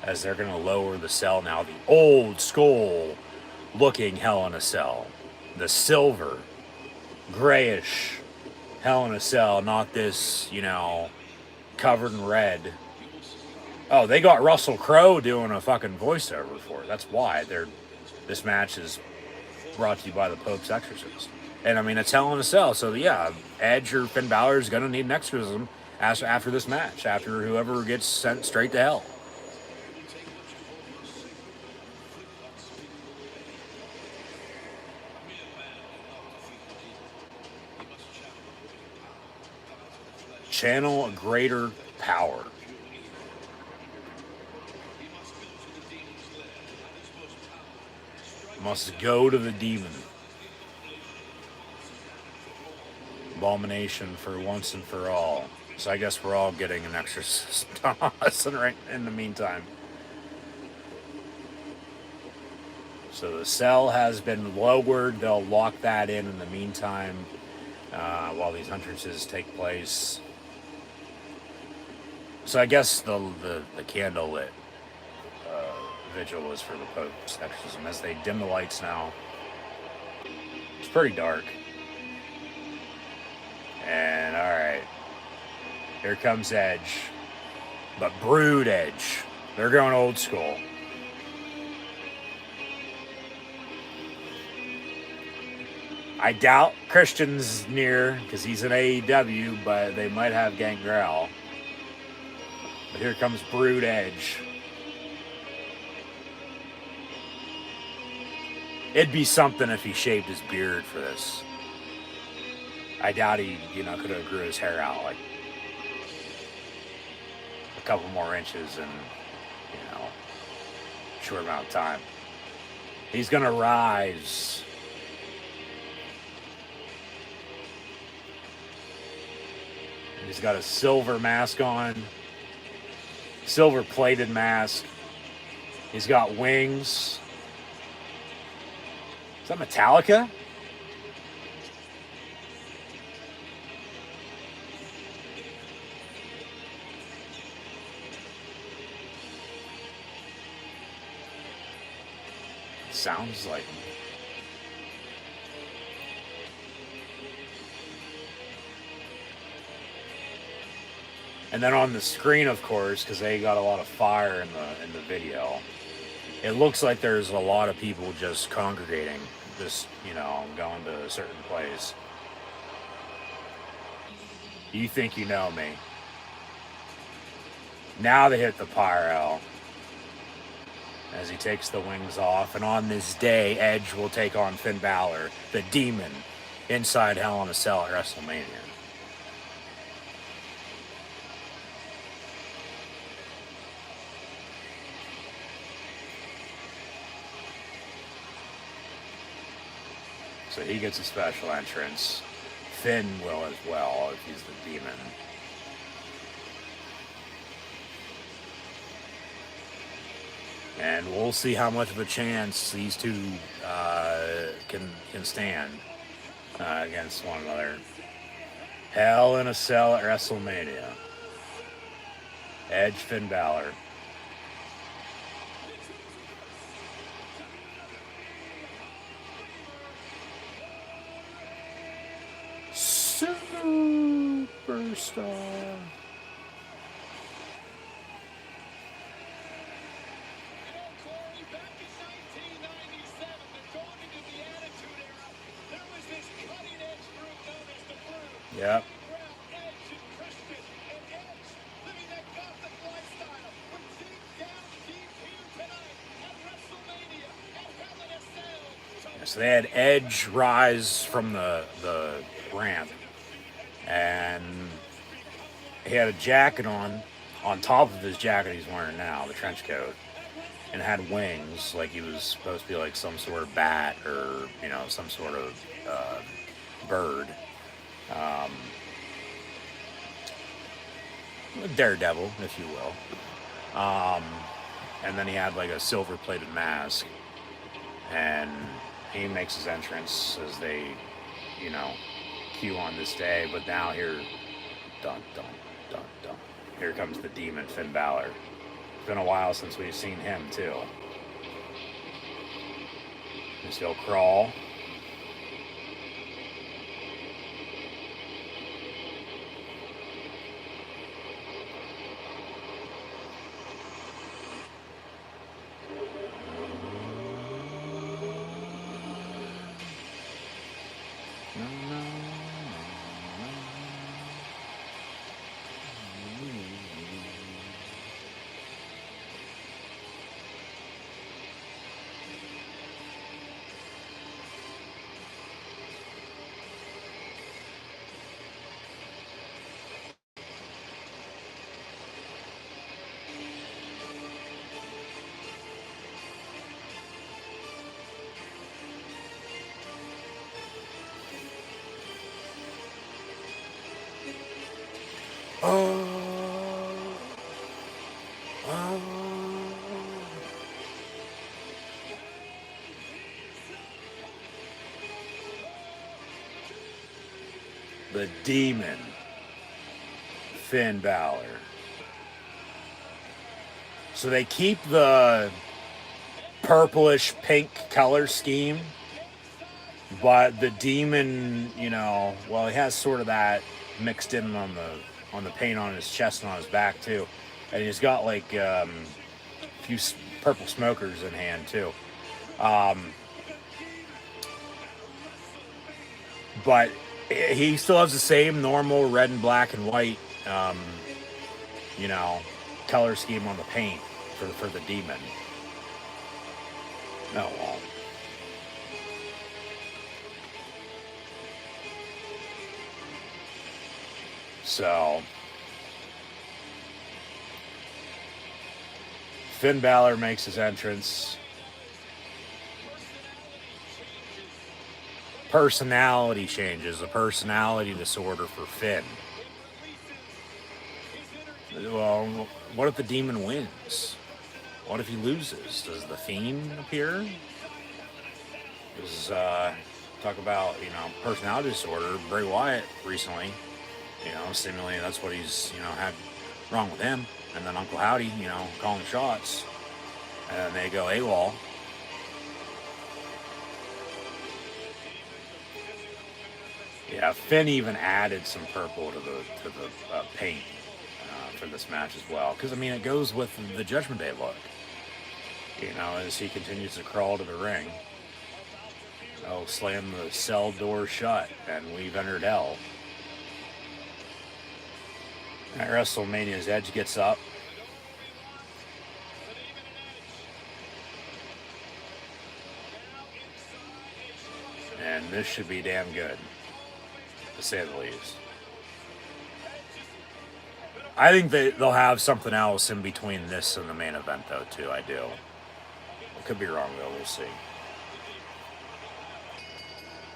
as they're going to lower the cell now, the old school looking Hell in a Cell, the silver grayish Hell in a Cell, not this, you know, covered in red. Oh, they got Russell Crowe doing a fucking voiceover for it. That's why this match is brought to you by the Pope's exorcist. And I mean, it's Hell in a Cell, so yeah, Edge or Finn Balor is going to need an exorcism after this match, after whoever gets sent straight to hell. Channel a greater power. Must go to the demon. Abomination for once and for all. So I guess we're all getting an exorcist right in the meantime. So the cell has been lowered. They'll lock that in the meantime while these entrances take place. So I guess the candlelit vigil is for the Pope's exorcism. As they dim the lights now, it's pretty dark. And all right. Here comes Edge. But Brood Edge. They're going old school. I doubt Christian's near because he's in AEW, but they might have Gangrel. But here comes Brood Edge. It'd be something if he shaved his beard for this. I doubt he, could have grew his hair out like a couple more inches in, a short amount of time. He's gonna rise. He's got a silver mask on, silver plated mask. He's got wings. Is that Metallica? Sounds like. And then on the screen, of course, because they got a lot of fire in the video, it looks like there's a lot of people just congregating, just going to a certain place. You think you know me? Now they hit the pyro as he takes the wings off, and on this day, Edge will take on Finn Balor, the Demon, inside Hell in a Cell at WrestleMania. So he gets a special entrance. Finn will as well if he's the Demon. And we'll see how much of a chance these two can stand against one another. Hell in a Cell at WrestleMania. Edge, Finn Balor. Superstar. Corey, back in 1997, the dawn into the Attitude Era, there was this cutting-edge group known as the Brood. Yep. Brown, Edge, and Christian, and Edge living that gothic lifestyle. We're down deep here tonight at WrestleMania, at Hell in a Cell. So they had Edge rise from the ramp, and he had a jacket on top of his jacket he's wearing now, the trench coat, and had wings, like he was supposed to be like some sort of bat or, you know, some sort of bird. Daredevil, if you will. And then he had like a silver-plated mask, and he makes his entrance as they, you know, cue on this day. But now here, dun dun dun dun, here comes the Demon, Finn Balor. It's been a while since we've seen him too. Just he'll crawl. The Demon, Finn Balor. So they keep the purplish pink color scheme, but the Demon, you know, well, he has sort of that mixed in on the paint on his chest and on his back too, and he's got like a few purple smokers in hand too. But he still has the same normal red and black and white, you know, color scheme on the paint for the Demon. Oh, well. So, Finn Balor makes his entrance. Personality changes, a personality disorder for Finn. Well, what if the Demon wins? What if he loses? Does the Fiend appear? Talk about, you know, personality disorder. Bray Wyatt recently, you know, seemingly that's what he's, you know, had wrong with him. And then Uncle Howdy, you know, calling shots. And then they go AWOL. Yeah, Finn even added some purple to the paint for this match as well. Because, I mean, it goes with the Judgment Day look. You know, as he continues to crawl to the ring. Oh, slam the cell door shut, and we've entered hell. At WrestleMania's Edge gets up. And this should be damn good, to say the least. I think they'll have something else in between this and the main event, though, too. I do. I could be wrong, though. We'll see.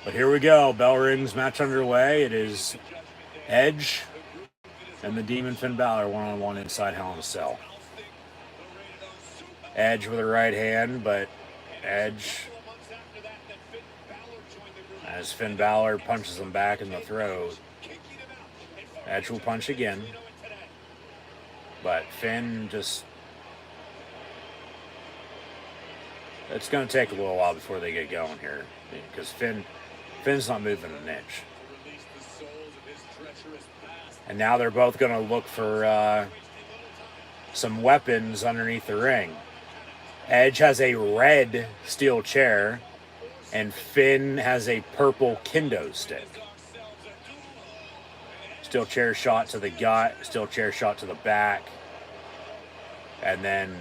But here we go. Bell rings, match underway. It is Edge and the Demon Finn Balor one-on-one inside Hell in a Cell. Edge with a right hand, but Edge, as Finn Balor punches him back in the throat, Edge will punch again. But Finn just... It's going to take a little while before they get going here. Because Finn's not moving an inch. And now they're both going to look for some weapons underneath the ring. Edge has a red steel chair, and Finn has a purple kendo stick. Steel chair shot to the gut, steel chair shot to the back, and then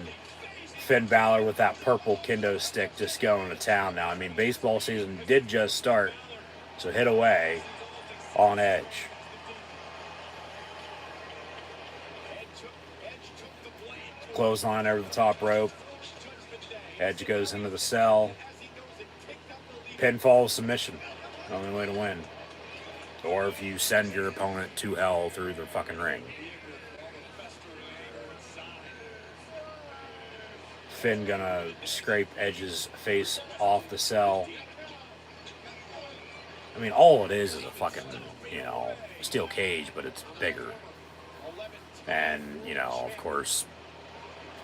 Finn Balor with that purple kendo stick just going to town now. I mean, baseball season did just start, so hit away on Edge. Clothesline over the top rope. Edge goes into the cell. Pinfall submission. Only way to win. Or if you send your opponent to hell through the fucking ring. Finn gonna scrape Edge's face off the cell. I mean, all it is a fucking, steel cage, but it's bigger. And, of course,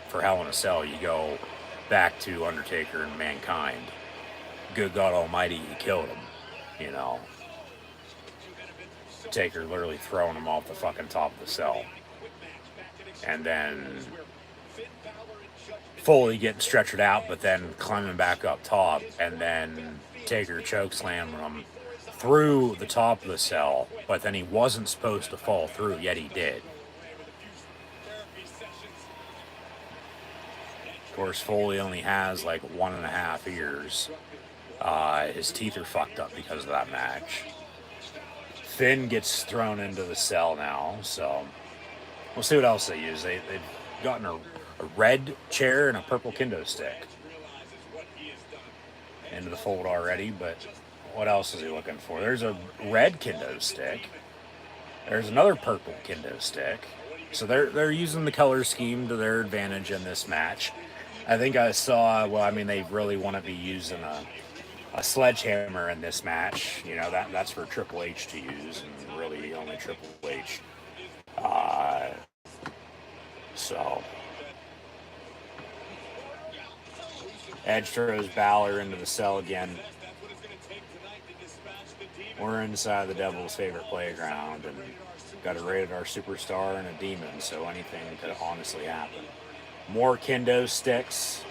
for Hell in a Cell, you go back to Undertaker and Mankind. Good God Almighty, you killed him, Taker literally throwing him off the fucking top of the cell. And then Foley getting stretchered out, but then climbing back up top. And then Taker chokeslamming him through the top of the cell. But then he wasn't supposed to fall through, yet he did. Of course, Foley only has like 1.5 ears. His teeth are fucked up because of that match. Finn gets thrown into the cell now, so we'll see what else they use. They've gotten a red chair and a purple kendo stick into the fold already, but what else is he looking for? There's a red kendo stick. There's another purple kendo stick. So they're using the color scheme to their advantage in this match. I think I saw, they really want to be using a sledgehammer in this match. That's for Triple H to use, and really only Triple H. So Edge throws Balor into the cell again. We're inside the Devil's favorite playground, and got a rated R superstar and a demon, so anything could honestly happen. More kendo sticks.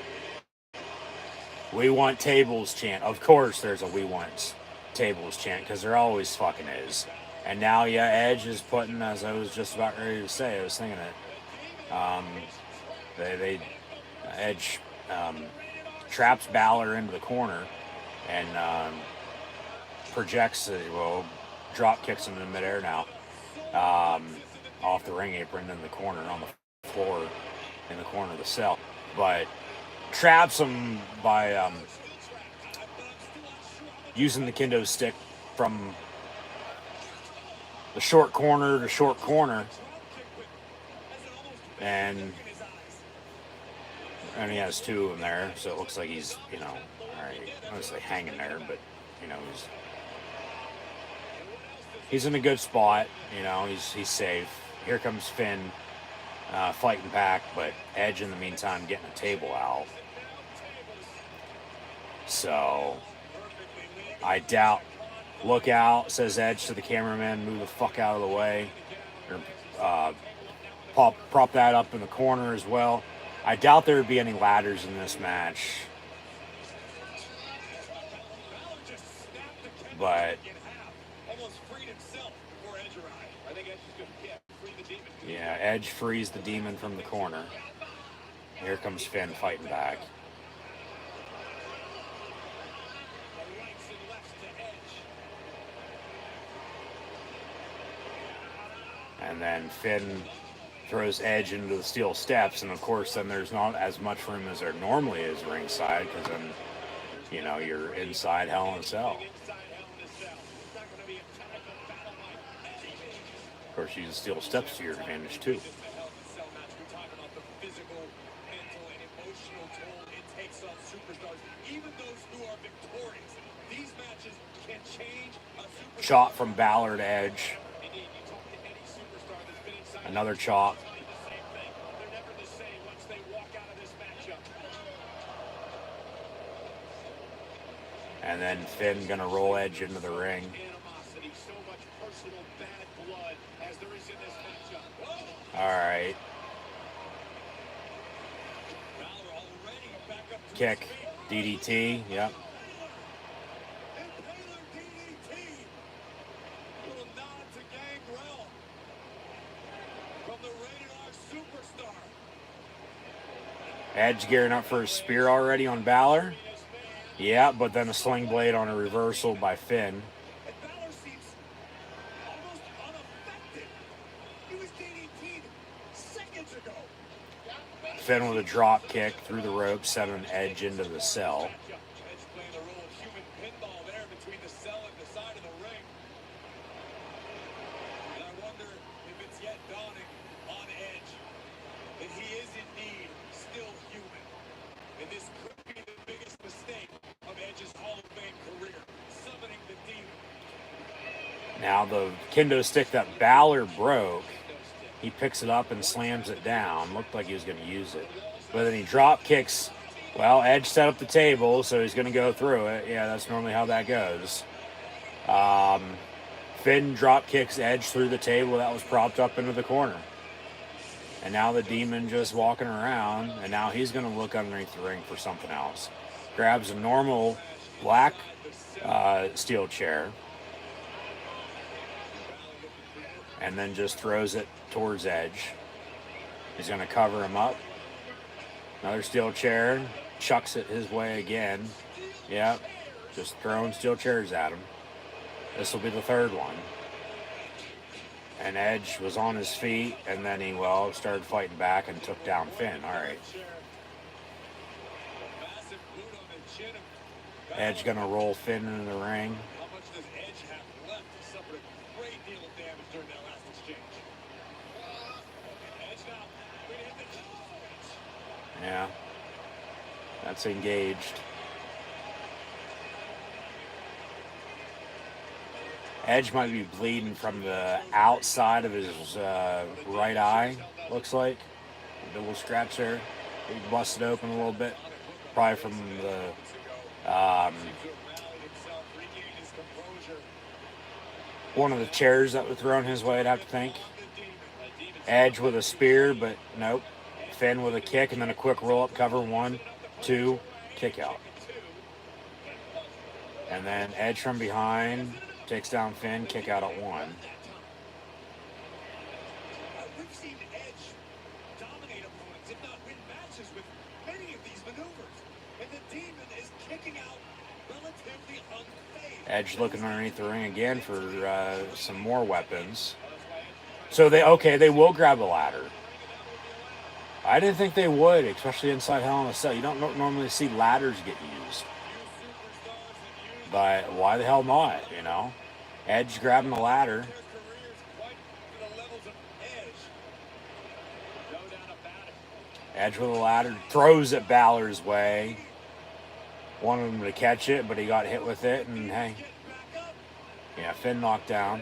We want tables chant. Of course there's a we want tables chant, because there always fucking is. And now, Edge is putting, as I was just about ready to say, I was thinking it. Edge traps Balor into the corner and projects, drop kicks him in midair now. Off the ring apron in the corner on the floor in the corner of the cell. But traps him by using the kendo stick from the short corner to short corner. And he has two of them there, so it looks like he's, alright, honestly hanging there, but, he's in a good spot, he's safe. Here comes Finn fighting back, but Edge in the meantime getting a table out. So I doubt, look out, says Edge to the cameraman, move the fuck out of the way. Or prop that up in the corner as well. I doubt there would be any ladders in this match. But yeah, Edge frees the demon from the corner. Here comes Finn fighting back. And then Finn throws Edge into the steel steps, and of course then there's not as much room as there normally is ringside, because then, you're inside Hell in a Cell. Of course, use the steel steps to your advantage too. Shot from Balor to Edge. Another chop. They're never the same once they walk out of this matchup. And then Finn gonna roll Edge into the ring. Animosity, so much personal bad blood as there is in this matchup. All right. Balor already back up to Kick. DDT. Yep. Impaler DDT. Little nod to Gangrel from the Rated R Superstar. Edge gearing up for a spear already on Balor. Yeah, but then a sling blade on a reversal by Finn. And Balor seems almost unaffected. He was DDT'd seconds ago. Finn with a drop kick through the ropes, sending Edge into the cell. Edge playing the role of human pinball there between the cell and the side of the ring. And I wonder if it's yet dawning on Edge that he is indeed still human. And this could be the biggest mistake of Edge's Hall of Fame career, summoning the demon. Now the kendo stick that Balor broke, he picks it up and slams it down. Looked like he was going to use it. But then he drop kicks. Well, Edge set up the table, so he's going to go through it. Yeah, that's normally how that goes. Finn drop kicks Edge through the table that was propped up into the corner. And now the demon just walking around, and now he's going to look underneath the ring for something else. Grabs a normal black steel chair, and then just throws it towards Edge. He's going to cover him up. Another steel chair, chucks it his way again. Yep, just throwing steel chairs at him. This will be the third one. And Edge was on his feet, and then he, started fighting back and took down Finn. All right. Edge going to roll Finn into the ring. How much does Edge have left? He suffered a great deal of damage during that last exchange. Edge now. Going to hit the Yeah. That's engaged. Edge might be bleeding from the outside of his right eye, looks like. A little scratch there. He busted open a little bit. Probably from the one of the chairs that were thrown his way, I'd have to think. Edge with a spear, but nope. Finn with a kick and then a quick roll-up cover. 1, 2, kick out. And then Edge from behind takes down Finn, kick out at 1. We've seen Edge dominate opponents, if not win matches with many of these maneuvers. And the demon is kicking out relatively unfazed. Edge looking underneath the ring again for some more weapons. So they will grab a ladder. I didn't think they would, especially inside Hell in a Cell. You don't normally see ladders get used. But why the hell not, you know? Edge grabbing the ladder. Edge with a ladder, throws it Balor's way. Wanted him to catch it, but he got hit with it, and hey. Yeah, Finn knocked down.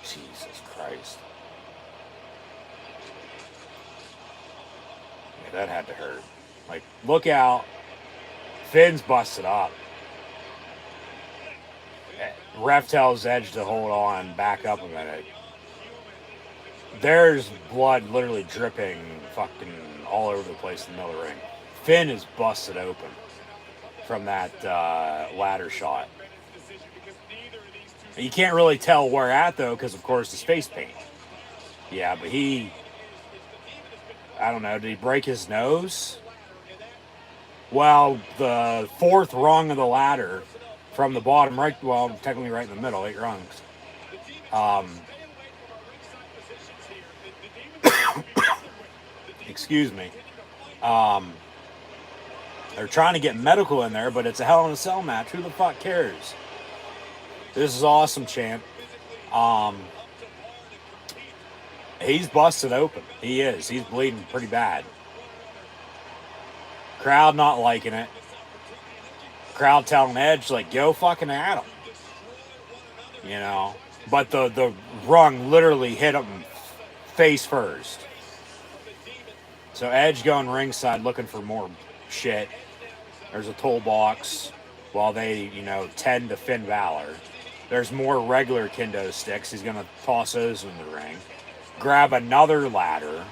Jesus Christ. Yeah, that had to hurt. Like, look out. Finn's busted up. Ref tells Edge to hold on, back up a minute. There's blood literally dripping fucking all over the place in the middle of the ring. Finn is busted open from that ladder shot. You can't really tell where at, though, because, of course, his face paint. Yeah, but I don't know, did he break his nose? Well, the fourth rung of the ladder from the bottom, technically right in the middle, 8 rungs. Excuse me. They're trying to get medical in there, but it's a Hell in a Cell match. Who the fuck cares? This is awesome, champ. He's busted open. He is. He's bleeding pretty bad. Crowd not liking it. Crowd telling Edge, like, go fucking at him. you know. But the rung literally hit him face first. So Edge going ringside looking for more shit. There's a toolbox while they, tend to Finn Balor. There's more regular kendo sticks. He's going to toss those in the ring. Grab another ladder.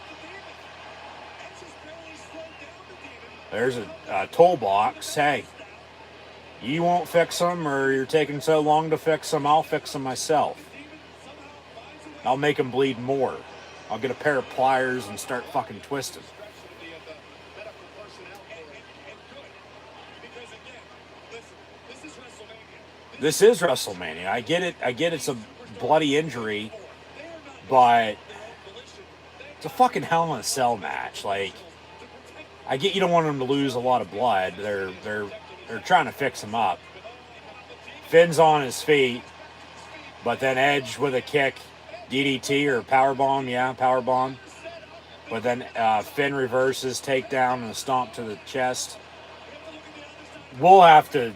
There's a toolbox. Hey, you won't fix them, or you're taking so long to fix them, I'll fix them myself. I'll make them bleed more. I'll get a pair of pliers and start fucking twisting. This is WrestleMania. I get it. I get it's a bloody injury, but it's a fucking Hell in a Cell match. Like, I get you don't want him to lose a lot of blood. They're trying to fix him up. Finn's on his feet, but then Edge with a kick, DDT or powerbomb, powerbomb. But then Finn reverses, takedown, and a stomp to the chest. We'll have to,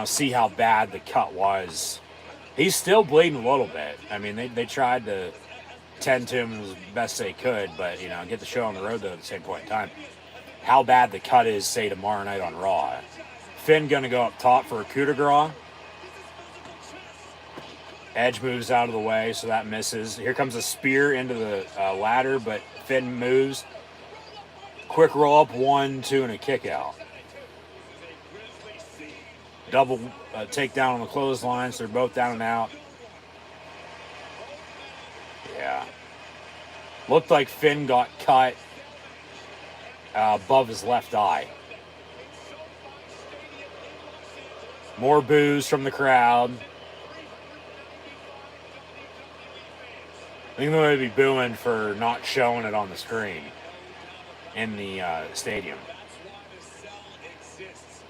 see how bad the cut was. He's still bleeding a little bit. I mean, they tried to tend to him as best they could, but, get the show on the road, though, at the same point in time. How bad the cut is, say, tomorrow night on Raw. Finn going to go up top for a coup de grace. Edge moves out of the way, so that misses. Here comes a spear into the ladder, but Finn moves. Quick roll up, 1, 2, and a kick out. Double takedown on the clotheslines. They're both down and out. Yeah. Looked like Finn got cut above his left eye. More boos from the crowd. I think they might be booing for not showing it on the screen in the stadium. That's why the cell exists.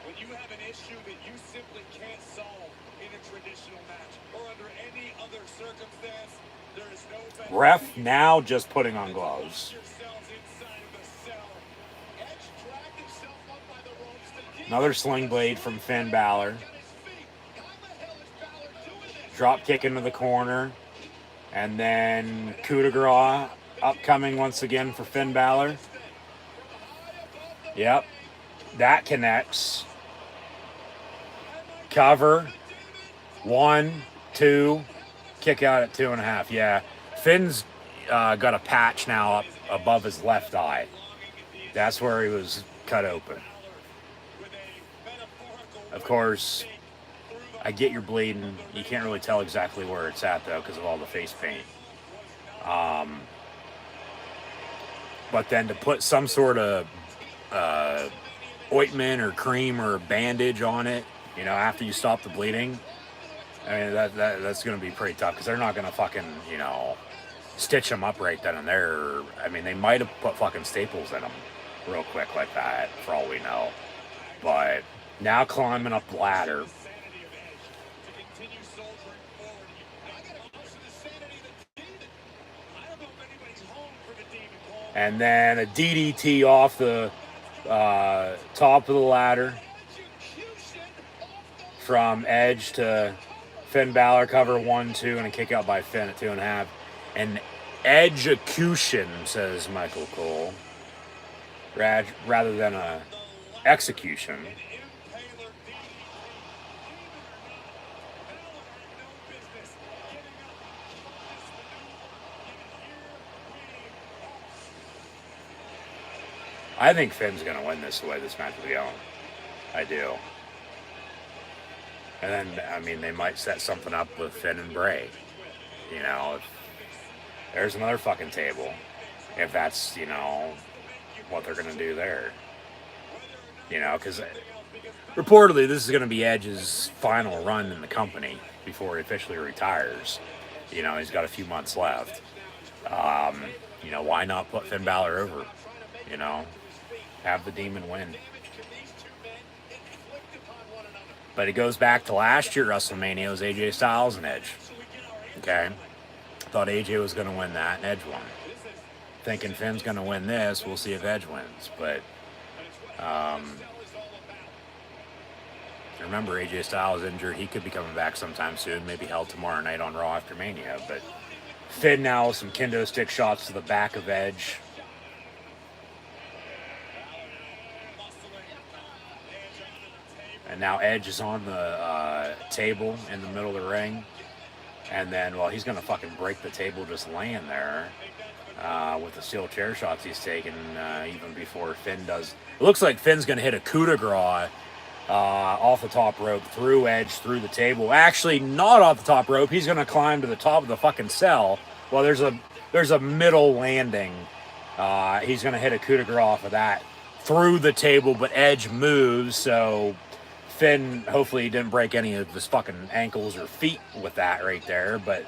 When you have an issue that you simply can't solve in a traditional match or under any other circumstance, there is no better. Ref now just putting on gloves. Another sling blade from Finn Balor. Drop kick into the corner. And then coup de grace upcoming once again for Finn Balor. Yep. That connects. Cover. 1, 2. Kick out at 2.5. Yeah. Finn's got a patch now up above his left eye. That's where he was cut open. Of course, I get you're bleeding. You can't really tell exactly where it's at, though, because of all the face paint. But then to put some sort of ointment or cream or bandage on it, after you stop the bleeding, I mean, that's going to be pretty tough, because they're not going to fucking, stitch them up right then and there. I mean, they might have put fucking staples in them real quick like that, for all we know. But now climbing up the ladder. And then a DDT off the top of the ladder from Edge to Finn Balor. Cover 1, 2, and a kick out by Finn at 2.5. An edgecution, says Michael Cole, rather than a execution. I think Finn's going to win this the way this match is going. I do. And then, I mean, they might set something up with Finn and Bray. If there's another fucking table. If that's, what they're going to do there. Because reportedly this is going to be Edge's final run in the company before he officially retires. He's got a few months left. Why not put Finn Balor over? Have the Demon win. But it goes back to last year WrestleMania. It was AJ Styles and Edge. Okay? Thought AJ was going to win that, and Edge won. Thinking Finn's going to win this. We'll see if Edge wins. But Remember, AJ Styles injured. He could be coming back sometime soon, maybe held tomorrow night on Raw after Mania. But Finn now with some kendo stick shots to the back of Edge. And now Edge is on the table in the middle of the ring. And then, well, he's going to fucking break the table just laying there with the steel chair shots he's taken even before Finn does. It looks like Finn's going to hit a coup de grace off the top rope through Edge, through the table. Actually, not off the top rope. He's going to climb to the top of the fucking cell. Well, there's a middle landing. He's going to hit a coup de grace off of that through the table, but Edge moves, so Finn, hopefully he didn't break any of his fucking ankles or feet with that right there, but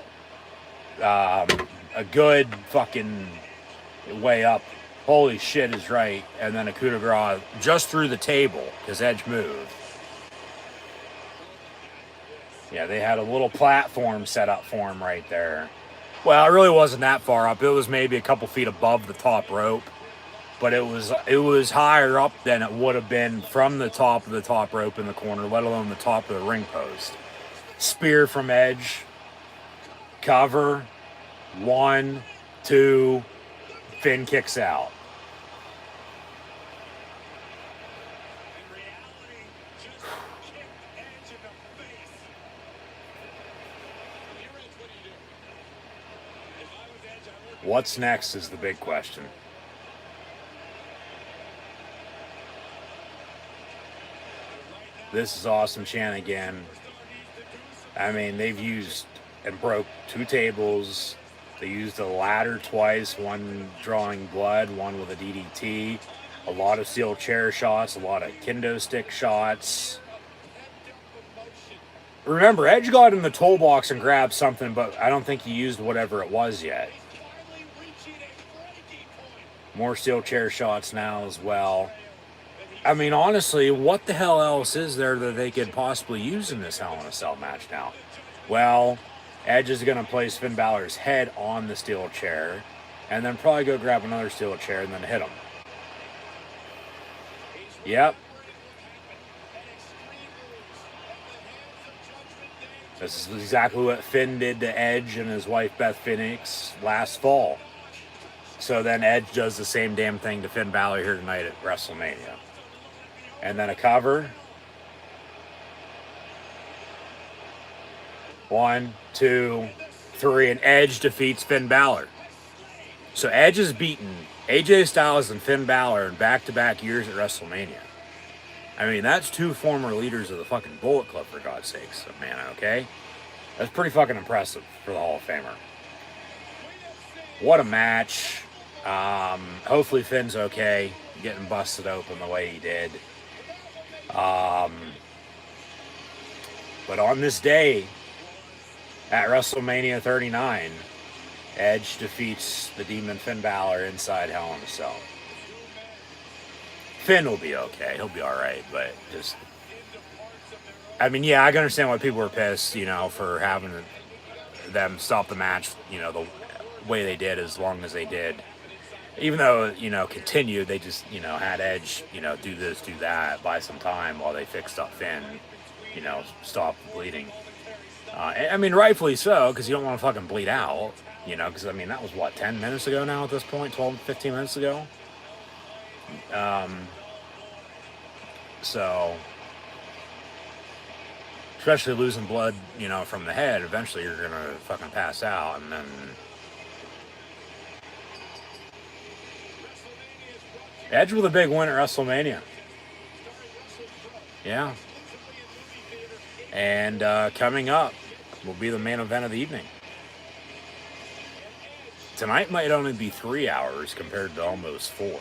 a good fucking way up. Holy shit is right. And then a coup de grace just through the table because Edge moved. Yeah, they had a little platform set up for him right there. Well, it really wasn't that far up. It was maybe a couple feet above the top rope. But it was higher up than it would have been from the top of the top rope in the corner, let alone the top of the ring post. Spear from Edge. Cover. 1, 2. Finn kicks out. What's next is the big question. This is awesome chant again. I mean, they've used and broke 2 tables. They used a ladder twice, one drawing blood, one with a DDT. A lot of steel chair shots, a lot of kendo stick shots. Remember, Edge got in the toolbox and grabbed something, but I don't think he used whatever it was yet. More steel chair shots now as well. I mean, honestly, what the hell else is there that they could possibly use in this Hell in a Cell match now? Well, Edge is going to place Finn Balor's head on the steel chair and then probably go grab another steel chair and then hit him. Yep. This is exactly what Finn did to Edge and his wife Beth Phoenix last fall. So then Edge does the same damn thing to Finn Balor here tonight at WrestleMania. And then a cover. 1, 2, 3, and Edge defeats Finn Balor. So Edge has beaten AJ Styles and Finn Balor in back-to-back years at WrestleMania. I mean, that's 2 former leaders of the fucking Bullet Club, for God's sakes, man, okay? That's pretty fucking impressive for the Hall of Famer. What a match. Hopefully Finn's okay, getting busted open the way he did. But on this day, at WrestleMania 39, Edge defeats the Demon Finn Balor inside Hell in a Cell. Finn will be okay. He'll be alright, but just... I mean, yeah, I can understand why people were pissed, you know, for having them stop the match, you know, the way they did, as long as they did. Even though, you know, continued, they just, you know, had Edge, you know, do this, do that, buy some time while they fixed up Finn, you know, stop the bleeding. I mean, rightfully so, because you don't want to fucking bleed out, you know, because, I mean, that was, what, 10 minutes ago now at this point? 12, 15 minutes ago? So, especially losing blood, you know, from the head, eventually you're going to fucking pass out, and then... Edge with a big win at WrestleMania. Yeah. And coming up will be the main event of the evening. Tonight might only be 3 hours compared to almost 4.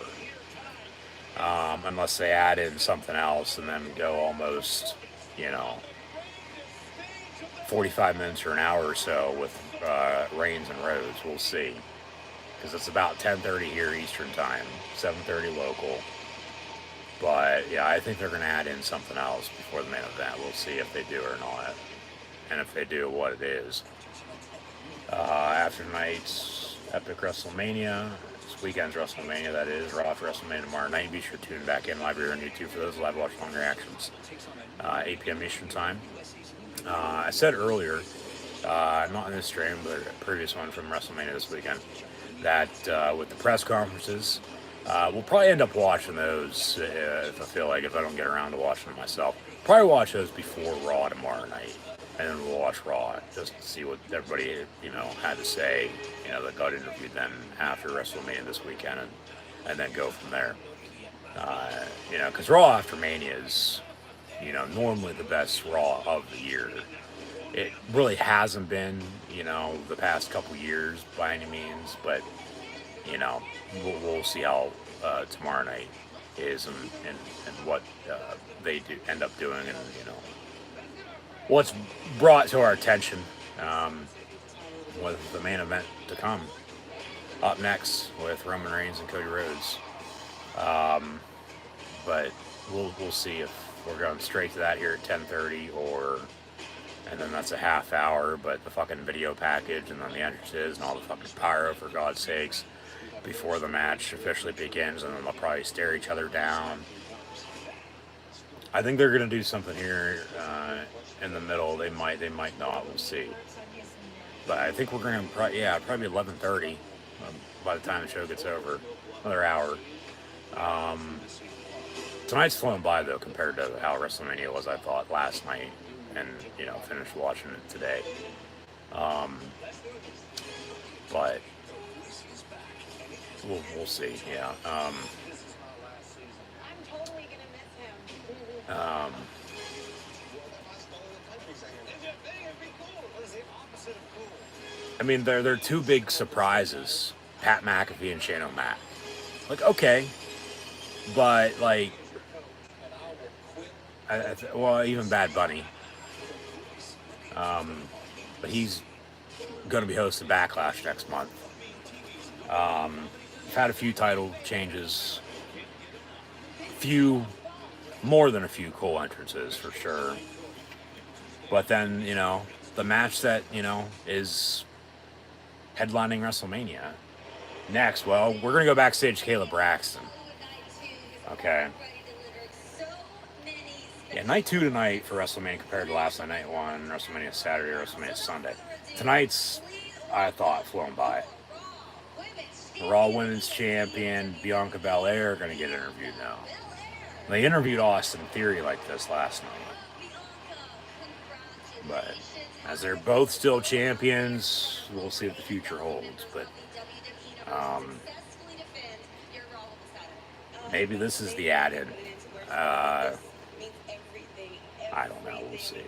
Unless they add in something else and then go almost, you know, 45 minutes or an hour or so with Reigns and Rhodes. We'll see. Because it's about 10:30 here Eastern Time, 7:30 local. But yeah, I think they're going to add in something else before the main event. We'll see if they do or not, and if they do, what it is. After tonight's epic WrestleMania, weekend's WrestleMania, that is. Raw after WrestleMania tomorrow night. Be sure to tune back in live here on YouTube for those live watch-along reactions. 8 p.m. Eastern Time. I said earlier, not in this stream, but a previous one from WrestleMania this weekend, that with the press conferences, we'll probably end up watching those if I feel like, if I don't get around to watching them myself. Probably watch those before Raw tomorrow night, and then we'll watch Raw just to see what everybody, had to say, that got interviewed then after WrestleMania this weekend, and then go from there. Because Raw after Mania is, normally the best Raw of the year. It really hasn't been, the past couple years by any means, but, we'll see how tomorrow night is and what they do end up doing, and, what's brought to our attention with the main event to come. Up next with Roman Reigns and Cody Rhodes. But we'll see if we're going straight to that here at 10:30, and then that's a half hour, but the fucking video package and then the entrances and all the fucking pyro, for God's sakes, before the match officially begins, and then they'll probably stare each other down. I think they're going to do something here in the middle. They might not. We'll see. But I think we're going to probably 11:30 by the time the show gets over. Another hour. Tonight's flown by, though, compared to how WrestleMania was, I thought, last night. And, finished watching it today. But we'll see, yeah. I'm totally gonna miss him. I mean, they're two big surprises, Pat McAfee and Shane O'Mac. Like, okay, but like, even Bad Bunny. But he's going to be hosting Backlash next month. We've had a few title changes, more than a few cool entrances for sure. But then, the match that, is headlining WrestleMania next, well, we're going to go backstage to Kayla Braxton. Okay. Yeah, night 2 tonight for WrestleMania compared to last night 1, WrestleMania Saturday, WrestleMania Sunday. Tonight's, I thought, flown by. The Raw Women's Champion, Bianca Belair, are going to get interviewed now. They interviewed Austin Theory like this last night. But as they're both still champions, we'll see what the future holds. But maybe this is the add-in. I don't know. We'll see.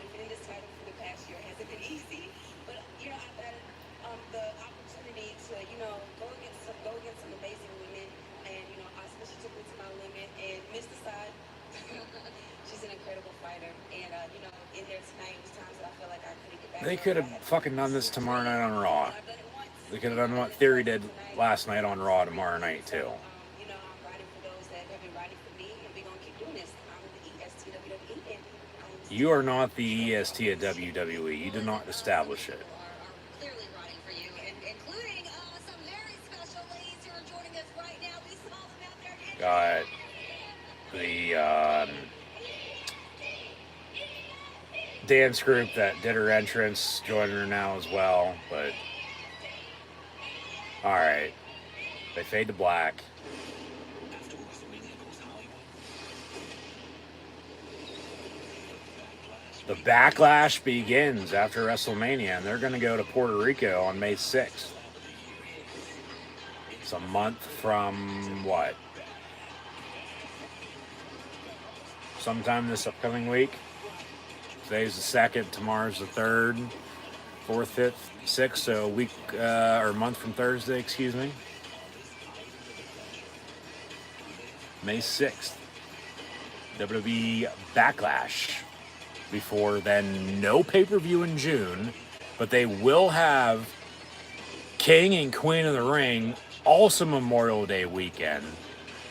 They could have fucking done this tomorrow night on Raw. They could have done what Theory did last night on Raw tomorrow night too. You are not the EST at WWE. You did not establish it. Clearly rooting for you, including some very special ladies who are joining us right now. We saw them out there. Got the dance group that did her entrance joining her now as well. But all right, they fade to black. The Backlash begins after WrestleMania, and they're going to go to Puerto Rico on May 6th. It's a month from what? Sometime this upcoming week. Today's the 2nd, tomorrow's the 3rd, 4th, 5th, 6th, so a week or a month from Thursday, excuse me. May 6th. WWE Backlash. Before then, no pay-per-view in June, but they will have King and Queen of the Ring, also Memorial Day weekend,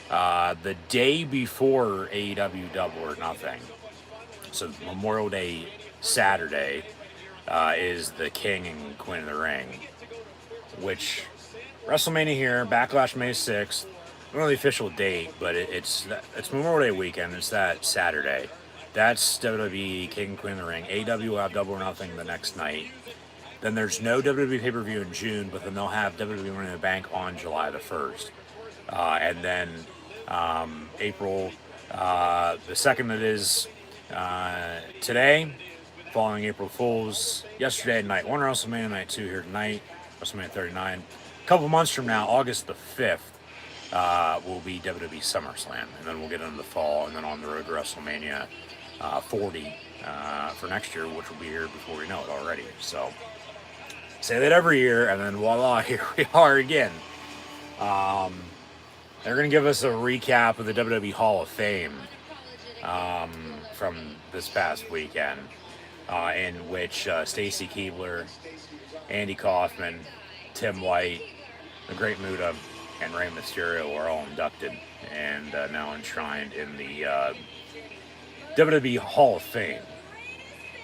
the day before AEW Double or Nothing. So Memorial Day Saturday is the King and Queen of the Ring, which WrestleMania here, Backlash May 6th. I don't know the official date, but it's Memorial Day weekend. It's that Saturday. That's WWE King and Queen of the Ring. AEW will have Double or Nothing the next night. Then there's no WWE pay-per-view in June, but then they'll have WWE Money in the Bank on July the 1st. And then April the 2nd, it is today, following April Fools. Yesterday, night 1 WrestleMania, night 2 here tonight, WrestleMania 39. A couple months from now, August the 5th, will be WWE SummerSlam. And then we'll get into the fall, and then on the road to WrestleMania 40 for next year, which will be here before we know it already. So, say that every year, and then voila, here we are again. They're going to give us a recap of the WWE Hall of Fame from this past weekend, in which Stacy Keibler, Andy Kaufman, Tim White, the Great Muta, and Rey Mysterio were all inducted and now enshrined in the WWE Hall of Fame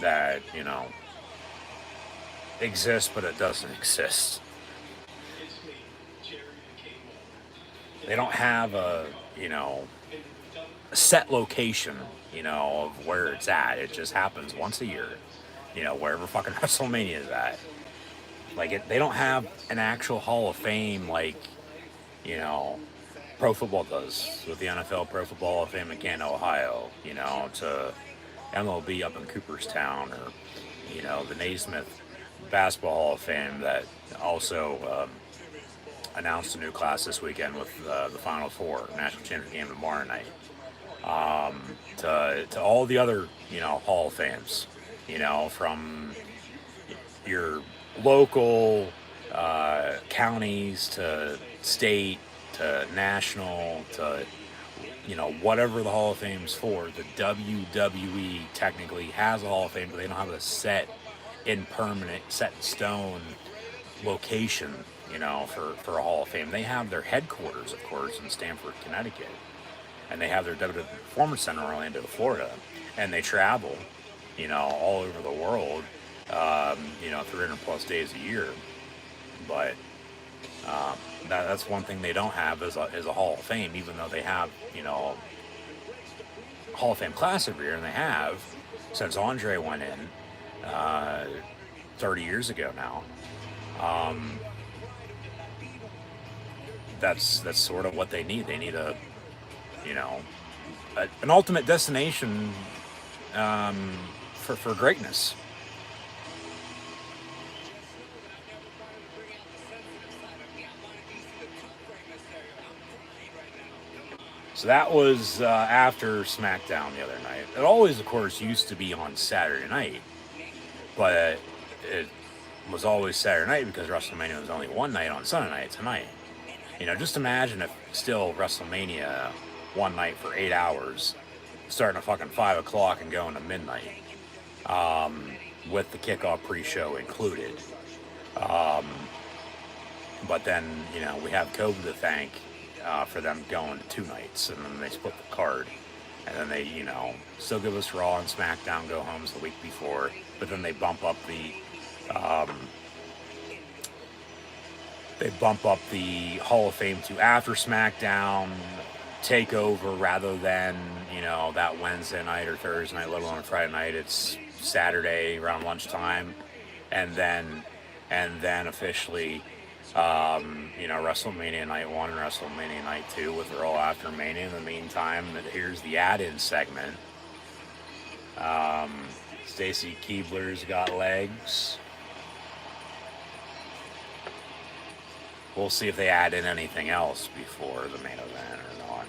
that, exists, but it doesn't exist. They don't have a set location, of where it's at. It just happens once a year, wherever fucking WrestleMania is at. Like, they don't have an actual Hall of Fame like, pro football does with the NFL Pro Football Hall of Fame in Canton, Ohio, to MLB up in Cooperstown, or, the Naismith Basketball Hall of Fame that also announced a new class this weekend with the Final Four national championship game tomorrow night. To all the other Hall of Fames, from your local counties to state to national to whatever the Hall of Fame's for. The WWE technically has a Hall of Fame, but they don't have a set in stone location, for a Hall of Fame. They have their headquarters, of course, in Stamford, Connecticut. And they have their WWE Performance Center in Orlando, Florida. And they travel, all over the world, 300 plus days a year. But that's one thing they don't have is a Hall of Fame, even though they have, Hall of Fame class every year. And they have, since Andre went in 30 years ago now. That's sort of what they need. They need an ultimate destination for greatness. So that was after SmackDown the other night. It always, of course, used to be on Saturday night, but it was always Saturday night because WrestleMania was only one night on Sunday night tonight. Just imagine if still WrestleMania one night for 8 hours, starting at fucking 5 o'clock and going to midnight, with the kickoff pre-show included. But then, we have COVID to thank for them going to 2 nights, and then they split the card. And then they, still give us Raw and SmackDown go homes the week before, but then they bump up the Hall of Fame to after SmackDown TakeOver rather than, that Wednesday night or Thursday night, let alone Friday night. It's Saturday around lunchtime. And then officially, WrestleMania Night 1 and WrestleMania Night 2 with Raw after Mania. In the meantime, here's the add-in segment. Stacy Keibler's got legs. We'll see if they add in anything else before the main event or not.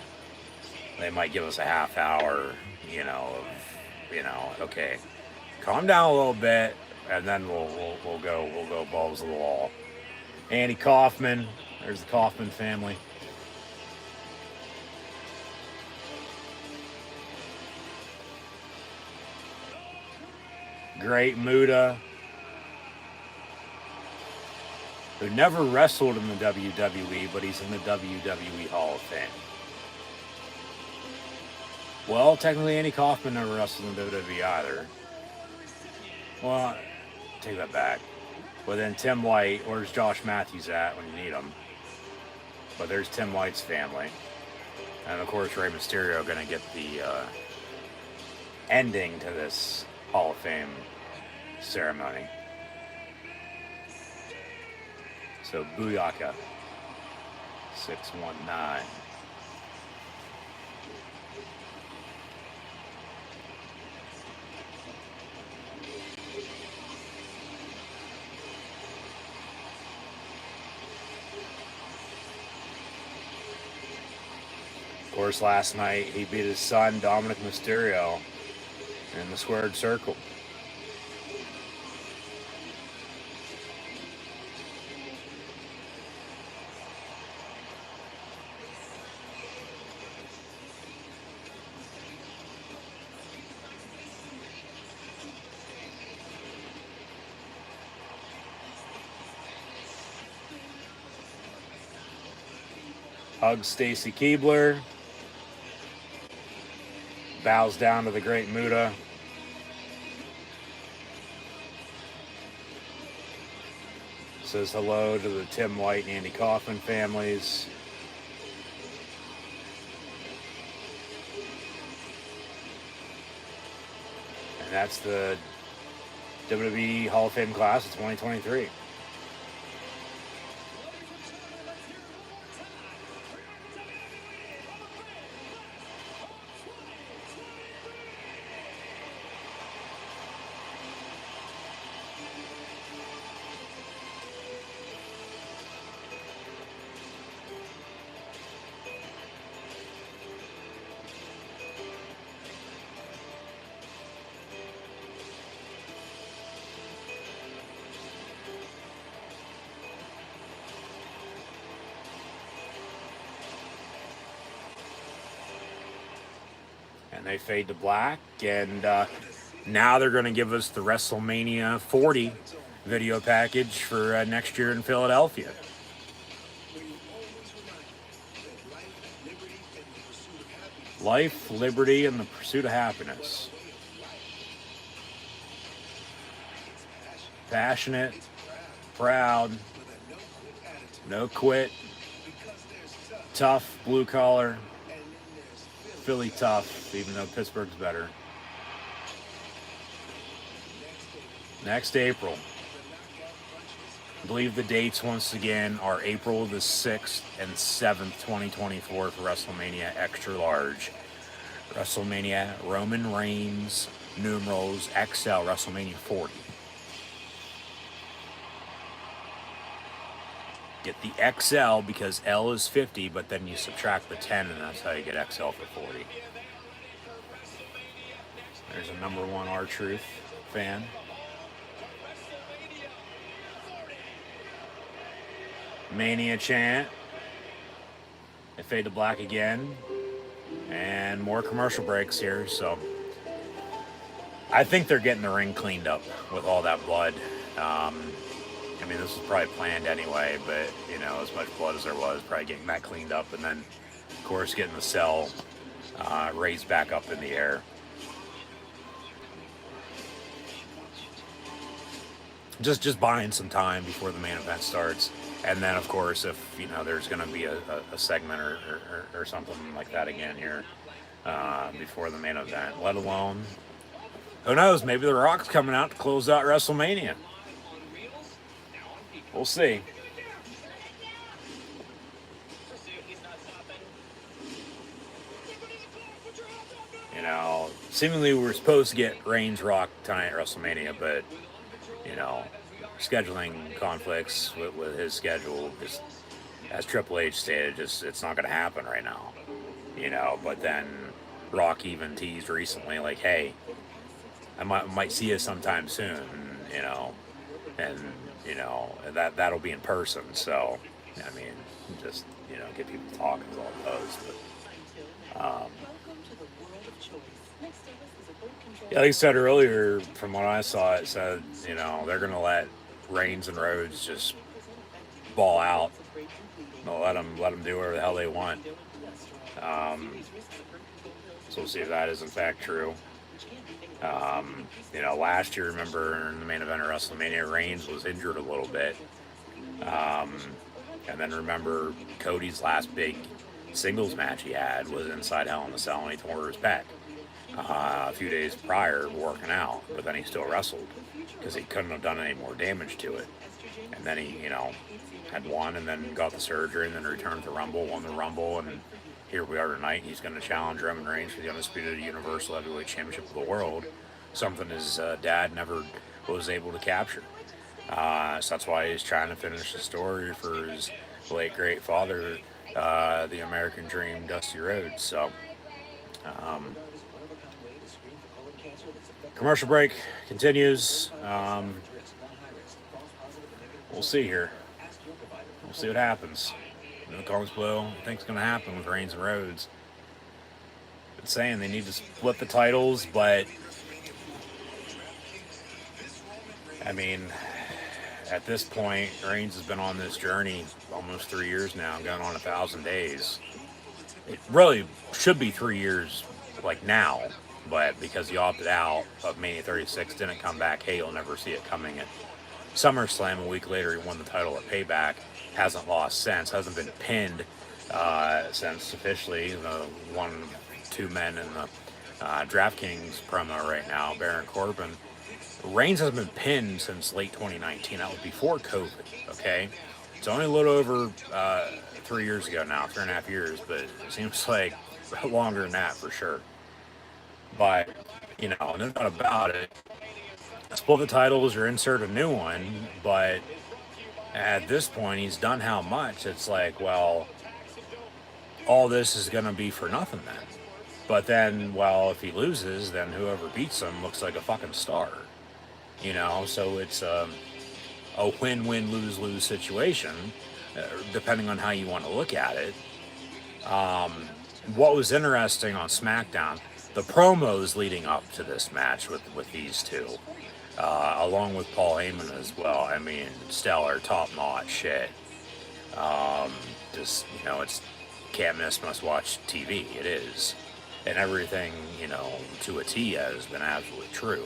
They might give us a half hour, okay, calm down a little bit, and then we'll go balls to the wall. Andy Kaufman, there's the Kaufman family. Great Muta, who never wrestled in the WWE, but he's in the WWE Hall of Fame. Well, technically Andy Kaufman never wrestled in WWE either. Well, take that back. But then Tim White, where's Josh Matthews at when you need him? But there's Tim White's family. And of course, Rey Mysterio going to get the ending to this Hall of Fame ceremony. So, Booyaka 619. Of course, last night he beat his son, Dominic Mysterio, in the squared circle. Hugs Stacy Keibler. Bows down to the Great Muta. Says hello to the Tim White and Andy Kaufman families. And that's the WWE Hall of Fame class of 2023. And they fade to black, and now they're going to give us the WrestleMania 40 video package for next year in Philadelphia. Life, liberty, and the pursuit of happiness. Passionate, proud, no quit, tough, blue collar, Philly tough, even though Pittsburgh's better. Next April. I believe the dates once again are April the 6th and 7th, 2024 for WrestleMania Extra Large. WrestleMania Roman Reigns numerals XL WrestleMania 40. Get the XL because L is 50, but then you subtract the 10, and that's how you get XL for 40. There's a number one R-Truth fan. Mania chant. They fade to black again. And more commercial breaks here, so I think they're getting the ring cleaned up with all that blood. I mean, this was probably planned anyway, but, you know, as much blood as there was, probably getting that cleaned up, and then, of course, getting the cell raised back up in the air. Just buying some time before the main event starts. And then, of course, if, you know, there's going to be a segment or something like that again here before the main event, let alone, who knows, maybe The Rock's coming out to close out WrestleMania. We'll see. You know, seemingly we were supposed to get Reigns Rock tonight at WrestleMania, but, you know, scheduling conflicts with his schedule, just as Triple H stated, just it's not going to happen right now. You know, but then Rock even teased recently, like, hey, I might see you sometime soon, you know, and you know, that'll be in person. So, I mean, just, you know, get people talking is all it does. But, yeah, like I said earlier, from what I saw, it said, you know, they're going to let Reigns and Rhodes just ball out. They'll let them do whatever the hell they want. So we'll see if that is in fact true. You know, last year, remember, in the main event of WrestleMania, Reigns was injured a little bit. And then remember, Cody's last big singles match he had was inside Hell in a Cell, and he tore his pec a few days prior working out, but then he still wrestled because he couldn't have done any more damage to it. And then he, had won and then got the surgery and then returned to Rumble, won the Rumble, and here we are tonight. He's going to challenge Roman Reigns for the undisputed Universal Heavyweight Championship of the world, something his dad never was able to capture. So that's why he's trying to finish the story for his late great father, the American Dream, Dusty Rhodes. So, commercial break continues. We'll see here. We'll see what happens. The cards blow. I think it's going to happen with Reigns and Rhodes. Been saying they need to split the titles, but I mean, at this point, Reigns has been on this journey almost 3 years now, going on 1,000 days. It really should be 3 years, like now, but because he opted out of Mania 36, didn't come back. Hey, you'll never see it coming at SummerSlam. A week later, he won the title at Payback. Hasn't lost since. Hasn't been pinned since officially. The one, two men in the DraftKings promo right now, Baron Corbin. Reigns hasn't been pinned since late 2019. That was before COVID, okay? It's only a little over 3 years ago now, 3.5 years, but it seems like longer than that for sure. But, no doubt about it. Split the titles or insert a new one, but at this point, he's done how much? It's like, well, all this is going to be for nothing then. But then, well, if he loses, then whoever beats him looks like a fucking star. So it's a win-win, lose-lose situation, depending on how you want to look at it. What was interesting on SmackDown, the promos leading up to this match with these two, along with Paul Heyman as well. I mean, stellar, top-notch shit. Just, it's can't miss, must-watch TV. It is. And everything, to a T has been absolutely true.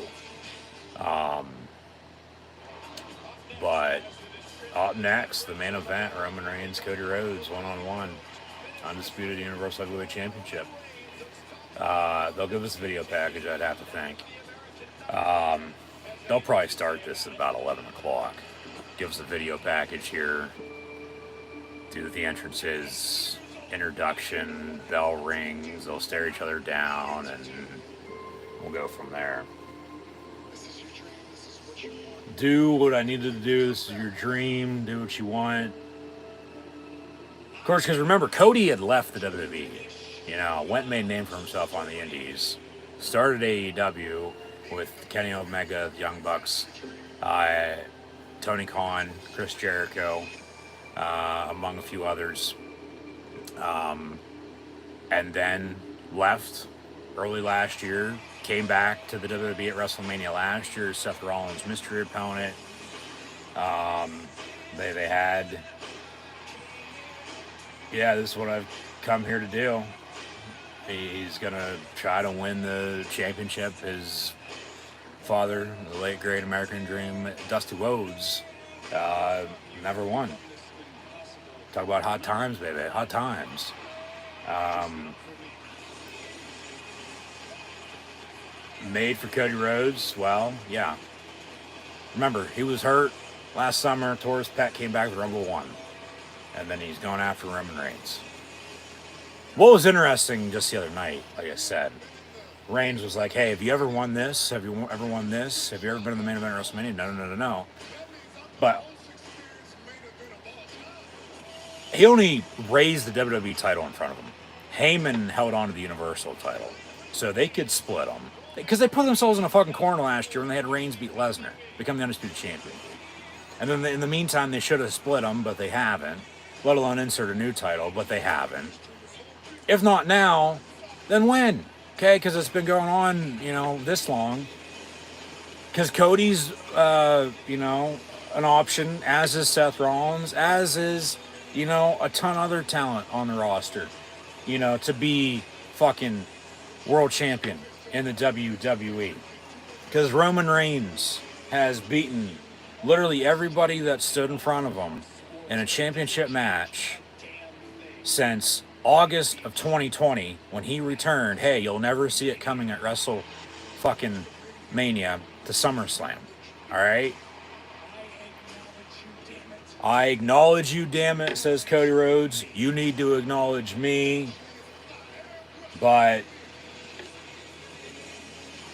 But up next, the main event, Roman Reigns, Cody Rhodes, one-on-one, undisputed Universal Heavyweight Championship. They'll give us a video package, I'd have to think. They'll probably start this at about 11 o'clock. Give us a video package here. Do the entrances, introduction, bell rings. They'll stare each other down, and we'll go from there. Do what I needed to do. This is your dream. Do what you want. Of course, because remember, Cody had left the WWE. Went and made a name for himself on the Indies. Started AEW with Kenny Omega, Young Bucks, Tony Khan, Chris Jericho, among a few others. And then left early last year. Came back to the WWE at WrestleMania last year. Seth Rollins' mystery opponent. They had, this is what I've come here to do. He's going to try to win the championship. His father, the late great American Dream, Dusty Rhodes, never won. Talk about hot times, baby. Hot times. Made for Cody Rhodes. Well, yeah. Remember, he was hurt last summer. Tore his pec, came back with Rumble 1. And then he's going after Roman Reigns. What was interesting just the other night, like I said, Reigns was like, hey, have you ever won this? Have you ever won this? Have you ever been in the main event of WrestleMania? No. But he only raised the WWE title in front of him. Heyman held on to the Universal title. So they could split them. Because they put themselves in a fucking corner last year when they had Reigns beat Lesnar, become the undisputed champion. And then in the meantime, they should have split them, but they haven't. Let alone insert a new title, but they haven't. If not now, then when? Okay, because it's been going on, this long. Because Cody's, an option, as is Seth Rollins, as is, a ton of other talent on the roster, to be fucking world champion in the WWE. Because Roman Reigns has beaten literally everybody that stood in front of him in a championship match since August of 2020 when he returned. Hey, you'll never see it coming at Wrestle fucking Mania to SummerSlam. All right? I acknowledge you, damn it, says Cody Rhodes. You need to acknowledge me. But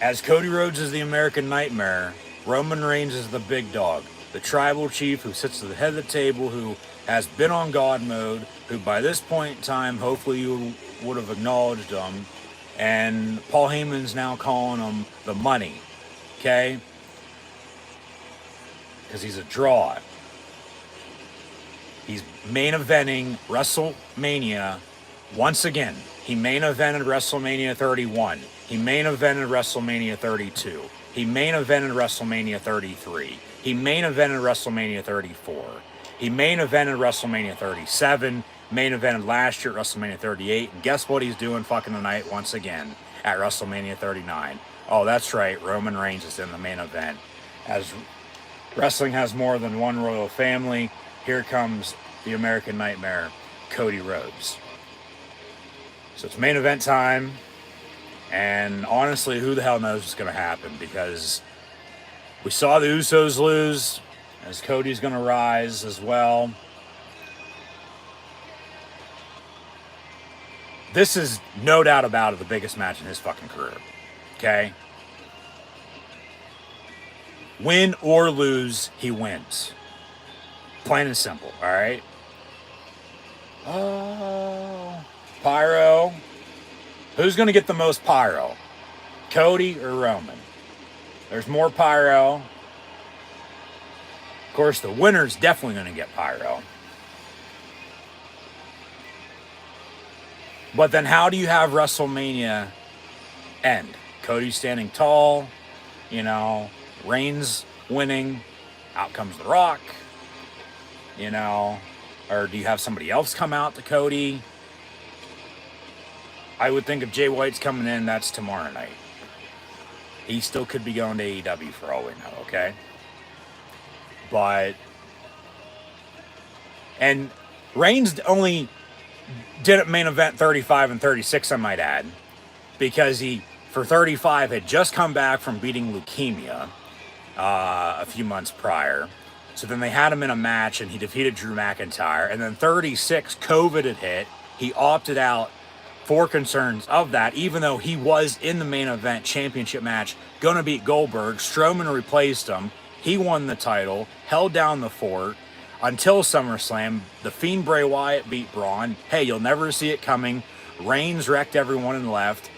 as Cody Rhodes is the American Nightmare, Roman Reigns is the big dog. The tribal chief who sits at the head of the table, who has been on God mode, who by this point in time, hopefully you would have acknowledged him. And Paul Heyman's now calling him the money. Okay? Because he's a draw. He's main eventing WrestleMania once again. He main evented WrestleMania 31. He main evented WrestleMania 32. He main evented WrestleMania 33. He main evented WrestleMania 34. He main evented WrestleMania 37. Main evented last year at WrestleMania 38. And guess what he's doing fucking tonight once again at WrestleMania 39? Oh, that's right. Roman Reigns is in the main event. As wrestling has more than one royal family, here comes the American Nightmare, Cody Rhodes. So it's main event time. And honestly, who the hell knows what's going to happen? Because we saw the Usos lose, as Cody's going to rise as well. This is, no doubt about it, the biggest match in his fucking career. Okay? Win or lose, he wins. Plain and simple, alright? Oh, pyro. Who's going to get the most pyro? Cody or Roman? There's more pyro. Of course, the winner's definitely going to get pyro. But then how do you have WrestleMania end? Cody standing tall, you know, Reigns winning, out comes The Rock, you know, or do you have somebody else come out to Cody? I would think if Jay White's coming in, that's tomorrow night. He still could be going to AEW for all we know, okay? But, and Reigns only didn't main event 35 and 36, I might add, because he, for 35, had just come back from beating leukemia a few months prior. So then they had him in a match and he defeated Drew McIntyre. And then 36, COVID had hit. He opted out for concerns of that, even though he was in the main event championship match, going to beat Goldberg. Strowman replaced him. He won the title, held down the fort until SummerSlam. The Fiend Bray Wyatt beat Braun. Hey, you'll never see it coming. Reigns wrecked everyone and left.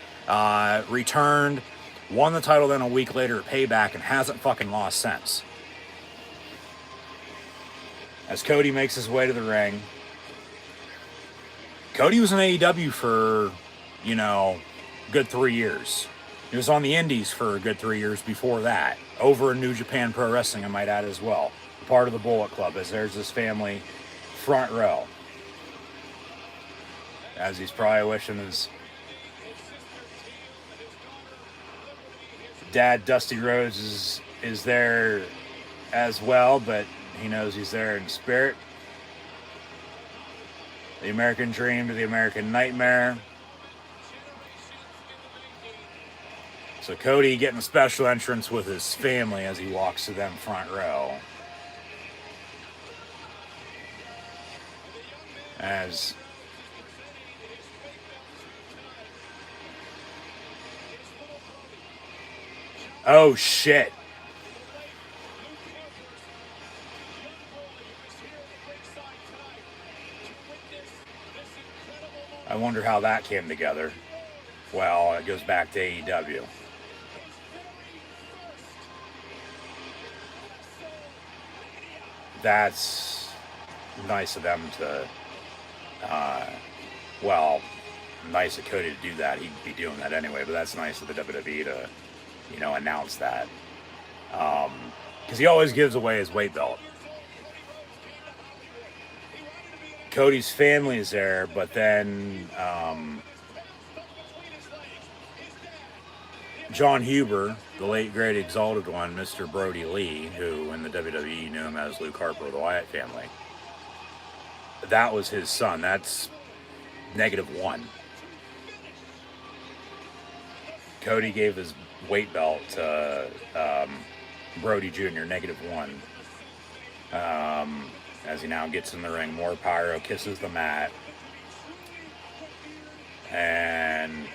Returned, won the title then a week later at Payback, and hasn't fucking lost since. As Cody makes his way to the ring. Cody was in AEW for, you know, a good 3 years. He was on the Indies for a good 3 years before that. Over in New Japan Pro Wrestling, I might add as well. Part of the Bullet Club, as there's this family front row. As he's probably wishing his dad, Dusty Rhodes, is there as well, but he knows he's there in spirit. The American Dream to the American Nightmare. So Cody getting a special entrance with his family as he walks to them front row. As oh shit. I wonder how that came together. Well, it goes back to AEW. That's nice of them to, well, nice of Cody to do that. He'd be doing that anyway, but that's nice of the WWE to, you know, announce that. Because he always gives away his weight belt. Cody's family is there, but then John Huber, the late great exalted one, Mr. Brody Lee, who in the WWE knew him as Luke Harper of the Wyatt family, that was his son. That's -1. Cody gave his weight belt to Brody Jr., -1. As he now gets in the ring, more pyro, kisses the mat. And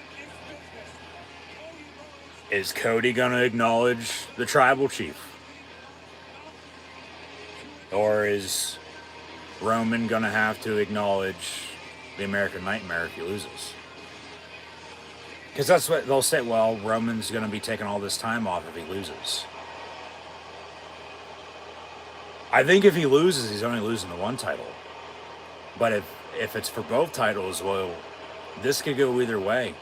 is Cody going to acknowledge the tribal chief? Or is Roman going to have to acknowledge the American Nightmare if he loses? Because that's what they'll say. Well, Roman's going to be taking all this time off if he loses. I think if he loses, he's only losing the one title. But if it's for both titles, well, this could go either way.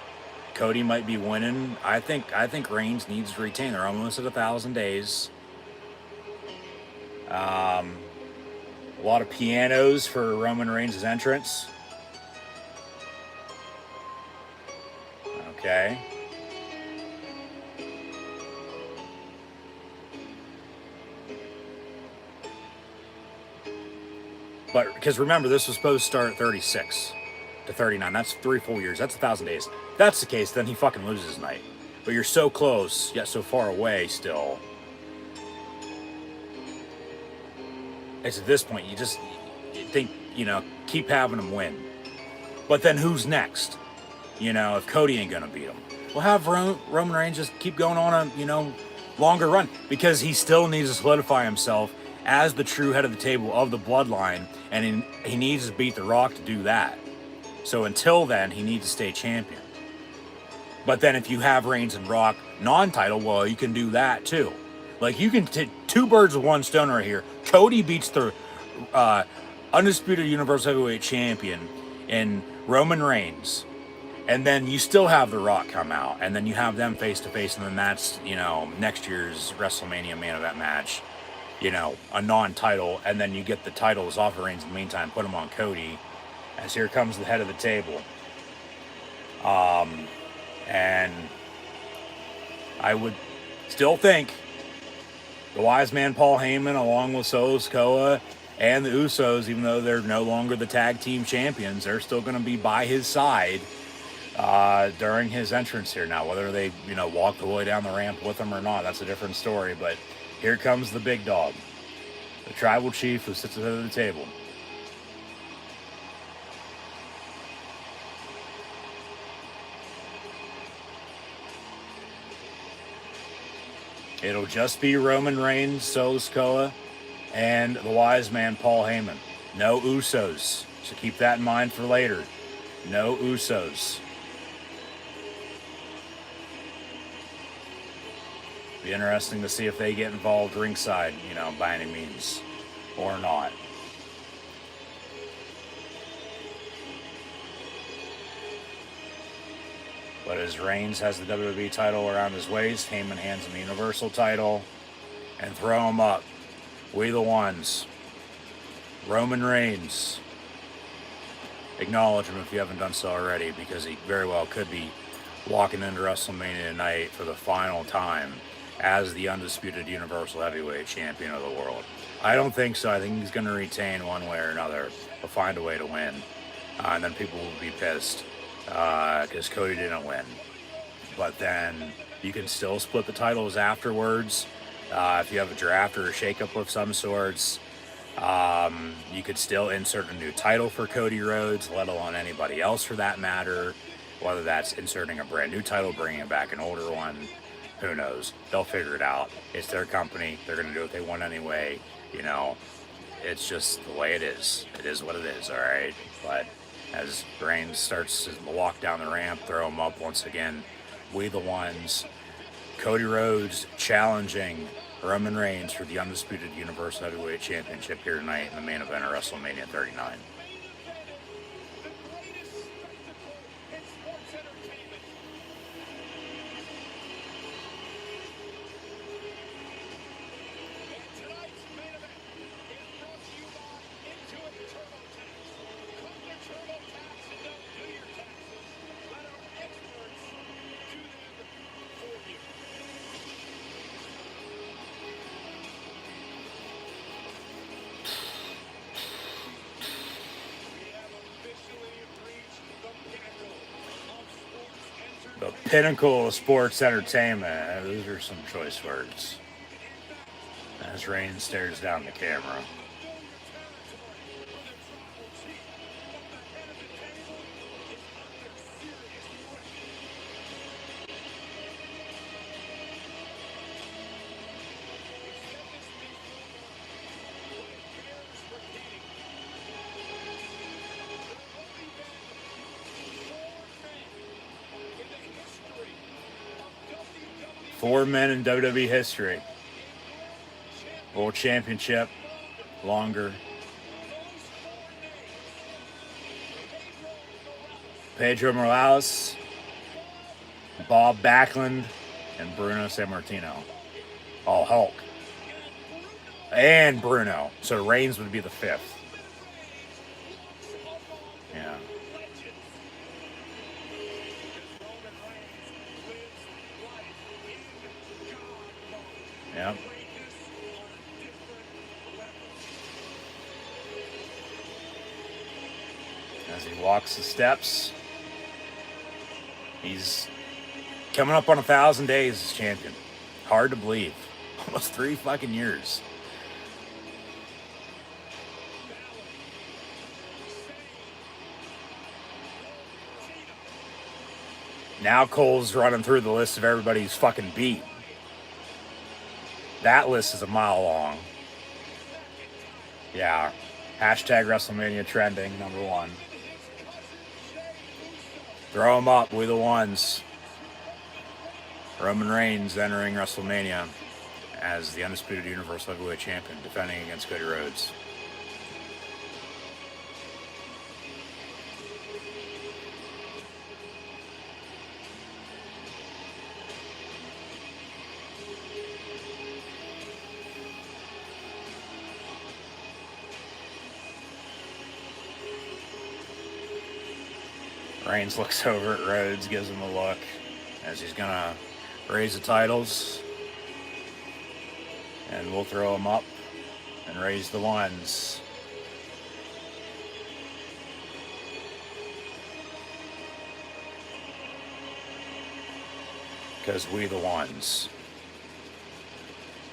Cody might be winning. I think Reigns needs to retain. They're almost at 1,000 days. A lot of pianos for Roman Reigns' entrance. Okay. But because remember, this was supposed to start at 36 to 39. That's 3 full years. That's 1,000 days. If that's the case, then he fucking loses tonight. But you're so close, yet so far away still. It's at this point, you think, keep having him win. But then who's next? If Cody ain't gonna beat him, we'll have Roman Reigns just keep going on a, longer run, because he still needs to solidify himself as the true head of the table of the bloodline, and he needs to beat The Rock to do that. So until then, he needs to stay champion. But then if you have Reigns and Rock non-title, well, you can do that too. Like, you can take 2 birds with 1 stone right here. Cody beats the undisputed Universal Heavyweight Champion in Roman Reigns. And then you still have The Rock come out. And then you have them face to face. And then that's, next year's WrestleMania main event match. A non-title. And then you get the titles off of Reigns in the meantime. Put them on Cody. As here comes the head of the table. And I would still think the wise man Paul Heyman, along with Solo Sikoa and the Usos, even though they're no longer the tag team champions, they're still going to be by his side during his entrance here. Now, whether they, walk the way down the ramp with him or not, that's a different story. But here comes the big dog, the tribal chief who sits at the head of the table. It'll just be Roman Reigns, Solo Sikoa, and the wise man Paul Heyman. No Usos. So keep that in mind for later. No Usos. Be interesting to see if they get involved ringside, by any means, or not. But as Reigns has the WWE title around his waist, Heyman hands him the Universal title and throw him up. We the ones. Roman Reigns. Acknowledge him if you haven't done so already, because he very well could be walking into WrestleMania tonight for the final time as the undisputed Universal Heavyweight Champion of the world. I don't think so. I think he's going to retain one way or another. He'll find a way to win. And then people will be pissed because Cody didn't win. But then you can still split the titles afterwards. If you have a draft or a shakeup of some sorts, you could still insert a new title for Cody Rhodes, let alone anybody else for that matter. Whether that's inserting a brand new title, bringing back an older one, who knows? They'll figure it out. It's their company. They're going to do what they want anyway. It's just the way it is. It is what it is, all right? But as Reigns starts to walk down the ramp, throw him up once again. We the ones. Cody Rhodes challenging Roman Reigns for the undisputed Universal Heavyweight Championship here tonight in the main event of WrestleMania 39. The pinnacle of sports entertainment. Those are some choice words. As Reigns stares down the camera. Four men in WWE history. World Championship, longer. Pedro Morales, Bob Backlund, and Bruno Sammartino. Oh, Hulk. And Bruno. So Reigns would be the fifth. Yeah. Yep. As he walks the steps, he's coming up on 1,000 days as champion. Hard to believe. Almost 3 fucking years. Now Cole's running through the list of everybody who's fucking beat. That list is a mile long. Yeah. Hashtag WrestleMania trending, #1. Throw them up, we the ones. Roman Reigns entering WrestleMania as the undisputed Universal Heavyweight Champion, defending against Cody Rhodes. Reigns looks over at Rhodes, gives him a look as he's gonna raise the titles, and we'll throw them up and raise the ones. Because we the ones.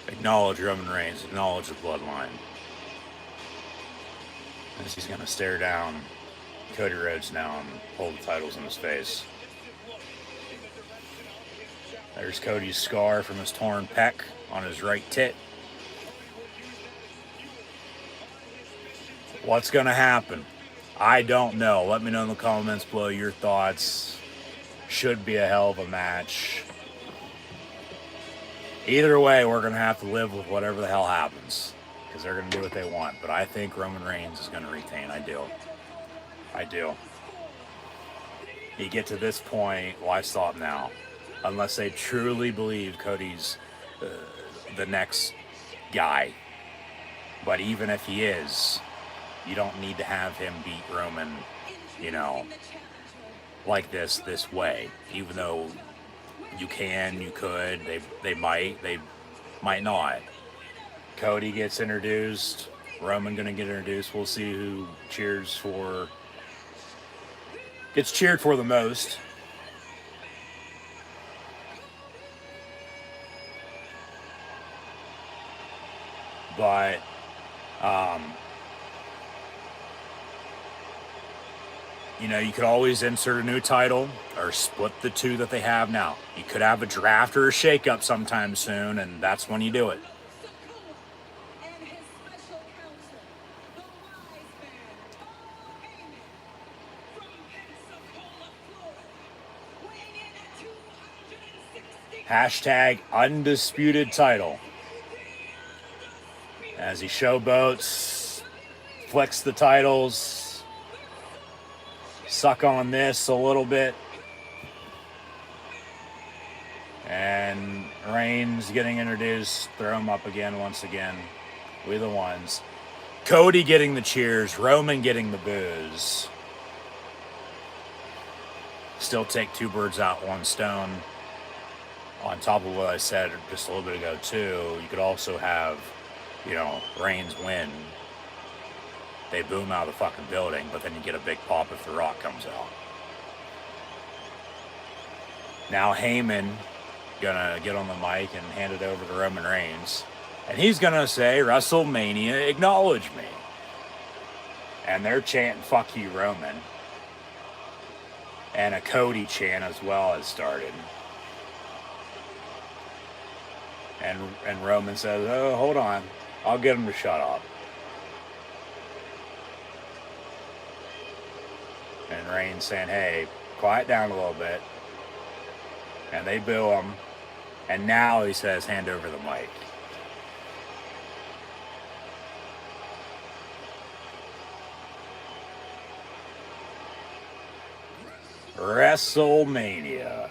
Acknowledge Roman Reigns, acknowledge the bloodline. As he's gonna stare down Cody Rhodes now and hold the titles in his face. There's Cody's scar from his torn pec on his right tit. What's going to happen? I don't know. Let me know in the comments below your thoughts. Should be a hell of a match. Either way, we're going to have to live with whatever the hell happens, because they're going to do what they want. But I think Roman Reigns is going to retain. I do. You get to this point, why stop now? Unless they truly believe Cody's the next guy. But even if he is, you don't need to have him beat Roman, like this way. Even though you could, they might not. Cody gets introduced, Roman gonna get introduced. We'll see who gets cheered for the most. But you could always insert a new title or split the two that they have now. You could have a draft or a shakeup sometime soon, and that's when you do it. Hashtag undisputed title. As he showboats, flicks the titles, suck on this a little bit. And Reigns getting introduced, throw him up again, once again. We the ones. Cody getting the cheers, Roman getting the boos. Still take 2 birds out, 1 stone. On top of what I said just a little bit ago too, you could also have, Reigns win. They boom out of the fucking building, but then you get a big pop if The Rock comes out. Now Heyman gonna get on the mic and hand it over to Roman Reigns, and he's gonna say, WrestleMania, acknowledge me. And they're chanting, fuck you, Roman. And a Cody chant as well has started. And Roman says, oh, hold on, I'll get him to shut up. And Reigns saying, hey, quiet down a little bit. And they boo him. And now he says, hand over the mic. WrestleMania.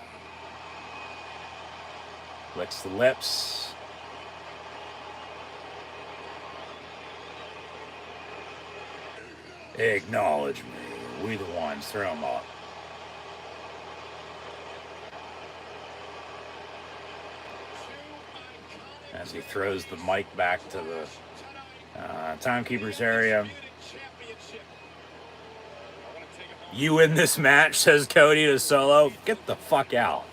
Licks the lips. Acknowledge me. We the ones. Throw him up. As he throws the mic back to the timekeeper's area. You win this match, says Cody to Solo. Get the fuck out.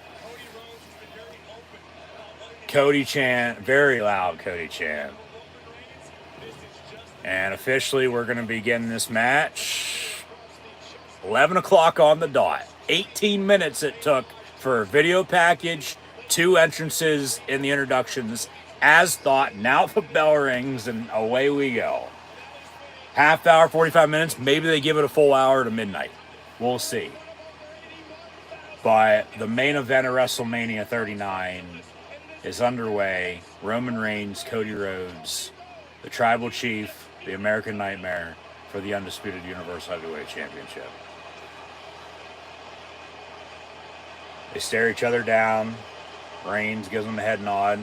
Cody chant, very loud Cody chant. And officially we're going to be getting this match 11 o'clock on the dot. 18 minutes it took for a video package, 2 entrances in the introductions, as thought. Now the bell rings and away we go. Half hour, 45 minutes. Maybe they give it a full hour to midnight. We'll see. But the main event of WrestleMania 39 is underway. Roman Reigns, Cody Rhodes, the Tribal Chief, the American Nightmare for the undisputed Universal Heavyweight Championship. They stare each other down. Reigns gives them a head nod.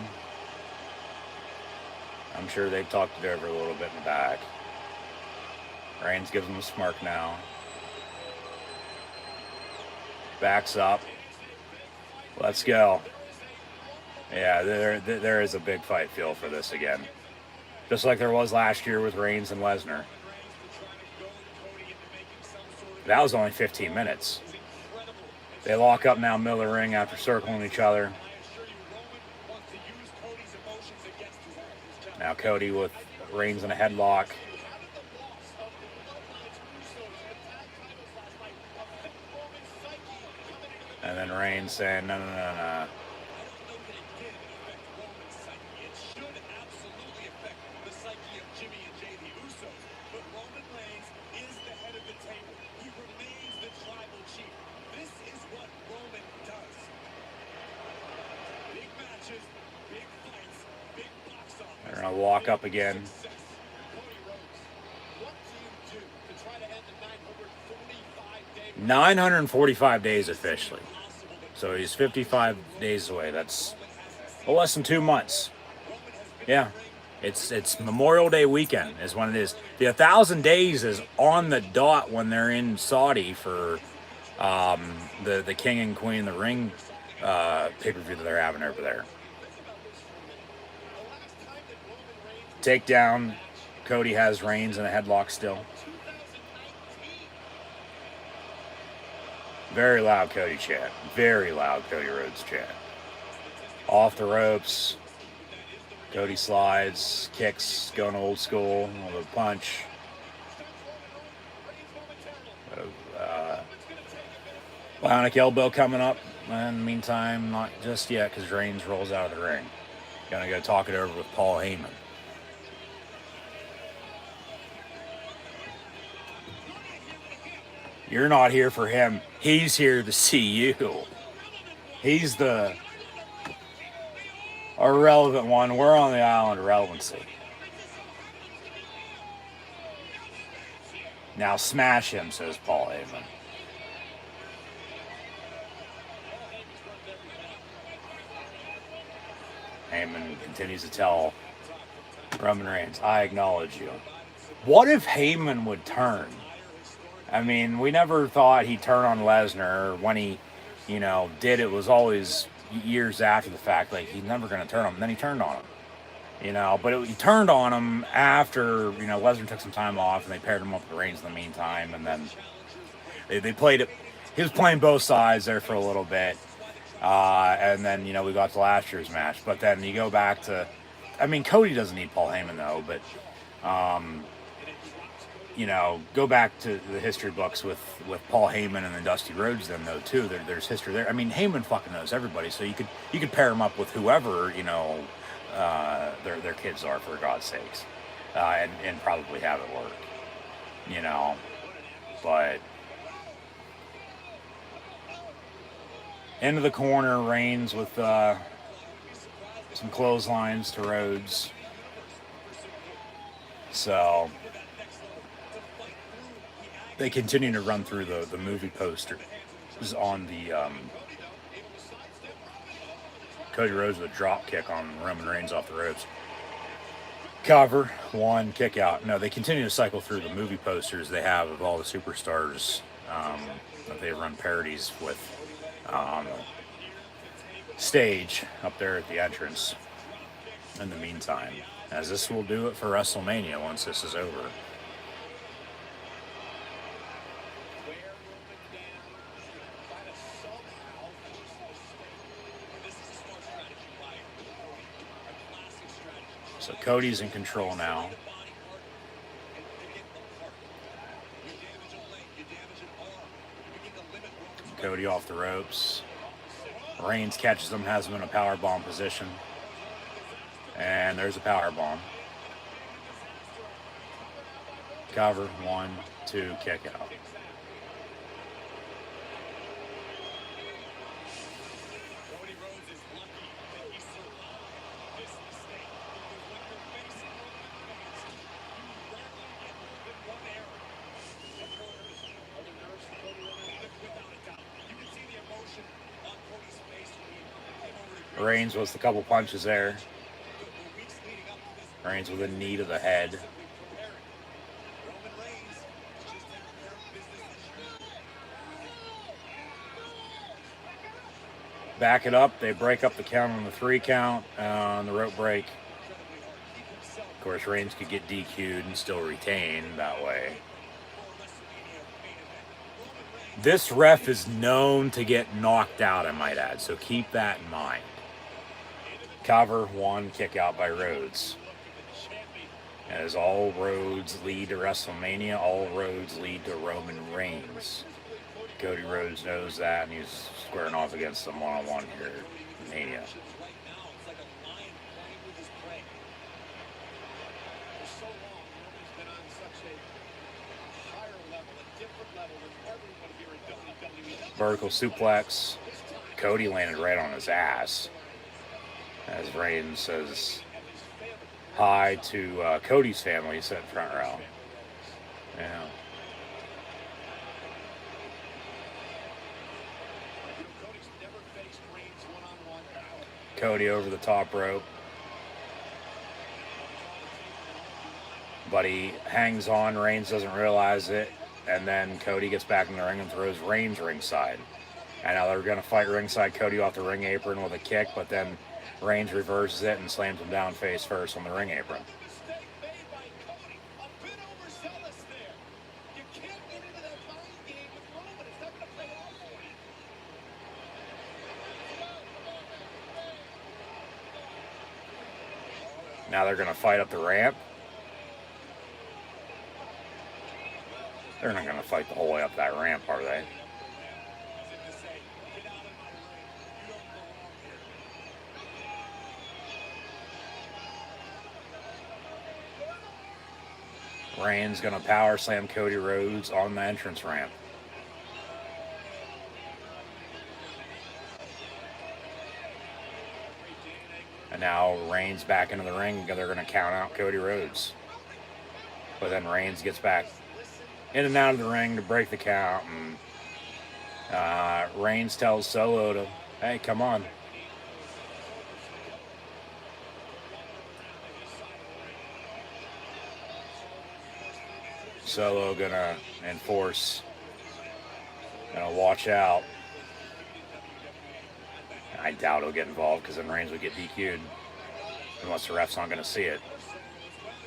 I'm sure they've talked it over a little bit in the back. Reigns gives him a smirk now. Backs up. Let's go. Yeah, there is a big fight feel for this again. Just like there was last year with Reigns and Lesnar. That was only 15 minutes. They lock up now middle of the ring after circling each other. Now Cody with Reigns in a headlock. And then Reigns saying, no. They're going to walk up again. 945 days officially. So he's 55 days away. That's less than 2 months. Yeah. It's Memorial Day weekend is when it is. The 1,000 days is on the dot when they're in Saudi for the King and Queen of the Ring pay-per-view that they're having over there. Takedown. Cody has Reigns in a headlock still. Very loud Cody chant. Very loud Cody Rhodes chant. Off the ropes. Cody slides, kicks, going old school with a punch. Bionic elbow coming up. In the meantime, not just yet because Reigns rolls out of the ring. Gonna go talk it over with Paul Heyman. You're not here for him. He's here to see you. He's the irrelevant one. We're on the island of relevancy. Now smash him, says Paul Heyman. Heyman continues to tell Roman Reigns, I acknowledge you. What if Heyman would turn? I mean, we never thought he'd turn on Lesnar. When he, did, it was always years after the fact. Like, he's never going to turn on him. And then he turned on him. But he turned on him after, Lesnar took some time off and they paired him up with Reigns in the meantime. And then they played it. He was playing both sides there for a little bit. And then, we got to last year's match. But then you go back to, Cody doesn't need Paul Heyman, though, but, go back to the history books with Paul Heyman and then Dusty Rhodes, then, though, too. There's history there. Heyman fucking knows everybody, so you could pair him up with whoever, their kids are, for God's sakes, and probably have it work, But into the corner, Reigns with some clotheslines to Rhodes. So they continue to run through the movie posters on the Cody Rhodes with a drop kick on Roman Reigns off the ropes. Cover, 1, kick out. No, they continue to cycle through the movie posters they have of all the superstars that they run parodies with on the stage up there at the entrance in the meantime, as this will do it for WrestleMania once this is over. So Cody's in control now. Cody off the ropes. Reigns catches him, has him in a powerbomb position. And there's a powerbomb. Cover, 1, 2, kick out. Reigns was a couple punches there. Reigns with a knee to the head. Back it up. They break up the count on the 3 count on the rope break. Of course, Reigns could get DQ'd and still retain that way. This ref is known to get knocked out, I might add, so keep that in mind. Cover, 1, kick out by Rhodes. As all roads lead to WrestleMania, all roads lead to Roman Reigns. Cody Rhodes knows that, and he's squaring off against them one-on-one here at Mania. Vertical suplex. Cody landed right on his ass. As Reigns says hi to Cody's family, sitting front row. Yeah. Cody over the top rope. But he hangs on. Reigns doesn't realize it. And then Cody gets back in the ring and throws Reigns ringside. And now they're going to fight ringside. Cody off the ring apron with a kick, but then Reigns reverses it and slams him down face first on the ring apron. Now they're going to fight up the ramp. They're not going to fight the whole way up that ramp, are they? Reigns going to power slam Cody Rhodes on the entrance ramp. And now Reigns back into the ring. They're going to count out Cody Rhodes. But then Reigns gets back in and out of the ring to break the count. And Reigns tells Solo to, hey, come on. Solo gonna enforce, gonna watch out. I doubt he'll get involved because then Reigns would get DQ'd unless the ref's not gonna see it.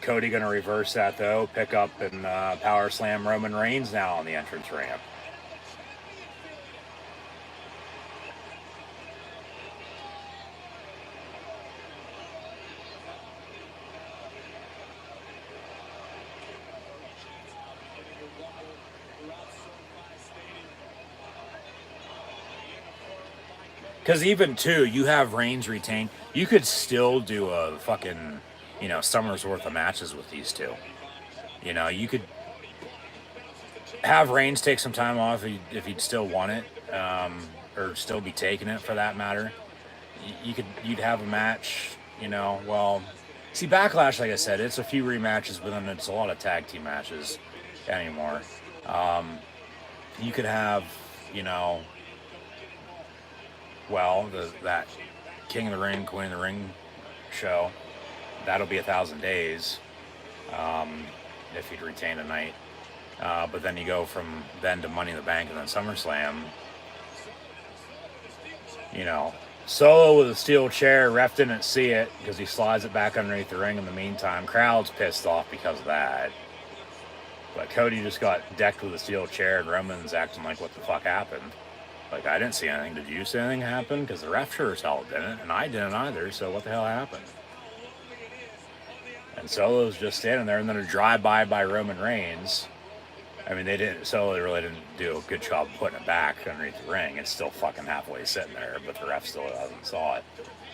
Cody gonna reverse that though, pick up and power slam Roman Reigns now on the entrance ramp. Because even too, you have Reigns retain. You could still do a fucking, summer's worth of matches with these two. You could have Reigns take some time off if he'd still want it, or still be taking it for that matter. You'd have a match. Well, see, Backlash, like I said, it's a few rematches, but then it's a lot of tag team matches anymore. You could have, that King of the Ring, Queen of the Ring show. That'll be 1,000 days, if he'd retain a night. But then you go from then to Money in the Bank and then SummerSlam. Solo with a steel chair. Ref didn't see it because he slides it back underneath the ring in the meantime. Crowd's pissed off because of that. But Cody just got decked with a steel chair and Roman's acting like, what the fuck happened? Like, I didn't see anything. Did you see anything happen? Because the ref sure as hell didn't, and I didn't either, so what the hell happened? And Solo's just standing there, and then a drive-by by Roman Reigns. I mean, Solo really didn't do a good job putting it back underneath the ring. It's still fucking halfway sitting there, but the ref still hasn't saw it.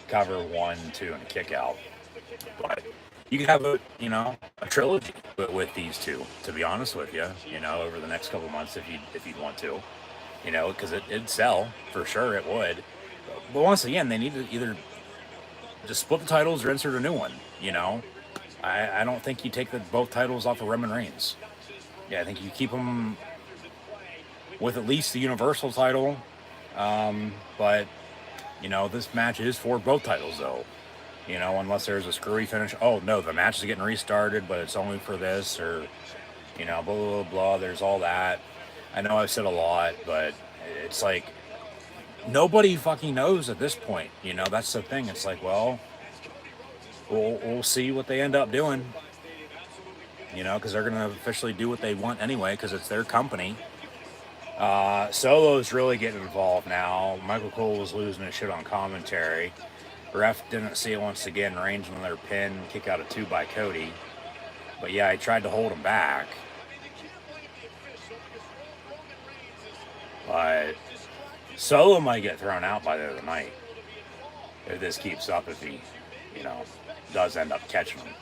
Cover 1, 2, and a kick out. But you could have a trilogy with these two, to be honest with you, over the next couple months if you'd want to. Because it'd sell, for sure it would. But once again, they need to either just split the titles or insert a new one, I don't think you take both titles off of Roman Reigns. Yeah, I think you keep them with at least the Universal title. But, this match is for both titles, though. Unless there's a screwy finish. Oh, no, the match is getting restarted, but it's only for this, or, blah, blah, blah, blah. There's all that. I know I've said a lot, but it's like, nobody fucking knows at this point. That's the thing. It's like, well, we'll see what they end up doing. Because they're going to officially do what they want anyway, because it's their company. Solo's really getting involved now. Michael Cole was losing his shit on commentary. Ref didn't see it once again. Reigns on their pin, kick out of 2 by Cody. But yeah, he tried to hold him back. But Solo might get thrown out by the end of the night if this keeps up, if he, does end up catching him.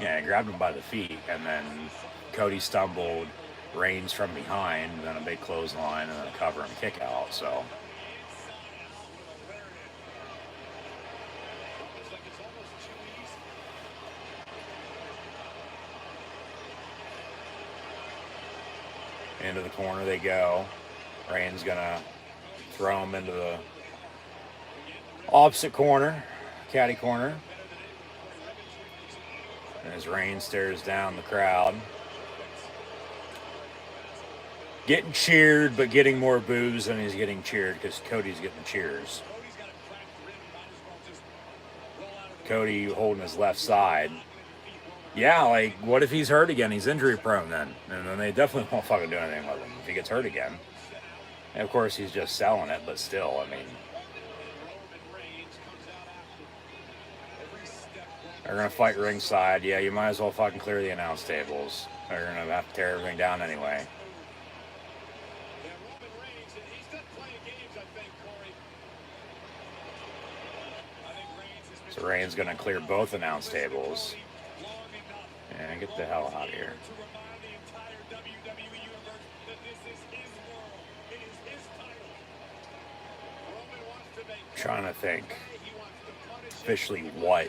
Yeah, he grabbed him by the feet, and then Cody stumbled, Reigns from behind, then a big clothesline, and then a cover and kick out, so. Into the corner they go. Reigns gonna throw him into the opposite corner, caddy corner. And as Reigns stares down the crowd. Getting cheered, but getting more boos than he's getting cheered because Cody's getting cheers. Cody holding his left side. Yeah, like, what if he's hurt again? He's injury prone then. And then they definitely won't fucking do anything with him if he gets hurt again. And of course, he's just selling it, but still, I mean. They're going to fight ringside. Yeah, you might as well fucking clear the announce tables. They're going to have to tear everything down anyway. So Reigns going to clear both announce tables. And get the hell out of here. Trying to think officially what.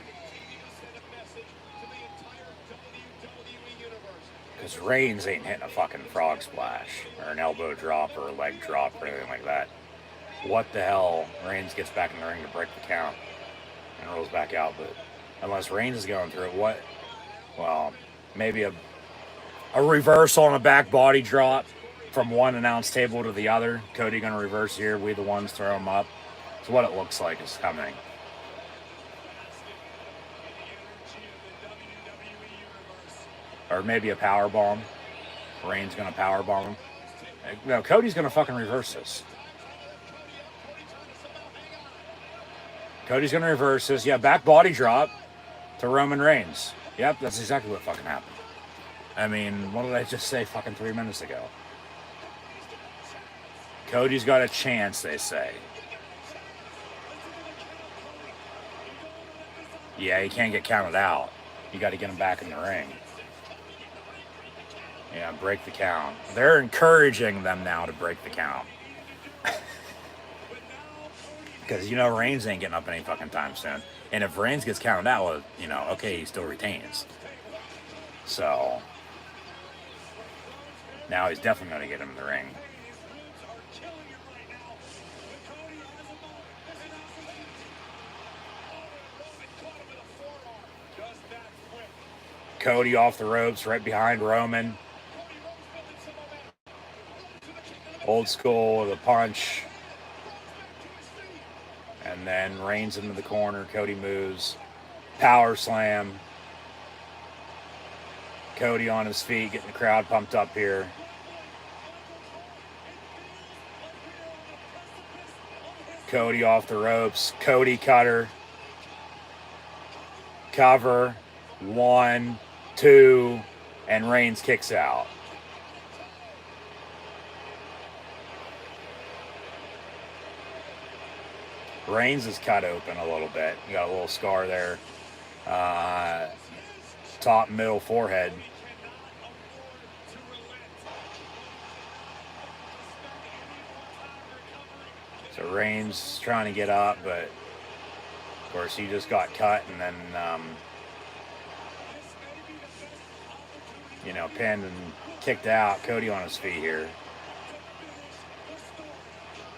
Because Reigns ain't hitting a fucking frog splash or an elbow drop or a leg drop or anything like that. What the hell? Reigns gets back in the ring to break the count and rolls back out. But unless Reigns is going through it, what? Well, maybe a reversal and a back body drop from one announce table to the other. Cody going to reverse here. We the ones throw him up. So what it looks like is coming. Or maybe a power bomb. Reigns going to power bomb him. No, Cody's going to fucking reverse this. Cody's going to reverse this. Yeah, back body drop to Roman Reigns. Yep, that's exactly what fucking happened. I mean, what did I just say fucking 3 minutes ago? Cody's got a chance, they say. Yeah, you can't get counted out. You got to get him back in the ring. Yeah, break the count. They're encouraging them now to break the count. Because, you know, Reigns ain't getting up any fucking time soon. And if Reigns gets counted out, well, you know, okay, he still retains. So, now he's definitely going to get him in the ring. Cody off the ropes, right behind Roman. Old school with a punch. And then Reigns into the corner. Cody moves. Power slam. Cody on his feet, getting the crowd pumped up here. Cody off the ropes. Cody cutter. Cover. 1, 2, and Reigns kicks out. Reigns is cut open a little bit. You got a little scar there. Top, middle, forehead. So Reigns trying to get up, but of course he just got cut and then, you know, pinned and kicked out. Cody on his feet here.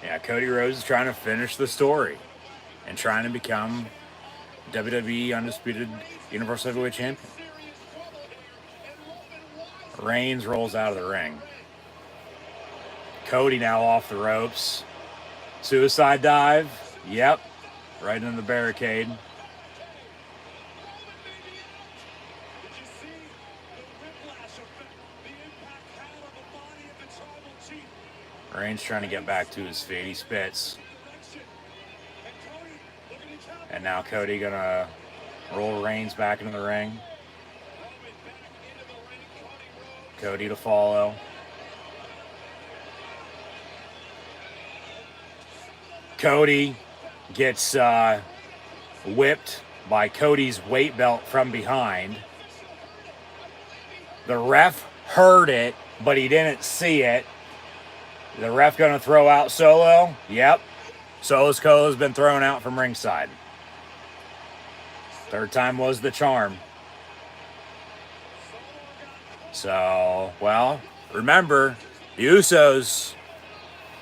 Yeah, Cody Rhodes is trying to finish the story and trying to become WWE Undisputed Universal Heavyweight Champion. Reigns rolls out of the ring. Cody now off the ropes. Suicide dive. Yep. Right into the barricade. Reigns trying to get back to his feet. He spits. And now Cody gonna roll Reigns back into the ring. Cody to follow. Cody gets whipped by Cody's weight belt from behind. The ref heard it, but he didn't see it. The ref going to throw out Solo? Yep. Solo Sikoa's been thrown out from ringside. Third time was the charm. So, well, remember, the Usos,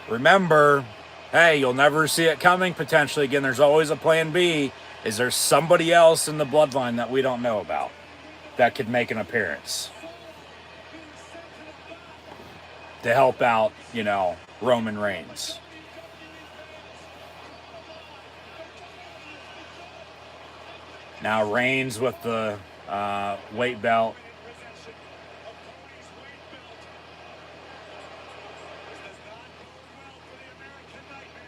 remember, hey, you'll never see it coming potentially. Again, there's always a plan B. Is there somebody else in the bloodline that we don't know about that could make an appearance to help out, you know, Roman Reigns? Now Reigns with the weight belt.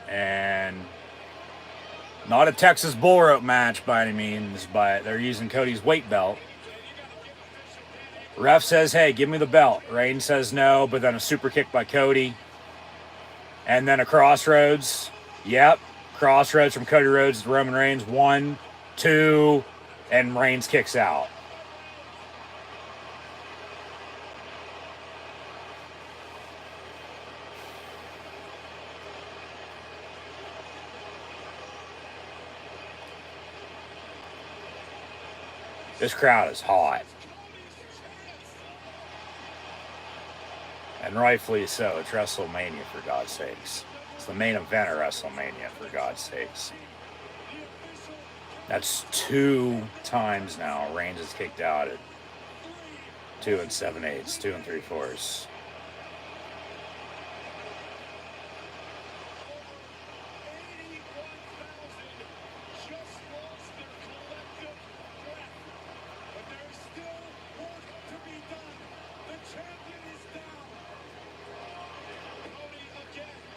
And not a Texas bull rope match by any means, but they're using Cody's weight belt. Ref says, hey, give me the belt. Reigns says no, but then a super kick by Cody. And then a crossroads. Yep, crossroads from Cody Rhodes to Roman Reigns. 1, 2, and Reigns kicks out. This crowd is hot. And rightfully so. It's WrestleMania, for God's sakes. It's the main event of WrestleMania, for God's sakes. That's 2 times now Reigns is kicked out at 2 7/8, 2 3/4.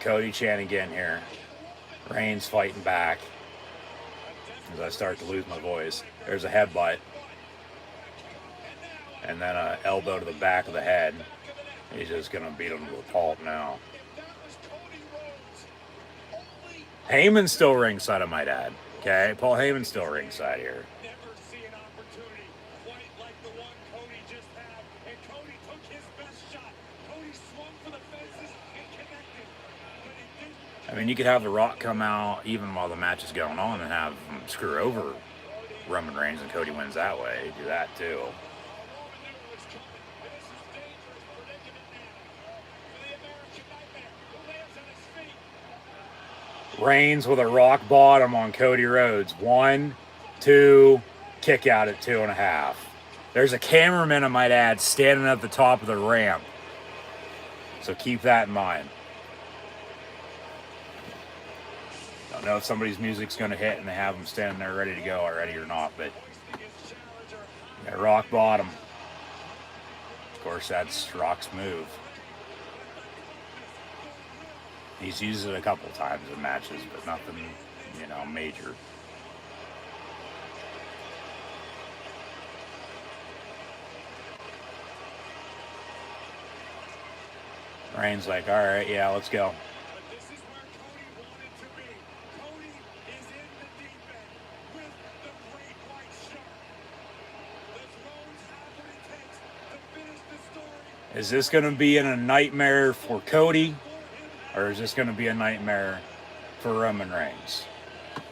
Cody chanting again here. Reigns fighting back. As I start to lose my voice. There's a headbutt. And then an elbow to the back of the head. He's just going to beat him to a pulp now. Heyman's still ringside, I might add. Okay, Paul Heyman's still ringside here. I mean, you could have The Rock come out even while the match is going on and have him screw over Roman Reigns and Cody wins that way. Do that too. Reigns with a rock bottom on Cody Rhodes. 1, 2, kick out at 2.5. There's a cameraman, I might add, standing at the top of the ramp. So keep that in mind. Don't know if somebody's music's going to hit and they have them standing there ready to go already or not, but yeah, rock bottom. Of course, that's Rock's move. He's used it a couple times in matches, but nothing, you know, major. Reigns like, all right, yeah, let's go. But this is where Cody wanted to be. Cody is in the deep end with the great white shark. Does Rhodes have what it takes to finish the story? Is this going to be in a nightmare for Cody, or is this going to be a nightmare for Roman Reigns?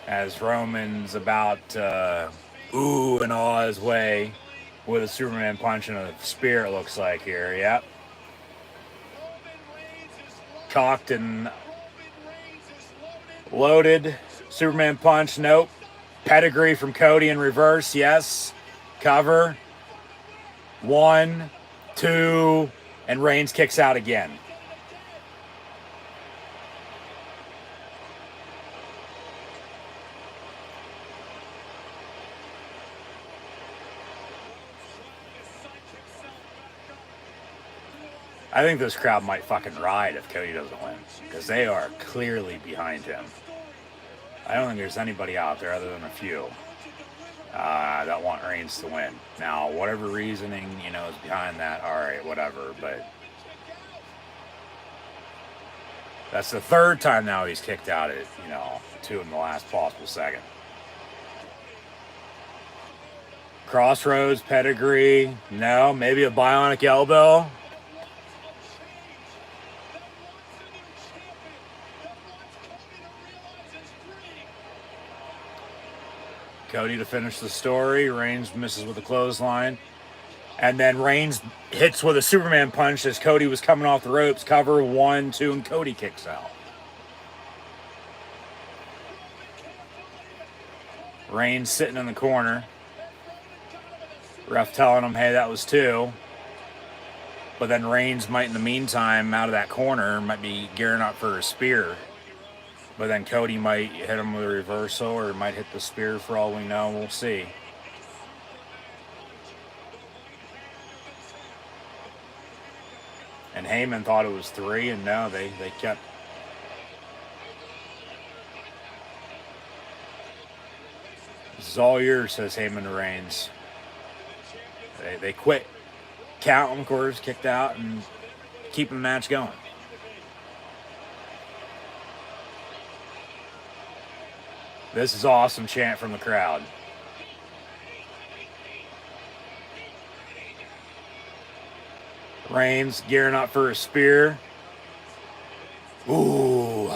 As Roman's about ooh and awe his way with a Superman punch and a spear, it looks like here. Yep. Cocked and loaded. Superman punch, nope. Pedigree from Cody in reverse, yes. Cover. 1, 2, and Reigns kicks out again. I think this crowd might fucking ride if Cody doesn't win, because they are clearly behind him. I don't think there's anybody out there other than a few that want Reigns to win. Now, whatever reasoning, you know, is behind that, all right, whatever, but that's the third time now he's kicked out at, you know, 2 in the last possible second. Crossroads, pedigree, no, maybe a bionic elbow. Cody to finish the story. Reigns misses with a clothesline. And then Reigns hits with a Superman punch as Cody was coming off the ropes. Cover 1, 2, and Cody kicks out. Reigns sitting in the corner. Ref telling him, hey, that was 2. But then Reigns might, in the meantime, out of that corner, might be gearing up for a spear. But then Cody might hit him with a reversal or might hit the spear for all we know. We'll see. And Heyman thought it was 3, and no, they kept. This is all yours, says Heyman to Reigns. They quit. Count him, of course, kicked out, and keeping the match going. This is awesome chant from the crowd. Reigns gearing up for a spear. Ooh.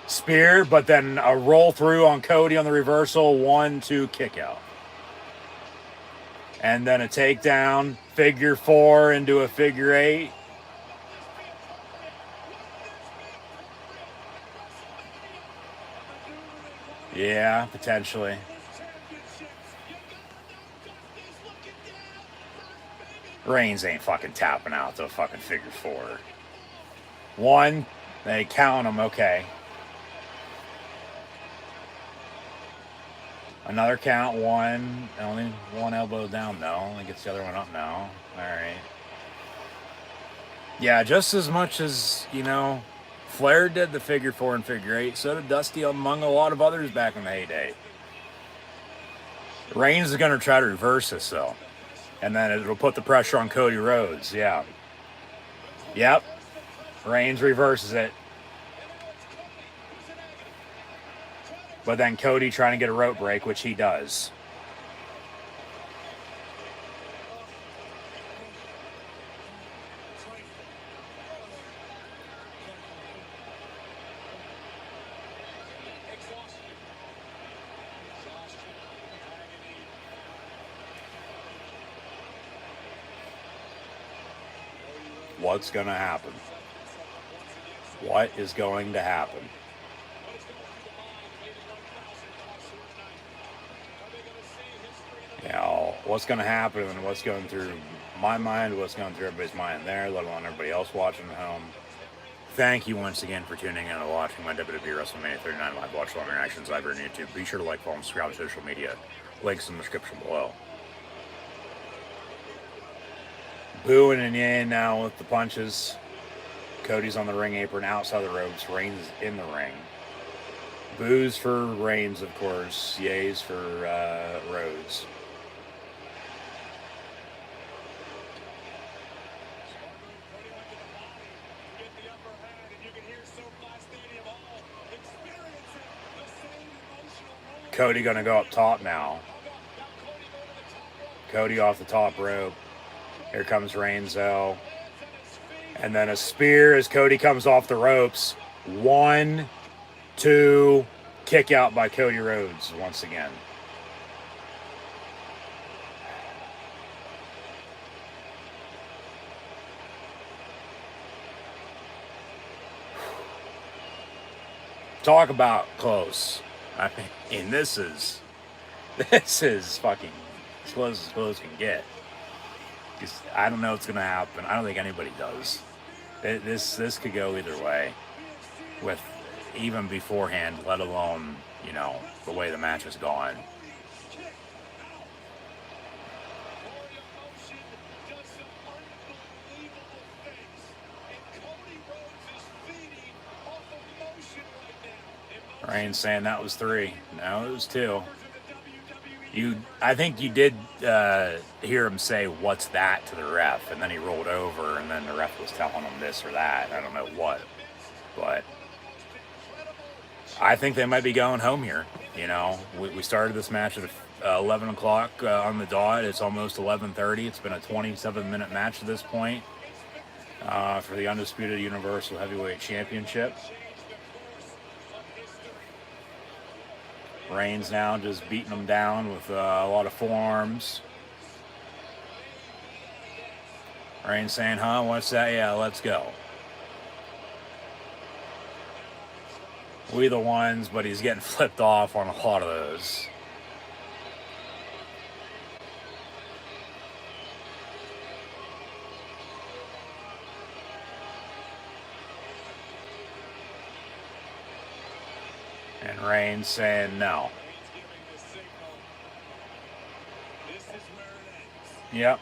Spear, but then a roll through on Cody on the reversal. 1, 2, kick out. And then a takedown. Figure 4 into a figure 8. Yeah, potentially. Reigns ain't fucking tapping out to a fucking figure 4. 1, they count him, okay. Another count, 1. Only 1 elbow down, though. Only gets the other one up now. Alright. Yeah, just as much as, you know, Flair did the figure 4 and figure 8. So did Dusty, among a lot of others back in the heyday. Reigns is going to try to reverse this, though. And then it'll put the pressure on Cody Rhodes. Yeah. Yep. Reigns reverses it. But then Cody trying to get a rope break, which he does. what's going to happen. What is going to happen? You know, what's going to happen and what's going through my mind, what's going through everybody's mind there, let alone everybody else watching at home. Thank you once again for tuning in and watching my WWE WrestleMania 39 live watch along reactions live here on YouTube. Be sure to like, follow, and subscribe to social media. Links in the description below. Booing and yaying now with the punches. Cody's on the ring apron outside the ropes. Reigns in the ring. Boos for Reigns, of course. Yays for Rhodes. Cody gonna go up top now. Cody off the top rope. Here comes Reigns though. And then a spear as Cody comes off the ropes. 1, 2, kick out by Cody Rhodes once again. Talk about close. I mean, this is fucking as close can get. Because I don't know what's gonna happen. I don't think anybody does. This could go either way, with even beforehand, let alone, you know, the way the match has gone. Reigns saying that was 3. No, it was 2. I think you did hear him say, "What's that?" to the ref, and then he rolled over, and then the ref was telling him this or that. I don't know what, but I think they might be going home here. You know, we started this match at 11 o'clock on the dot. It's almost 11:30. It's been a 27-minute match at this point for the Undisputed Universal Heavyweight Championship. Reigns now just beating them down with a lot of forearms. Reigns saying, "Huh, what's that? Yeah, let's go." We the ones, but he's getting flipped off on a lot of those. And Reigns saying no. Yep.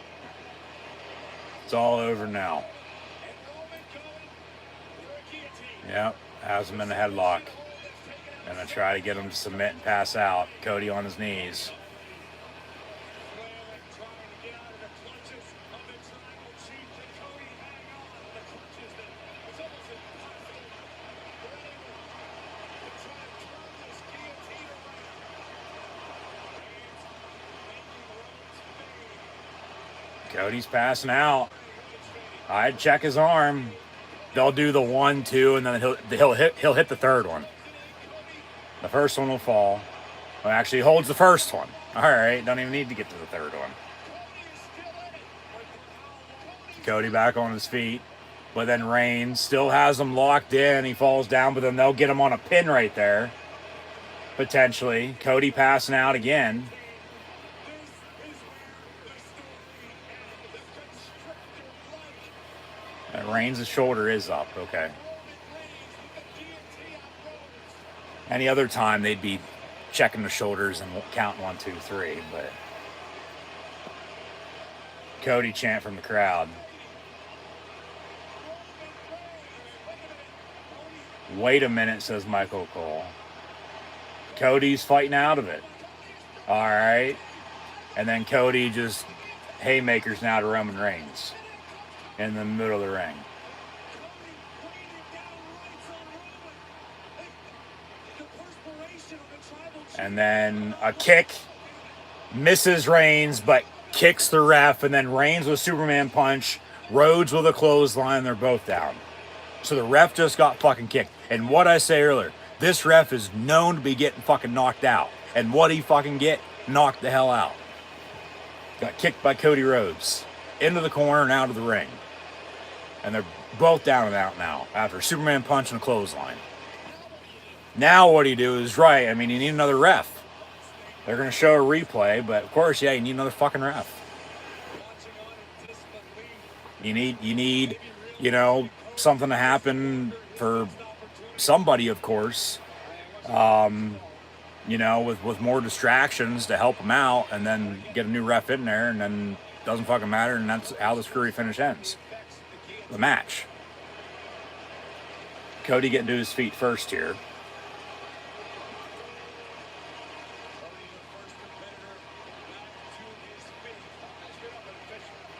It's all over now. Yep. Has him in a headlock. Gonna try to get him to submit and pass out. Cody on his knees. Cody's passing out. I'd check his arm. They'll do the 1, 2, and then he'll hit the third one. The first one will fall. Well, actually, he holds the first one. All right, don't even need to get to the third one. Cody back on his feet, but then Reigns still has him locked in. He falls down, but then they'll get him on a pin right there, potentially. Cody passing out again. Reigns' shoulder is up, okay. Any other time, they'd be checking the shoulders and counting 1, 2, 3, but Cody chant from the crowd. Wait a minute, says Michael Cole. Cody's fighting out of it. All right. And then Cody just haymakers now to Roman Reigns in the middle of the ring. And then a kick, misses Reigns, but kicks the ref, and then Reigns with Superman punch, Rhodes with a clothesline, they're both down. So the ref just got fucking kicked. And what I say earlier, this ref is known to be getting fucking knocked out. And what he fucking get? Knocked the hell out. Got kicked by Cody Rhodes. Into the corner and out of the ring. And they're both down and out now after Superman punch and a clothesline. Now what do you do is right. I mean, you need another ref. They're going to show a replay, but of course, yeah, you need another fucking ref. You need, you know, something to happen for somebody, of course. You know, with more distractions to help them out, and then get a new ref in there, and then doesn't fucking matter, and that's how the screwy finish ends. The match. Cody getting to his feet first here.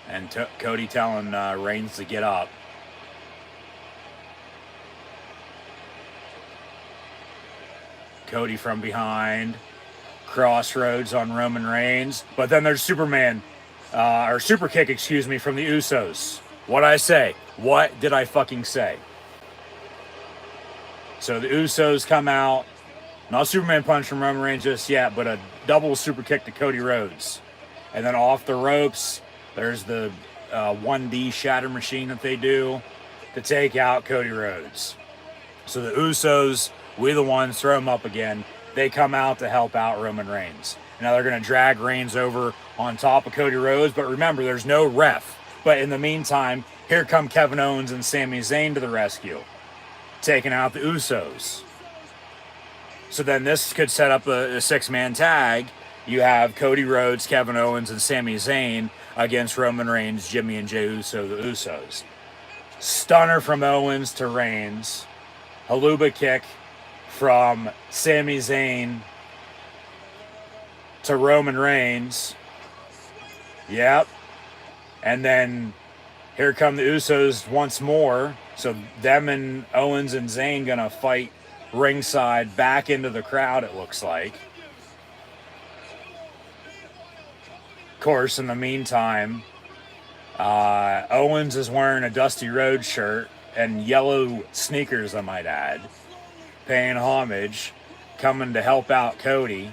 And Cody telling Reigns to get up. Cody from behind. Crossroads on Roman Reigns. But then there's Superman. Or super kick, excuse me, from the Usos. What'd I say? What did I fucking say? So the Usos come out. Not Superman punch from Roman Reigns just yet, but a double super kick to Cody Rhodes. And then off the ropes, there's the 1D shatter machine that they do to take out Cody Rhodes. So the Usos, we the ones, throw him up again. They come out to help out Roman Reigns. Now they're going to drag Reigns over on top of Cody Rhodes, but remember, there's no ref. But in the meantime, here come Kevin Owens and Sami Zayn to the rescue, taking out the Usos. So then this could set up a six-man tag. You have Cody Rhodes, Kevin Owens, and Sami Zayn against Roman Reigns, Jimmy, and Jey Uso, the Usos. Stunner from Owens to Reigns. Haluba kick from Sami Zayn to Roman Reigns. Yep. And then here come the Usos once more. So them and Owens and Zayn gonna fight ringside back into the crowd, it looks like. Of course, in the meantime, Owens is wearing a Dusty Rhodes shirt and yellow sneakers, I might add, paying homage, coming to help out Cody,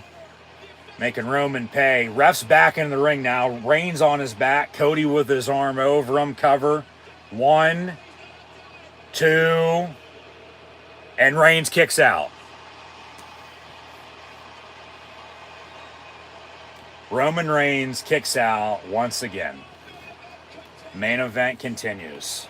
making Roman pay. Ref's back in the ring now. Reigns on his back. Cody with his arm over him. Cover. 1, 2, and Reigns kicks out. Roman Reigns kicks out once again. Main event continues.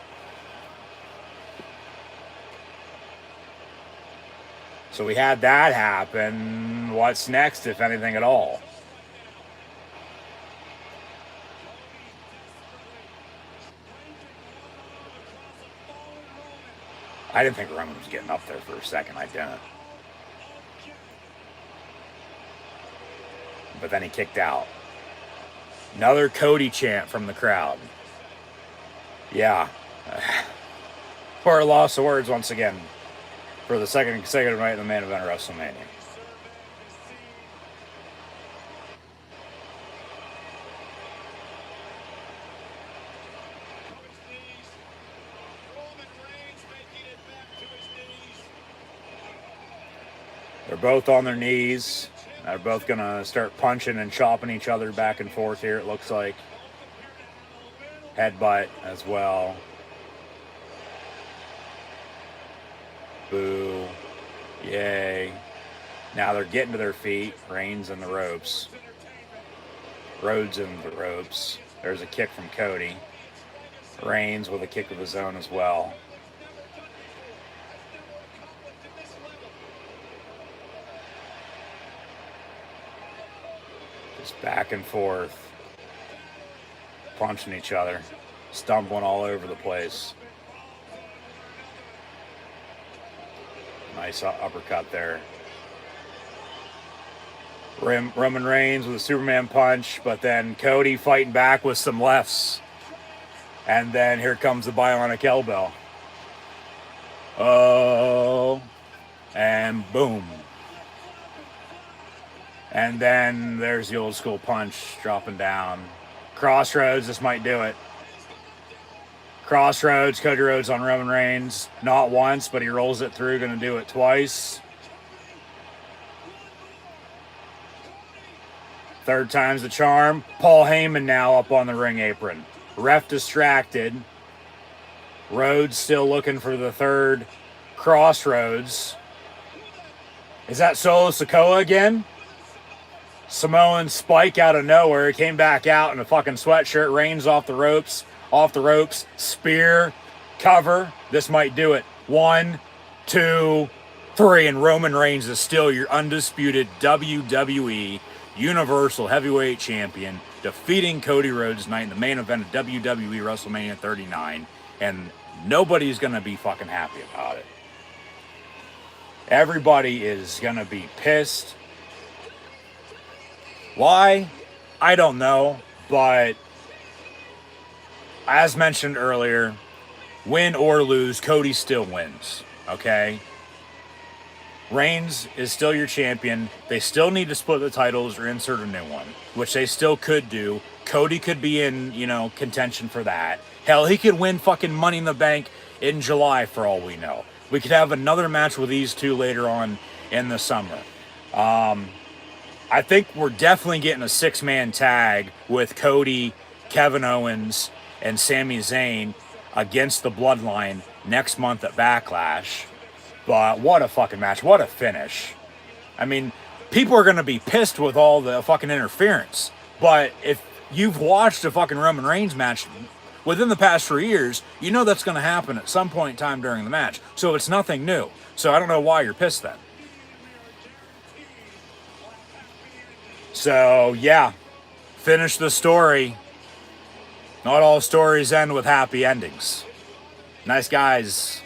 So we had that happen. What's next, if anything at all? I didn't think Roman was getting up there for a second. I didn't. But then he kicked out. Another Cody chant from the crowd. Yeah. Poor loss of words once again for the second consecutive night in the main event of WrestleMania. They're both on their knees. They're both going to start punching and chopping each other back and forth here, it looks like. Headbutt as well. Boo. Yay. Now they're getting to their feet. Reigns in the ropes. Rhodes in the ropes. There's a kick from Cody. Reigns with a kick of his own as well. Just back and forth. Punching each other. Stumbling all over the place. Nice uppercut there. Roman Reigns with a Superman punch, but then Cody fighting back with some lefts. And then here comes the bionic elbow. Oh. And boom. And then there's the old school punch dropping down. Crossroads, this might do it. Crossroads, Cody Rhodes on Roman Reigns. Not once, but he rolls it through. Going to do it twice. Third time's the charm. Paul Heyman now up on the ring apron. Ref distracted. Rhodes still looking for the third crossroads. Is that Solo Sikoa again? Samoan Spike out of nowhere. He came back out in a fucking sweatshirt. Reigns off the ropes. Spear. Cover. This might do it. 1, 2, 3. And Roman Reigns is still your undisputed WWE Universal Heavyweight Champion, defeating Cody Rhodes tonight in the main event of WWE WrestleMania 39. And nobody's going to be fucking happy about it. Everybody is going to be pissed. Why? I don't know. But as mentioned earlier, win or lose, Cody still wins. Okay? Reigns is still your champion. They still need to split the titles or insert a new one, which they still could do. Cody could be in, contention for that. Hell, he could win fucking Money in the Bank in July for all we know. We could have another match with these two later on in the summer. I think we're definitely getting a 6-man tag with Cody, Kevin Owens, and Sami Zayn against the Bloodline next month at Backlash. But what a fucking match. What a finish. I mean, people are going to be pissed with all the fucking interference. But if you've watched a fucking Roman Reigns match within the past 3 years, you know that's going to happen at some point in time during the match. So it's nothing new. So I don't know why you're pissed then. So, yeah. Finish the story. Not all stories end with happy endings. Nice guys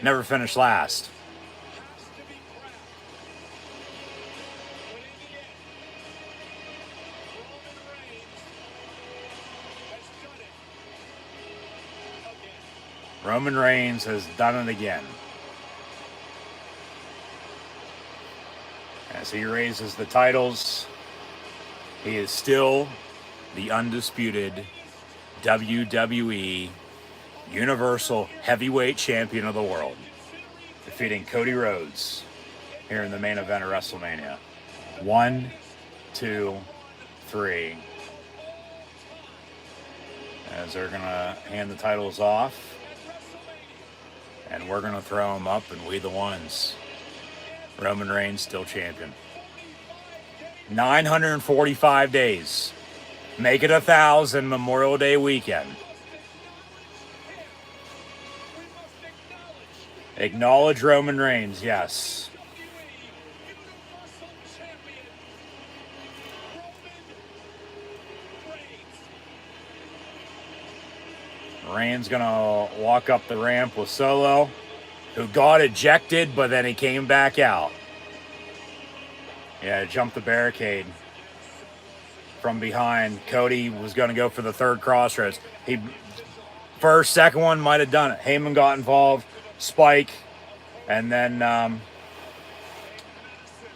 never finish last. Roman Reigns has done it again. As he raises the titles, he is still the undisputed WWE Universal Heavyweight Champion of the world, defeating Cody Rhodes here in the main event of WrestleMania. 1, 2, 3. As they're going to hand the titles off. And we're going to throw them up, and we the ones. Roman Reigns still champion. 945 days. Make it 1,000 Memorial Day weekend. Acknowledge Roman Reigns, yes. Reigns gonna walk up the ramp with Solo, who got ejected, but then he came back out. Yeah, jumped the barricade from behind. Cody was gonna go for the third crossroads. Second one might have done it. Heyman got involved, Spike, and then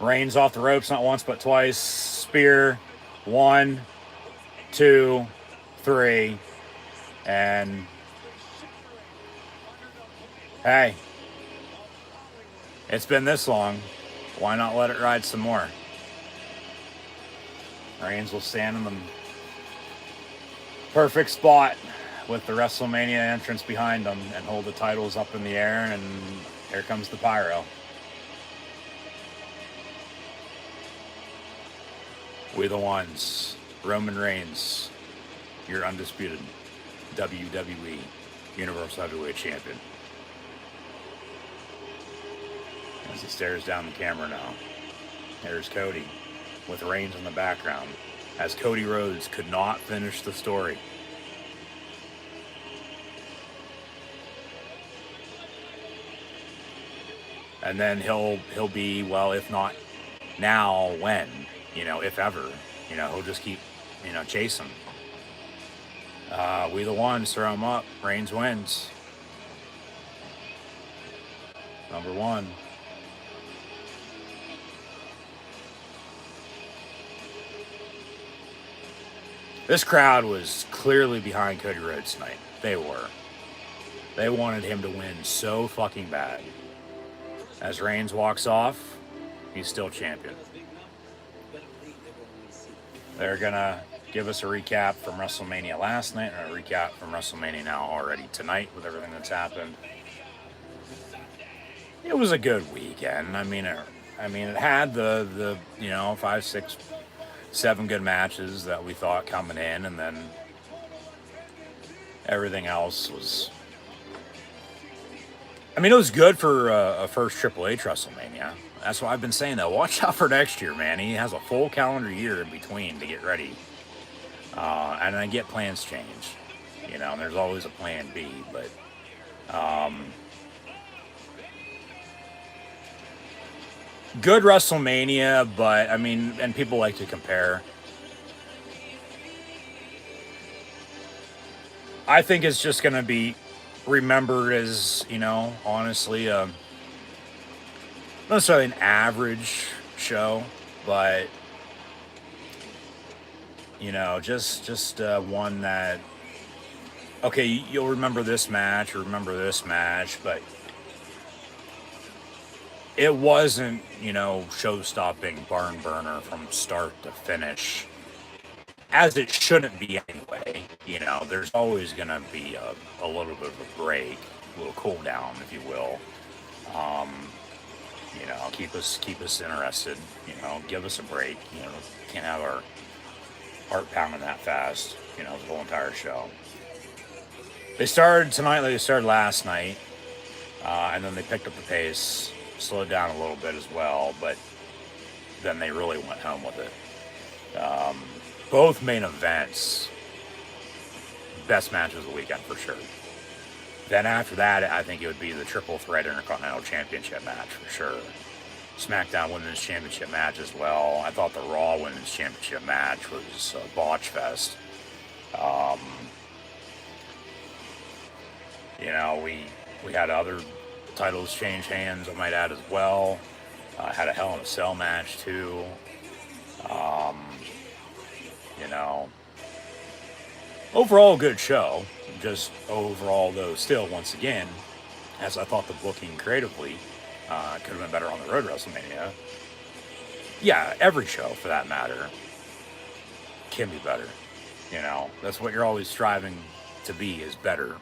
Reigns off the ropes not once but twice. Spear, 1, 2, 3. And hey, it's been this long. Why not let it ride some more? Reigns will stand in the perfect spot with the WrestleMania entrance behind him and hold the titles up in the air, and here comes the pyro. We the ones. Roman Reigns, your undisputed WWE Universal Heavyweight Champion. As he stares down the camera now, there's Cody with Reigns in the background, as Cody Rhodes could not finish the story. And then he'll be, well, if not now, when? If ever. He'll just keep, chasing. We the ones, throw him up. Reigns wins. Number 1. This crowd was clearly behind Cody Rhodes tonight. They were. They wanted him to win so fucking bad. As Reigns walks off, he's still champion. They're gonna give us a recap from WrestleMania last night and a recap from WrestleMania now already tonight with everything that's happened. It was a good weekend. I mean, it had the 5, 6, 7 good matches that we thought coming in, and then everything else was. I mean, it was good for a first Triple H WrestleMania. That's what I've been saying, though. Watch out for next year, man. He has a full calendar year in between to get ready. And I get plans change. And there's always a plan B. But good WrestleMania, but, I mean, and people like to compare. I think it's just going to be remembered as, honestly, not necessarily an average show, but just one that, okay, you'll remember this match or remember this match, but it wasn't, show-stopping barn burner from start to finish, as it shouldn't be anyway. There's always going to be a little bit of a break, a little cool down, if you will. Keep us interested. Give us a break. Can't have our heart pounding that fast. The whole entire show. They started tonight like they started last night, and then they picked up the pace, slowed down a little bit as well, but then they really went home with it. Both main events, best matches of the weekend for sure. Then after that, I think it would be the Triple Threat Intercontinental Championship match for sure. SmackDown Women's Championship match as well. I thought the Raw Women's Championship match was a botch fest. We had other titles change hands, I might add, as well. Had a Hell in a Cell match too. Overall good show. Just overall, though, still, once again, as I thought the booking creatively could have been better on the road WrestleMania. Yeah, every show, for that matter, can be better. That's what you're always striving to be, is better,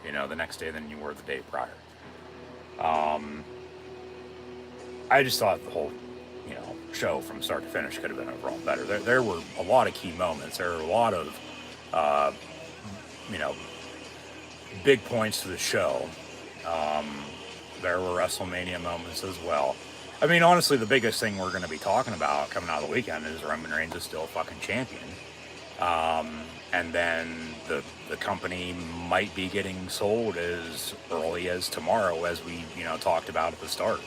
the next day than you were the day prior. I just thought the whole, show from start to finish could have been overall better. There were a lot of key moments. There were a lot of, big points to the show. There were WrestleMania moments as well. I mean, honestly, the biggest thing we're going to be talking about coming out of the weekend is Roman Reigns is still fucking champion. And then the company might be getting sold as early as tomorrow, as we, talked about at the start.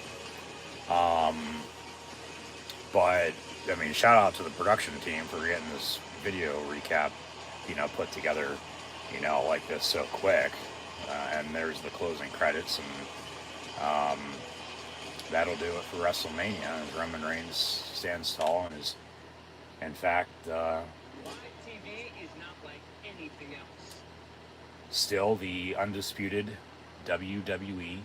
But, I mean, shout out to the production team for getting this video recap, put together, like this so quick. And there's the closing credits, and that'll do it for WrestleMania, as Roman Reigns stands tall and is, in fact, TV is not like anything else. still the undisputed WWE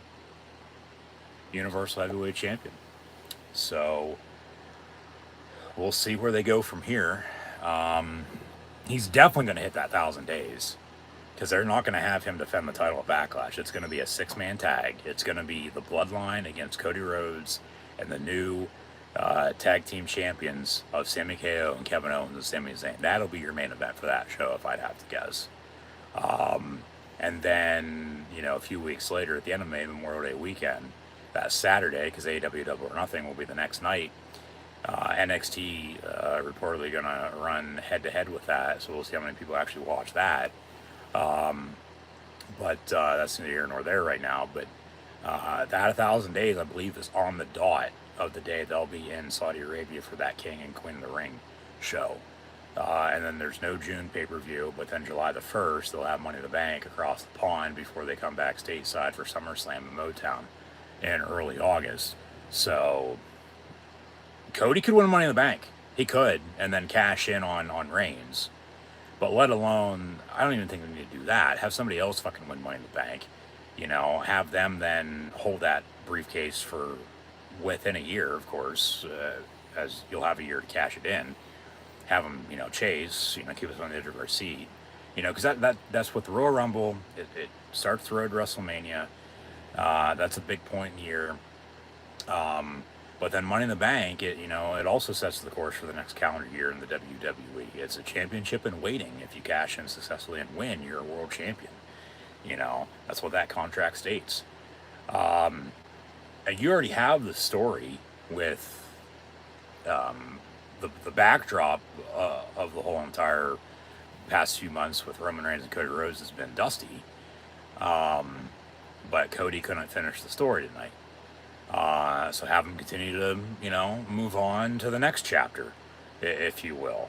Universal Heavyweight Champion. So we'll see where they go from here. He's definitely going to hit that 1,000 days, because they're not going to have him defend the title at Backlash. It's going to be a 6-man tag. It's going to be the Bloodline against Cody Rhodes and the new tag team champions of Sami KO and Kevin Owens and Sami Zayn. That'll be your main event for that show, if I'd have to guess. And then, a few weeks later, at the end of Memorial Day weekend, that Saturday, because AEW Double or Nothing will be the next night, NXT reportedly going to run head-to-head with that, so we'll see how many people actually watch that. But that's neither here nor there right now. But that 1,000 days, I believe, is on the dot of the day they'll be in Saudi Arabia for that King and Queen of the Ring show. And then there's no June pay-per-view, but then July the 1st, they'll have Money in the Bank across the pond before they come back stateside for SummerSlam in Motown in early August. So Cody could win Money in the Bank. He could, and then cash in on Reigns. But let alone, I don't even think we need to do that. Have somebody else fucking win Money in the Bank. Have them then hold that briefcase for within a year, of course, as you'll have a year to cash it in. have him, chase, keep us on the edge of our seat, because that's what the Royal Rumble, it starts the road to WrestleMania. That's a big point in the year. But then Money in the Bank, it also sets the course for the next calendar year in the WWE. It's a championship in waiting. If you cash in successfully and win, you're a world champion. That's what that contract states. And you already have the story with the backdrop of the whole entire past few months with Roman Reigns and Cody Rhodes has been dusty. But Cody couldn't finish the story tonight. So have him continue to, move on to the next chapter, if you will.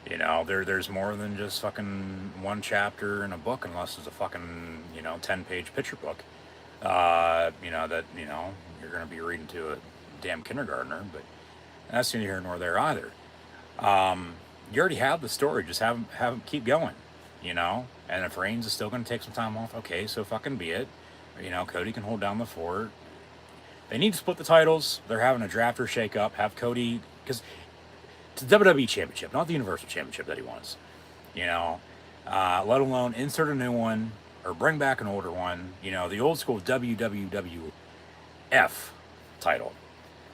There's more than just fucking one chapter in a book, unless it's a fucking, 10-page picture book, that, you're going to be reading to a damn kindergartner, but that's neither here nor there either. You already have the story, just have him keep going, and if Reigns is still going to take some time off, okay, so fucking be it. Cody can hold down the fort. They need to split the titles. They're having a drafter shake up. Have Cody, because it's a WWE Championship, not the Universal Championship that he wants. Let alone insert a new one or bring back an older one. The old school WWF title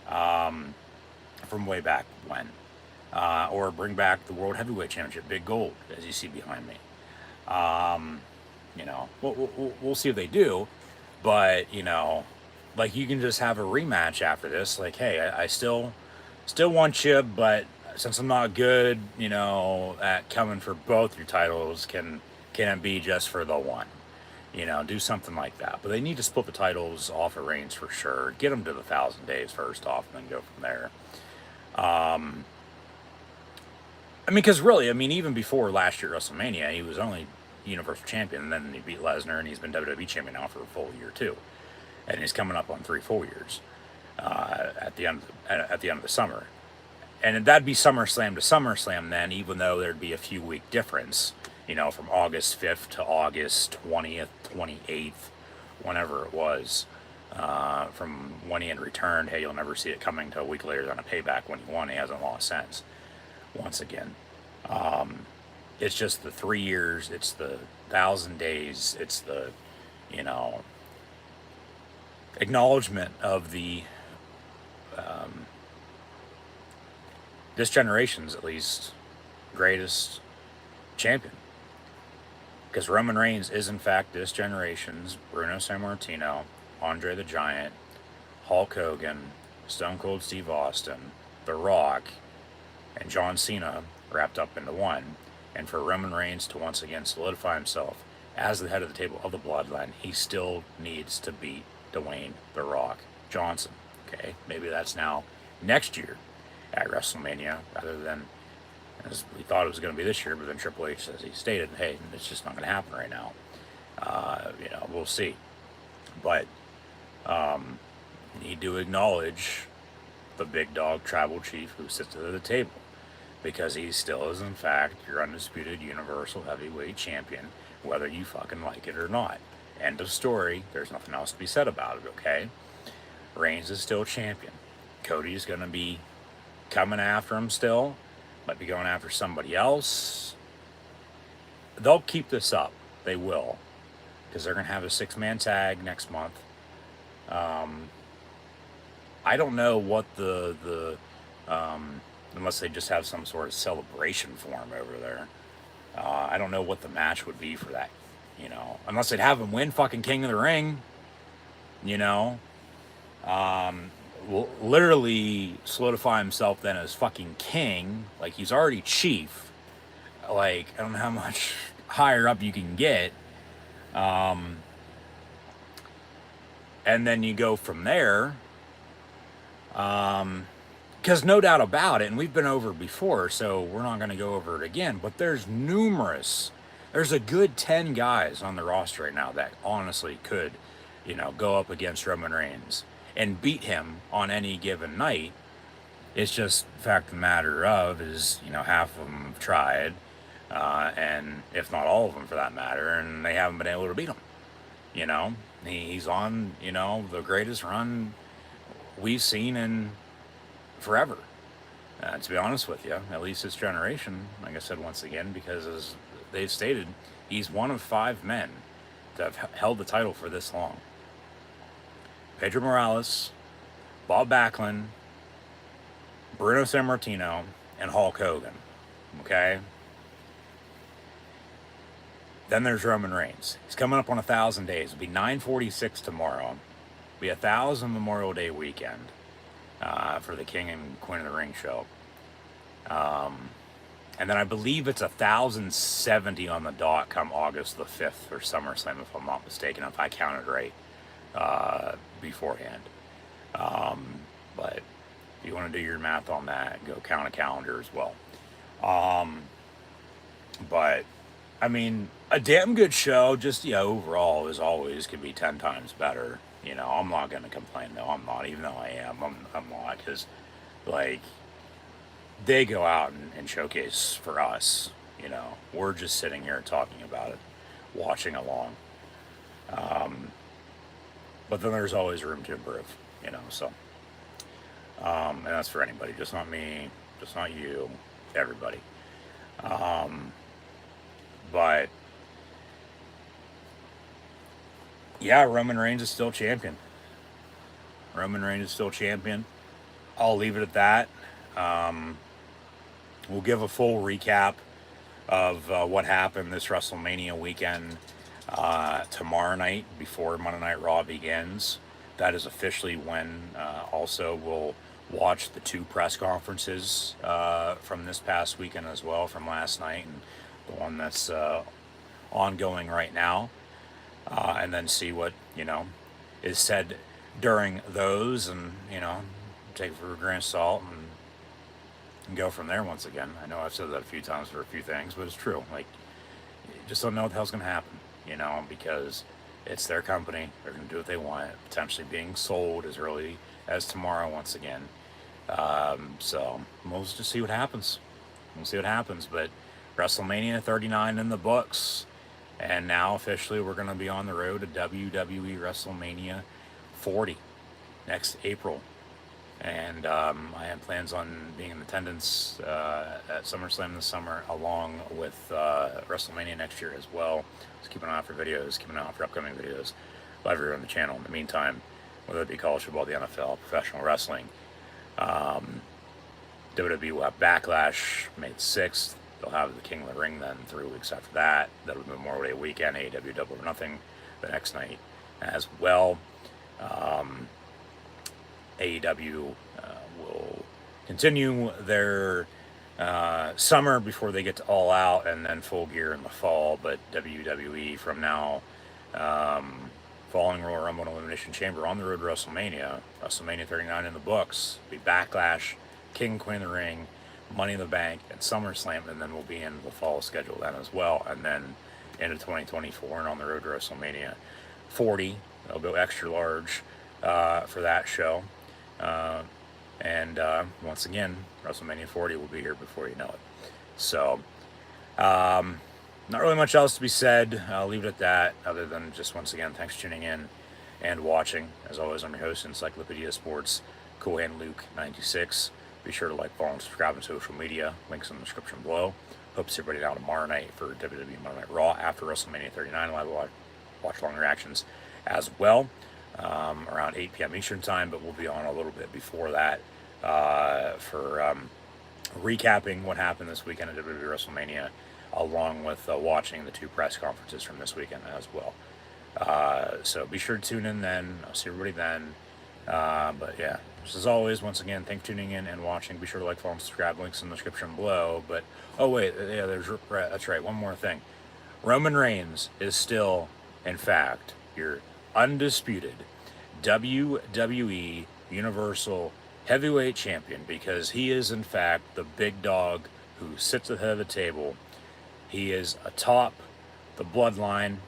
from way back when. Or bring back the World Heavyweight Championship, Big Gold, as you see behind me. We'll see if they do. But, like, you can just have a rematch after this. Like, hey, I still want you, but since I'm not good, at coming for both your titles, can it be just for the one? Do something like that. But they need to split the titles off of Reigns for sure. Get them to the 1,000 days first off, and then go from there. Because really, even before last year WrestleMania, he was only Universal Champion, and then he beat Lesnar, and he's been WWE Champion now for a full year too. And he's coming up on 3 full years at the end of the summer, and that'd be SummerSlam to SummerSlam then, even though there'd be a few week difference, from August 5th to August 20th, 28th, whenever it was, from when he had returned. Hey, you'll never see it coming to a week later than a payback when he won. He hasn't lost since. Once again, it's just the 3 years. It's the 1,000 days. It's the, acknowledgement of the this generation's, at least, greatest champion, because Roman Reigns is in fact this generation's Bruno Sammartino, Andre the Giant, Hulk Hogan, Stone Cold Steve Austin, The Rock, and John Cena wrapped up into one. And for Roman Reigns to once again solidify himself as the head of the table of the bloodline, he still needs to beat Dwayne The Rock Johnson. Okay, maybe that's now next year at WrestleMania, rather than as we thought it was going to be this year. But then Triple H, as he stated, hey, it's just not going to happen right now. We'll see. But need to acknowledge the big dog tribal chief who sits at the table, because he still is in fact your undisputed Universal Heavyweight Champion, whether you fucking like it or not. End of story. There's nothing else to be said about it, okay? Reigns is still champion. Cody's going to be coming after him still. Might be going after somebody else. They'll keep this up. They will. Because they're going to have a 6-man tag next month. I don't know what unless they just have some sort of celebration for him over there. I don't know what the match would be for that. Unless they'd have him win fucking King of the Ring, literally solidify himself then as fucking king. Like, he's already chief. Like, I don't know how much higher up you can get. And then you go from there. Because no doubt about it, and we've been over it before, so we're not going to go over it again, but there's a good 10 guys on the roster right now that honestly could, go up against Roman Reigns and beat him on any given night. It's just the fact of the matter of is, half of them have tried, and if not all of them for that matter, and they haven't been able to beat him. He's on, the greatest run we've seen in forever. To be honest with you, at least this generation, like I said once again, because as they've stated, he's one of 5 men that have held the title for this long. Pedro Morales, Bob Backlund, Bruno Sammartino, and Hulk Hogan. Okay? Then there's Roman Reigns. He's coming up on 1,000 days. It'll be 9:46 tomorrow. It'll be 1,000 Memorial Day weekend for the King and Queen of the Ring show. And then I believe it's 1,070 on the dot come August the 5th for SummerSlam, if I'm not mistaken, if I counted right beforehand. But if you want to do your math on that, go count a calendar as well. But I mean, a damn good show, just, overall, as always, could be 10 times better. I'm not going to complain, though. I'm not, even though I am. I'm not, because, like, they go out and showcase for us. We're just sitting here talking about it, watching along. But then there's always room to improve, so. And that's for anybody, just not me, just not you, everybody. But yeah, Roman Reigns is still champion. I'll leave it at that. We'll give a full recap of what happened this WrestleMania weekend tomorrow night before Monday Night Raw begins. That is officially when also we'll watch the 2 press conferences from this past weekend as well, from last night and the one that's ongoing right now, and then see what is said during those, and take it for a grain of salt and go from there. Once again, I know I've said that a few times for a few things, but it's true. Like, you just don't know what the hell's going to happen, because it's their company. They're going to do what they want, potentially being sold as early as tomorrow once again. So we'll just see what happens. But WrestleMania 39 in the books. And now officially we're going to be on the road to WWE WrestleMania 40 next April. And I have plans on being in attendance at SummerSlam this summer, along with WrestleMania next year as well. Just keep an eye out for videos, keep an eye out for upcoming videos live here on the channel. In the meantime, whether it be college football, the NFL, professional wrestling, WWE will have Backlash May 6th. They'll have the King of the Ring then 3 weeks after that. That'll be Memorial Day weekend, AEW Double or Nothing the next night as well. AEW will continue their summer before they get to All Out, and then Full Gear in the fall. But WWE from now, following Royal Rumble and Elimination Chamber, on the road to WrestleMania 39 in the books, be Backlash, King, Queen of the Ring, Money in the Bank, and SummerSlam, and then we'll be in the fall schedule then as well, and then into 2024 and on the road to WrestleMania 40. They'll go extra large for that show. And once again, WrestleMania 40 will be here before you know it. So, not really much else to be said. I'll leave it at that, other than just once again, thanks for tuning in and watching. As always, I'm your host, Encyclopedia Sports, Cool Hand Luke 96. Be sure to like, follow, and subscribe on social media. Links in the description below. Hope to see everybody now tomorrow night for WWE Monday Night Raw after WrestleMania 39. Live watch-along reactions as well, around 8 p.m. Eastern Time, but we'll be on a little bit before that for recapping what happened this weekend at WWE WrestleMania, along with watching the 2 press conferences from this weekend as well. So be sure to tune in then. I'll see everybody then. But yeah, just as always, once again, thanks for tuning in and watching. Be sure to like, follow, and subscribe. Links in the description below. But, oh wait, yeah, that's right, one more thing. Roman Reigns is still, in fact, your undisputed WWE Universal Heavyweight Champion, because he is, in fact, the big dog who sits at the head of the table. He is atop the bloodline,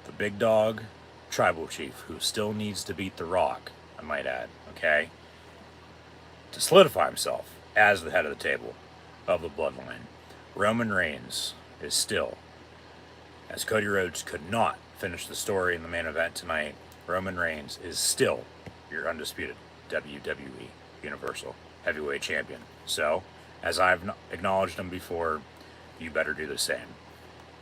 the big dog, tribal chief, who still needs to beat The Rock, I might add, okay, to solidify himself as the head of the table of the bloodline. Roman Reigns is still, as Cody Rhodes could not finish the story in the main event tonight, Roman Reigns is still your undisputed WWE Universal heavyweight champion. So, as I've acknowledged him before, you better do the same.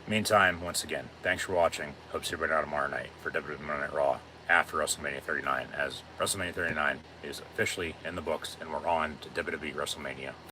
Meantime, once again, thanks for watching. Hope to see everybody out tomorrow night for WWE Monday Night Raw after WrestleMania 39, as WrestleMania 39 is officially in the books and we're on to WWE WrestleMania